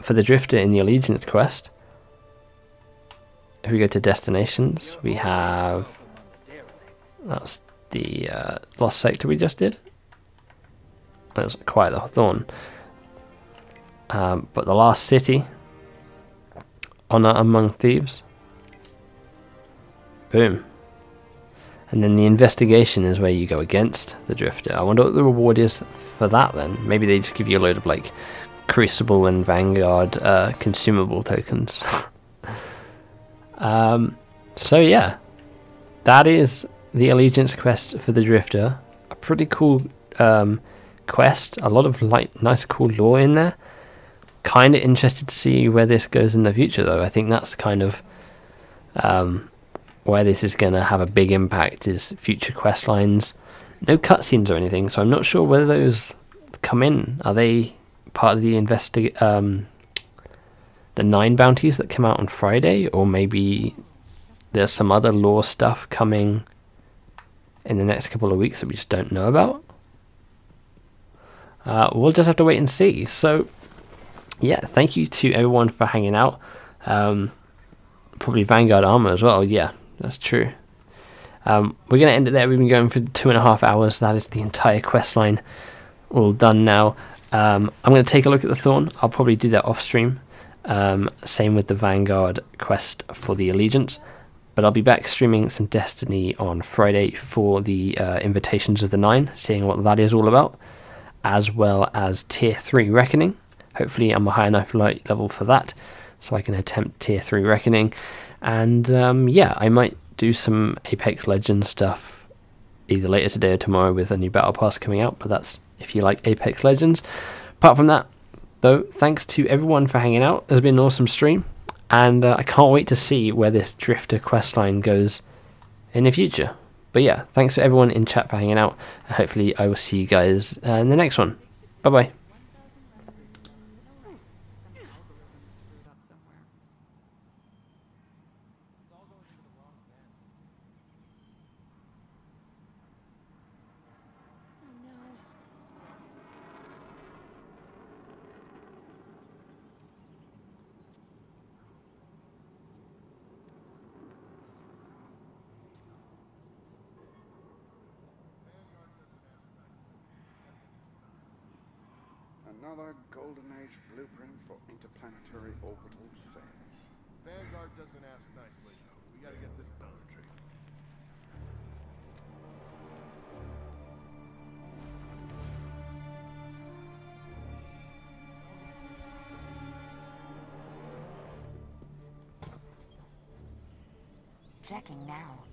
for the Drifter in the Allegiance quest. If we go to destinations, we have... That's the Lost Sector we just did. That's quite the Thorn. But the last city, Honor among Thieves. Boom. And then the investigation is where you go against the Drifter. I wonder what the reward is for that then. Maybe they just give you a load of like Crucible and Vanguard consumable tokens. So yeah, that is the Allegiance quest for the Drifter. A pretty cool quest. A lot of nice cool lore in there. Kind of interested to see where this goes in the future though. I think that's kind of where this is going to have a big impact is future quest lines. No cutscenes or anything, so I'm not sure whether those come in. Are they part of the the 9 bounties that came out on Friday, or maybe there's some other lore stuff coming in the next couple of weeks that we just don't know about? We'll just have to wait and see. So yeah, thank you to everyone for hanging out. Probably Vanguard armor as well. Yeah, that's true. We're going to end it there. We've been going for 2.5 hours. That is the entire quest line all done now. I'm going to take a look at the Thorn. I'll probably do that off stream. Same with the Vanguard quest for the Allegiance. But I'll be back streaming some Destiny on Friday for the Invitations of the 9, seeing what that is all about, as well as Tier 3 Reckoning. Hopefully I'm a high enough light level for that, so I can attempt Tier 3 Reckoning. And yeah, I might do some Apex Legends stuff either later today or tomorrow with a new Battle Pass coming out, but that's if you like Apex Legends. Apart from that, though, thanks to everyone for hanging out. It's been an awesome stream, and I can't wait to see where this Drifter questline goes in the future. But yeah, thanks to everyone in chat for hanging out, and hopefully I will see you guys in the next one. Bye bye. Another Golden Age blueprint for interplanetary orbital sails. Vanguard doesn't ask nicely. We gotta get this done. Checking now.